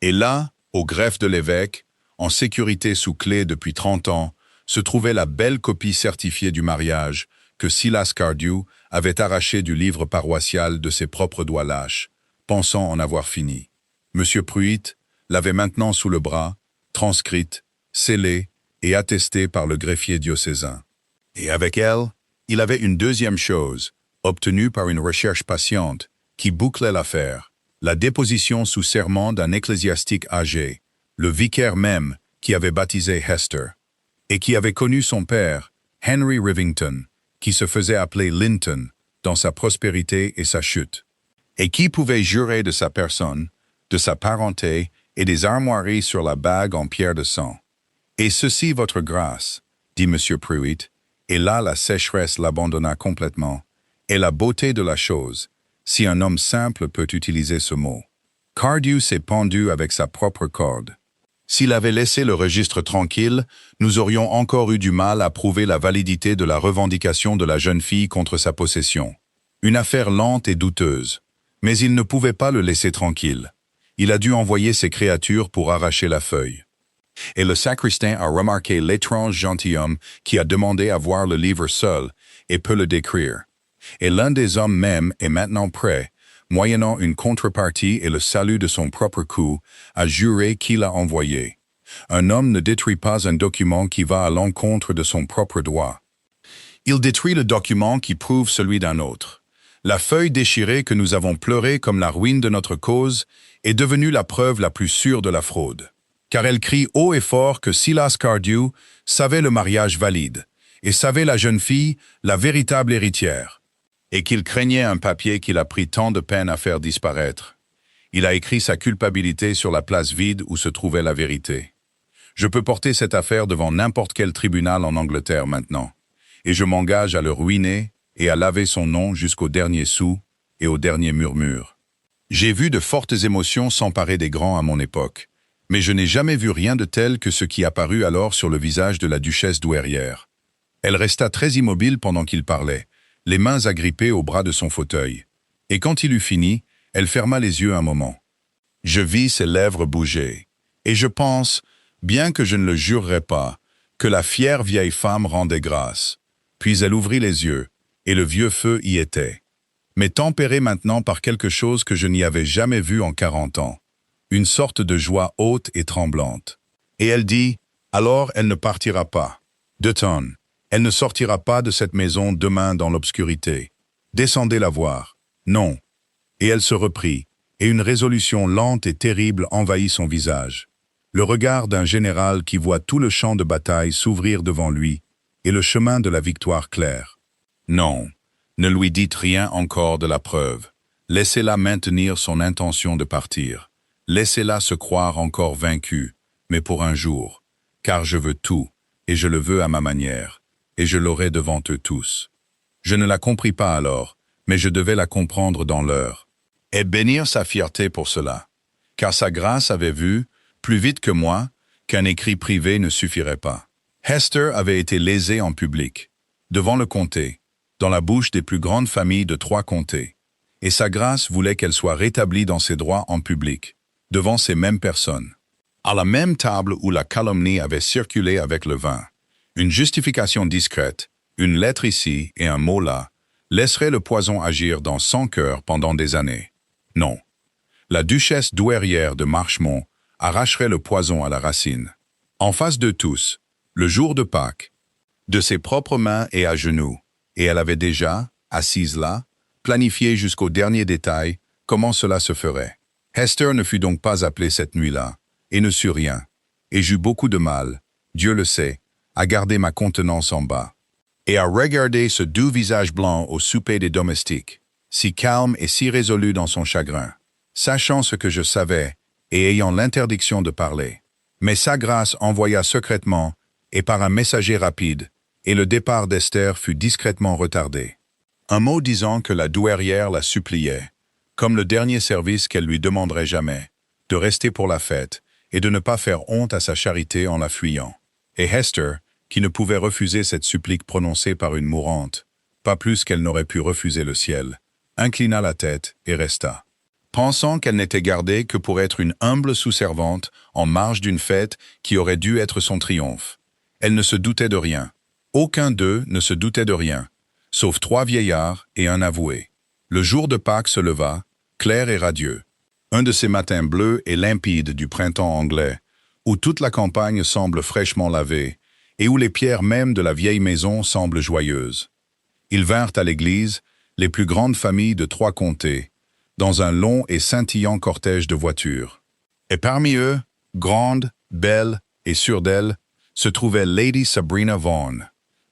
Et là, au greffe de l'évêque, en sécurité sous clé depuis 30 ans, se trouvait la belle copie certifiée du mariage que Silas Cardew avait arrachée du livre paroissial de ses propres doigts lâches, pensant en avoir fini. M. Pruitt l'avait maintenant sous le bras, transcrite, scellée et attestée par le greffier diocésain. Et avec elle, il avait une deuxième chose, obtenue par une recherche patiente, qui bouclait l'affaire, la déposition sous serment d'un ecclésiastique âgé, le vicaire même qui avait baptisé Hester, et qui avait connu son père, Henry Rivington, qui se faisait appeler Linton, dans sa prospérité et sa chute, et qui pouvait jurer de sa personne, de sa parenté et des armoiries sur la bague en pierre de sang. Et ceci, votre grâce, dit M. Pruitt, et là la sécheresse l'abandonna complètement, est la beauté de la chose, si un homme simple peut utiliser ce mot. Cardew s'est pendu avec sa propre corde. S'il avait laissé le registre tranquille, nous aurions encore eu du mal à prouver la validité de la revendication de la jeune fille contre sa possession. Une affaire lente et douteuse. Mais il ne pouvait pas le laisser tranquille. Il a dû envoyer ses créatures pour arracher la feuille. Et le sacristain a remarqué l'étrange gentilhomme qui a demandé à voir le livre seul et peut le décrire. Et l'un des hommes même est maintenant prêt, moyennant une contrepartie et le salut de son propre coup, à jurer qui l'a envoyé. Un homme ne détruit pas un document qui va à l'encontre de son propre droit. Il détruit le document qui prouve celui d'un autre. La feuille déchirée que nous avons pleurée comme la ruine de notre cause est devenue la preuve la plus sûre de la fraude. Car elle crie haut et fort que Silas Cardew savait le mariage valide, et savait la jeune fille, la véritable héritière, et qu'il craignait un papier qu'il a pris tant de peine à faire disparaître. Il a écrit sa culpabilité sur la place vide où se trouvait la vérité. Je peux porter cette affaire devant n'importe quel tribunal en Angleterre maintenant, et je m'engage à le ruiner et à laver son nom jusqu'au dernier sou et au dernier murmure. J'ai vu de fortes émotions s'emparer des grands à mon époque, mais je n'ai jamais vu rien de tel que ce qui apparut alors sur le visage de la duchesse douairière. Elle resta très immobile pendant qu'il parlait, les mains agrippées au bras de son fauteuil, et quand il eut fini, elle ferma les yeux un moment. Je vis ses lèvres bouger, et je pense, bien que je ne le jurerais pas, que la fière vieille femme rendait grâce. Puis elle ouvrit les yeux, et le vieux feu y était, mais tempéré maintenant par quelque chose que je n'y avais jamais vu en 40 ans, une sorte de joie haute et tremblante. Et elle dit, alors elle ne partira pas. Dutton, elle ne sortira pas de cette maison demain dans l'obscurité. Descendez la voir. Non. Et elle se reprit, et une résolution lente et terrible envahit son visage. Le regard d'un général qui voit tout le champ de bataille s'ouvrir devant lui, et le chemin de la victoire clair. Non, ne lui dites rien encore de la preuve. Laissez-la maintenir son intention de partir. Laissez-la se croire encore vaincue, mais pour un jour, car je veux tout, et je le veux à ma manière, et je l'aurai devant eux tous. Je ne la compris pas alors, mais je devais la comprendre dans l'heure, et bénir sa fierté pour cela, car sa grâce avait vu, plus vite que moi, qu'un écrit privé ne suffirait pas. Hester avait été lésée en public, devant le comté, dans la bouche des plus grandes familles de 3 comtés, et sa grâce voulait qu'elle soit rétablie dans ses droits en public, devant ces mêmes personnes, à la même table où la calomnie avait circulé avec le vin. Une justification discrète, une lettre ici et un mot là, laisserait le poison agir dans 100 cœurs pendant des années. Non. La duchesse douairière de Marchmont arracherait le poison à la racine. En face de tous, le jour de Pâques, de ses propres mains et à genoux, et elle avait déjà, assise là, planifié jusqu'au dernier détail comment cela se ferait. Hester ne fut donc pas appelée cette nuit-là, et ne sut rien, et j'eus beaucoup de mal, Dieu le sait, à garder ma contenance en bas, et à regarder ce doux visage blanc au souper des domestiques, si calme et si résolu dans son chagrin, sachant ce que je savais, et ayant l'interdiction de parler. Mais sa grâce envoya secrètement, et par un messager rapide, et le départ d'Esther fut discrètement retardé. Un mot disant que la douairière la suppliait, comme le dernier service qu'elle lui demanderait jamais, de rester pour la fête, et de ne pas faire honte à sa charité en la fuyant. Et Hester, qui ne pouvait refuser cette supplique prononcée par une mourante, pas plus qu'elle n'aurait pu refuser le ciel, inclina la tête et resta. Pensant qu'elle n'était gardée que pour être une humble sous-servante en marge d'une fête qui aurait dû être son triomphe. Elle ne se doutait de rien. Aucun d'eux ne se doutait de rien, sauf 3 vieillards et un avoué. Le jour de Pâques se leva, clair et radieux. Un de ces matins bleus et limpides du printemps anglais, où toute la campagne semble fraîchement lavée, et où les pierres mêmes de la vieille maison semblent joyeuses. Ils vinrent à l'église, les plus grandes familles de 3 comtés, dans un long et scintillant cortège de voitures. Et parmi eux, grande, belle et sûre d'elle, se trouvait Lady Sabrina Vaughan,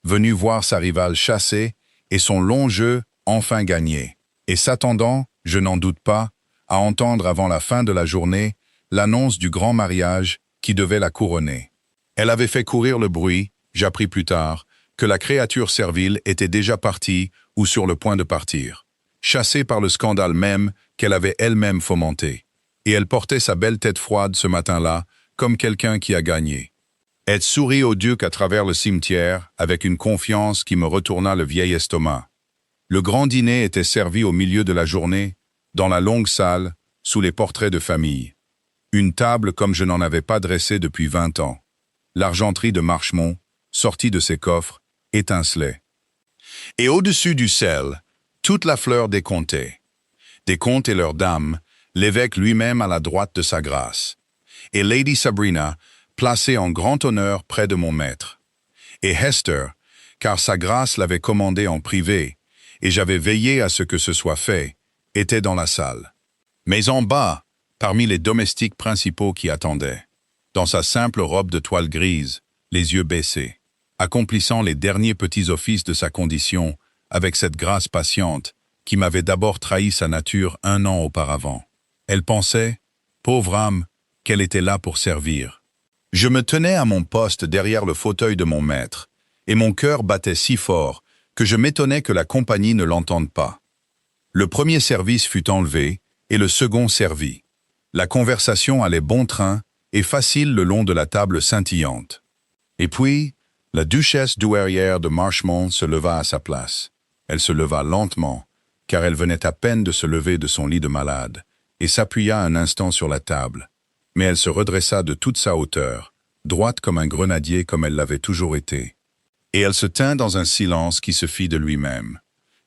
venue voir sa rivale chassée et son long jeu enfin gagné, et s'attendant, je n'en doute pas, à entendre avant la fin de la journée l'annonce du grand mariage qui devait la couronner. Elle avait fait courir le bruit, j'appris plus tard, que la créature servile était déjà partie ou sur le point de partir, chassée par le scandale même qu'elle avait elle-même fomenté. Et elle portait sa belle tête froide ce matin-là, comme quelqu'un qui a gagné. Elle sourit au duc à travers le cimetière, avec une confiance qui me retourna le vieil estomac. Le grand dîner était servi au milieu de la journée, dans la longue salle, sous les portraits de famille. Une table comme je n'en avais pas dressée depuis 20 ans. L'argenterie de Marchmont, sortie de ses coffres, étincelait. Et au-dessus du sel, toute la fleur des comtés. Des comtes et leurs dames, l'évêque lui-même à la droite de sa grâce. Et Lady Sabrina, placée en grand honneur près de mon maître. Et Hester, car sa grâce l'avait commandé en privé, et j'avais veillé à ce que ce soit fait, était dans la salle. Mais en bas, parmi les domestiques principaux qui attendaient, dans sa simple robe de toile grise, les yeux baissés, accomplissant les derniers petits offices de sa condition avec cette grâce patiente qui m'avait d'abord trahi sa nature 1 an auparavant. Elle pensait, pauvre âme, qu'elle était là pour servir. Je me tenais à mon poste derrière le fauteuil de mon maître, et mon cœur battait si fort que je m'étonnais que la compagnie ne l'entende pas. Le premier service fut enlevé, et le second servi. La conversation allait bon train et facile le long de la table scintillante. Et puis, la duchesse douairière de Marchmont se leva à sa place. Elle se leva lentement, car elle venait à peine de se lever de son lit de malade, et s'appuya un instant sur la table. Mais elle se redressa de toute sa hauteur, droite comme un grenadier comme elle l'avait toujours été. Et elle se tint dans un silence qui se fit de lui-même.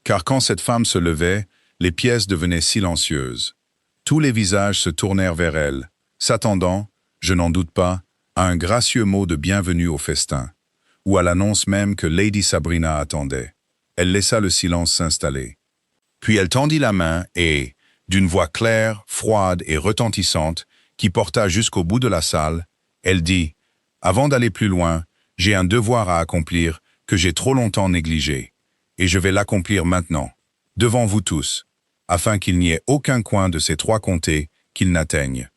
Car quand cette femme se levait, les pièces devenaient silencieuses. Tous les visages se tournèrent vers elle, s'attendant, je n'en doute pas, à un gracieux mot de bienvenue au festin, ou à l'annonce même que Lady Sabrina attendait. Elle laissa le silence s'installer. Puis elle tendit la main et, d'une voix claire, froide et retentissante, qui porta jusqu'au bout de la salle, elle dit « Avant d'aller plus loin, j'ai un devoir à accomplir que j'ai trop longtemps négligé, et je vais l'accomplir maintenant, devant vous tous, afin qu'il n'y ait aucun coin de ces 3 comtés qu'il n'atteigne.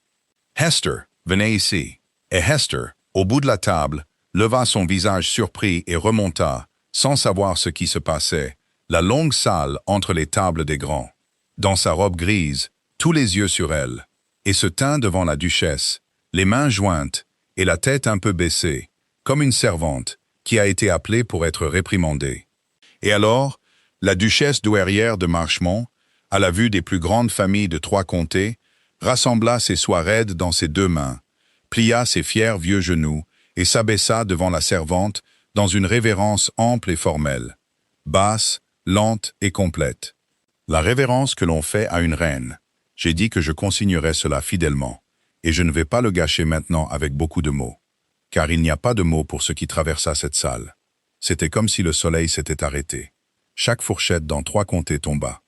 Hester, venez ici. » Et Hester, au bout de la table, leva son visage surpris et remonta, sans savoir ce qui se passait, la longue salle entre les tables des grands. Dans sa robe grise, tous les yeux sur elle, et se tint devant la duchesse, les mains jointes et la tête un peu baissée, comme une servante qui a été appelée pour être réprimandée. Et alors, la duchesse douairière de Marchmont, à la vue des plus grandes familles de 3 comtés, rassembla ses soies raides dans ses 2 mains, plia ses fiers vieux genoux et s'abaissa devant la servante dans une révérence ample et formelle, basse, lente et complète. La révérence que l'on fait à une reine. J'ai dit que je consignerais cela fidèlement, et je ne vais pas le gâcher maintenant avec beaucoup de mots, car il n'y a pas de mots pour ce qui traversa cette salle. C'était comme si le soleil s'était arrêté. Chaque fourchette dans 3 comtés tomba.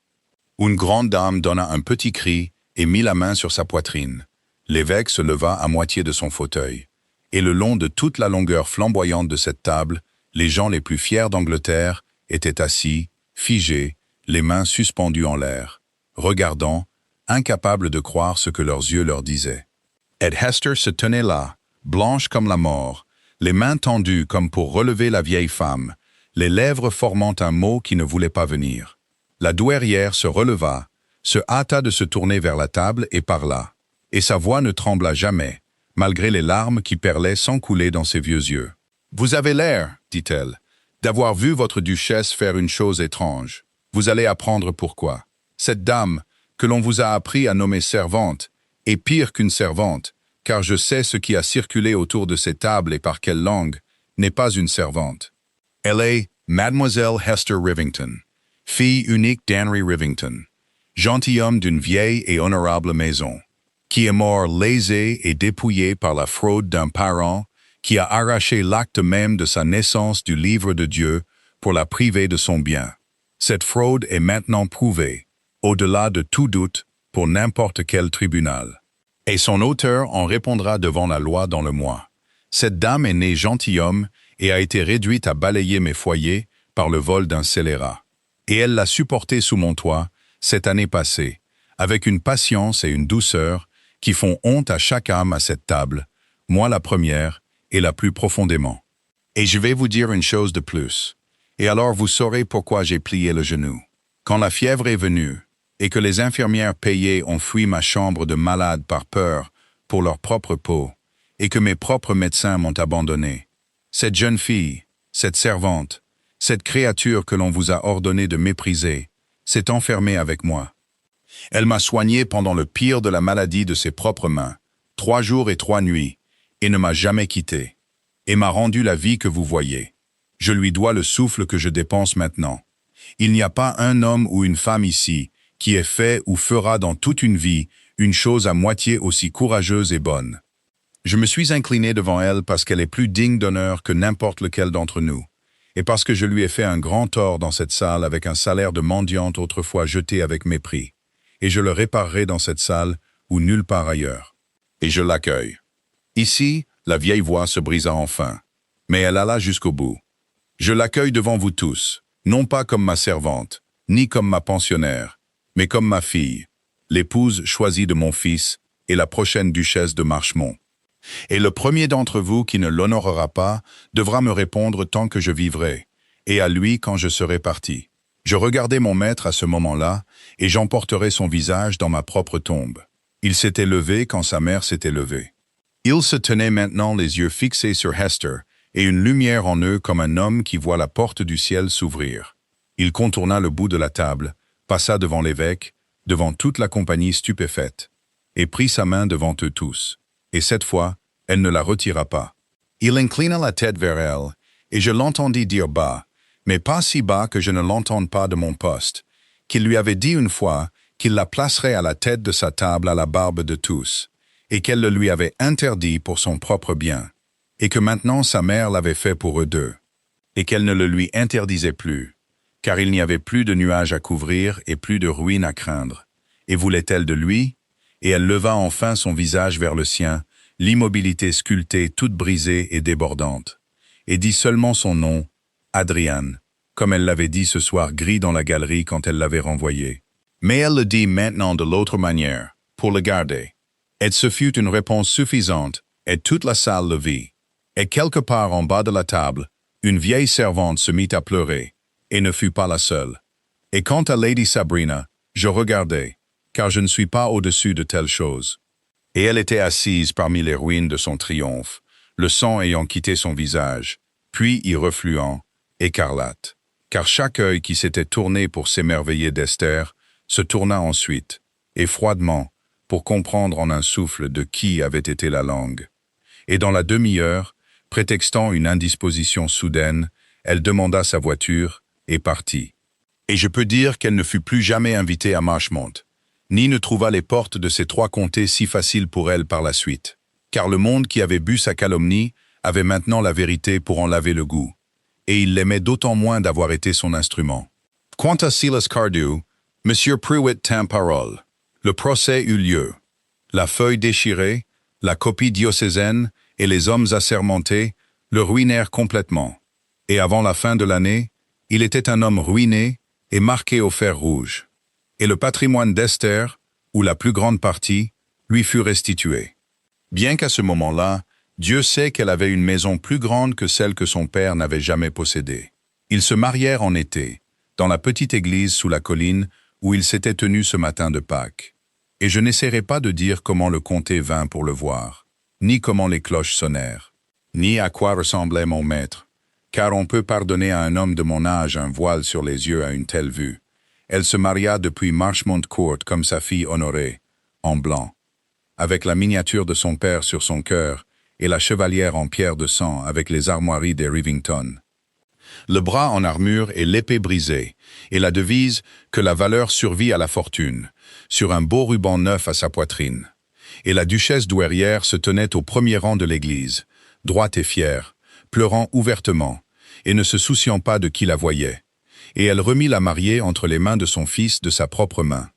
Une grande dame donna un petit cri et mit la main sur sa poitrine. L'évêque se leva à moitié de son fauteuil. Et le long de toute la longueur flamboyante de cette table, les gens les plus fiers d'Angleterre étaient assis, figés, les mains suspendues en l'air, regardant, incapables de croire ce que leurs yeux leur disaient. Et Hester se tenait là, blanche comme la mort, les mains tendues comme pour relever la vieille femme, les lèvres formant un mot qui ne voulait pas venir. La douairière se releva, se hâta de se tourner vers la table et parla, et sa voix ne trembla jamais, malgré les larmes qui perlaient sans couler dans ses vieux yeux. « Vous avez l'air, dit-elle, d'avoir vu votre duchesse faire une chose étrange. Vous allez apprendre pourquoi. Cette dame, que l'on vous a appris à nommer servante, est pire qu'une servante, car je sais ce qui a circulé autour de ces tables et par quelle langue, n'est pas une servante. Elle est Mademoiselle Hester Rivington, fille unique d'Henry Rivington, gentilhomme d'une vieille et honorable maison, qui est mort lésé et dépouillé par la fraude d'un parent qui a arraché l'acte même de sa naissance du livre de Dieu pour la priver de son bien. Cette fraude est maintenant prouvée, au-delà de tout doute, pour n'importe quel tribunal. Et son auteur en répondra devant la loi dans le mois. Cette dame est née gentilhomme et a été réduite à balayer mes foyers par le vol d'un scélérat. Et elle l'a supporté sous mon toit, cette année passée, avec une patience et une douceur qui font honte à chaque âme à cette table, moi la première et la plus profondément. Et je vais vous dire une chose de plus, et alors vous saurez pourquoi j'ai plié le genou. Quand la fièvre est venue, et que les infirmières payées ont fui ma chambre de malade par peur pour leur propre peau, et que mes propres médecins m'ont abandonné, cette jeune fille, cette servante, cette créature que l'on vous a ordonné de mépriser, s'est enfermée avec moi. Elle m'a soigné pendant le pire de la maladie de ses propres mains, 3 jours et 3 nuits, et ne m'a jamais quitté, et m'a rendu la vie que vous voyez. Je lui dois le souffle que je dépense maintenant. Il n'y a pas un homme ou une femme ici qui ait fait ou fera dans toute une vie une chose à moitié aussi courageuse et bonne. Je me suis incliné devant elle parce qu'elle est plus digne d'honneur que n'importe lequel d'entre nous, et parce que je lui ai fait un grand tort dans cette salle avec un salaire de mendiante autrefois jeté avec mépris. Et je le réparerai dans cette salle ou nulle part ailleurs. Et je l'accueille. Ici, la vieille voix se brisa enfin, mais elle alla jusqu'au bout. Je l'accueille devant vous tous, non pas comme ma servante, ni comme ma pensionnaire, mais comme ma fille, l'épouse choisie de mon fils et la prochaine duchesse de Marchemont. Et le premier d'entre vous qui ne l'honorera pas devra me répondre tant que je vivrai, et à lui quand je serai parti. Je regardai mon maître à ce moment-là, et j'emporterai son visage dans ma propre tombe. Il s'était levé quand sa mère s'était levée. Ils se tenaient maintenant les yeux fixés sur Hester, et une lumière en eux comme un homme qui voit la porte du ciel s'ouvrir. Il contourna le bout de la table, passa devant l'évêque, devant toute la compagnie stupéfaite, et prit sa main devant eux tous. Et cette fois, elle ne la retira pas. Il inclina la tête vers elle, et je l'entendis dire bas, mais pas si bas que je ne l'entende pas de mon poste, qu'il lui avait dit une fois qu'il la placerait à la tête de sa table à la barbe de tous, et qu'elle le lui avait interdit pour son propre bien, et que maintenant sa mère l'avait fait pour eux deux, et qu'elle ne le lui interdisait plus, car il n'y avait plus de nuages à couvrir et plus de ruines à craindre. Et voulait-elle de lui? Et elle leva enfin son visage vers le sien, l'immobilité sculptée toute brisée et débordante, et dit seulement son nom, Adrian, comme elle l'avait dit ce soir gris dans la galerie quand elle l'avait renvoyé. Mais elle le dit maintenant de l'autre manière, pour le garder. Et ce fut une réponse suffisante, et toute la salle le vit. Et quelque part en bas de la table, une vieille servante se mit à pleurer, et ne fut pas la seule. Et quant à Lady Sabrina, je regardai, car je ne suis pas au-dessus de telles choses. Et elle était assise parmi les ruines de son triomphe, le sang ayant quitté son visage, puis y refluant, écarlate, car chaque œil qui s'était tourné pour s'émerveiller d'Esther se tourna ensuite, et froidement, pour comprendre en un souffle de qui avait été la langue. Et dans la demi-heure, prétextant une indisposition soudaine, elle demanda sa voiture et partit. Et je peux dire qu'elle ne fut plus jamais invitée à Marchemont, ni ne trouva les portes de ces trois comtés si faciles pour elle par la suite, car le monde qui avait bu sa calomnie avait maintenant la vérité pour en laver le goût, et il l'aimait d'autant moins d'avoir été son instrument. Quant à Silas Cardew, M. Pruitt tint parole. Le procès eut lieu. La feuille déchirée, la copie diocésaine et les hommes assermentés le ruinèrent complètement. Et avant la fin de l'année, il était un homme ruiné et marqué au fer rouge. Et le patrimoine d'Esther, ou la plus grande partie, lui fut restitué. Bien qu'à ce moment-là, Dieu sait qu'elle avait une maison plus grande que celle que son père n'avait jamais possédée. Ils se marièrent en été, dans la petite église sous la colline où ils s'étaient tenus ce matin de Pâques. Et je n'essaierai pas de dire comment le comté vint pour le voir, ni comment les cloches sonnèrent, ni à quoi ressemblait mon maître, car on peut pardonner à un homme de mon âge un voile sur les yeux à une telle vue. Elle se maria depuis Marchmont Court comme sa fille Honorée, en blanc, avec la miniature de son père sur son cœur et la chevalière en pierre de sang avec les armoiries des Rivington. Le bras en armure et l'épée brisée, et la devise que la valeur survit à la fortune, sur un beau ruban neuf à sa poitrine. Et la duchesse douairière se tenait au premier rang de l'église, droite et fière, pleurant ouvertement, et ne se souciant pas de qui la voyait. Et elle remit la mariée entre les mains de son fils de sa propre main.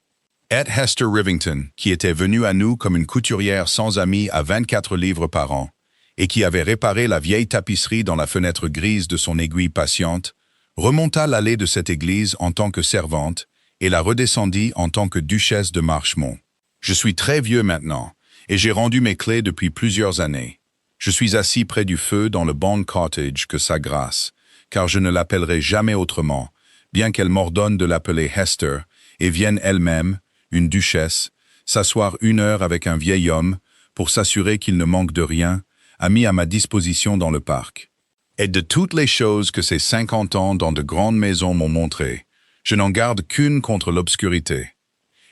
Et Hester Rivington, qui était venue à nous comme une couturière sans amis à 24 livres par an, et qui avait réparé la vieille tapisserie dans la fenêtre grise de son aiguille patiente, remonta l'allée de cette église en tant que servante et la redescendit en tant que duchesse de Marchemont. Je suis très vieux maintenant, et j'ai rendu mes clés depuis plusieurs années. Je suis assis près du feu dans le Bond Cottage que sa grâce, car je ne l'appellerai jamais autrement, bien qu'elle m'ordonne de l'appeler Hester, et vienne elle-même, une duchesse, s'asseoir 1 heure avec un vieil homme pour s'assurer qu'il ne manque de rien, a mis à ma disposition dans le parc. Et de toutes les choses que ces 50 ans dans de grandes maisons m'ont montrées, je n'en garde qu'une contre l'obscurité.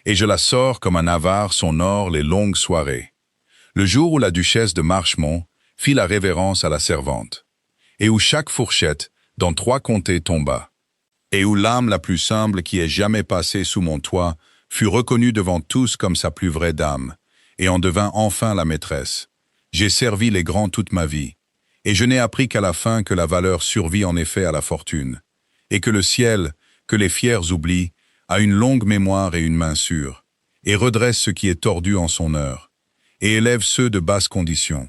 Et je la sors comme un avare son or les longues soirées. Le jour où la duchesse de Marchemont fit la révérence à la servante, et où chaque fourchette dans 3 comtés tomba, et où l'âme la plus simple qui ait jamais passé sous mon toit fut reconnue devant tous comme sa plus vraie dame, et en devint enfin la maîtresse. J'ai servi les grands toute ma vie, Et je n'ai appris qu'à la fin que la valeur survit en effet à la fortune, et que le ciel, que les fiers oublient, a une longue mémoire et une main sûre, et redresse ce qui est tordu en son heure, et élève ceux de basse condition.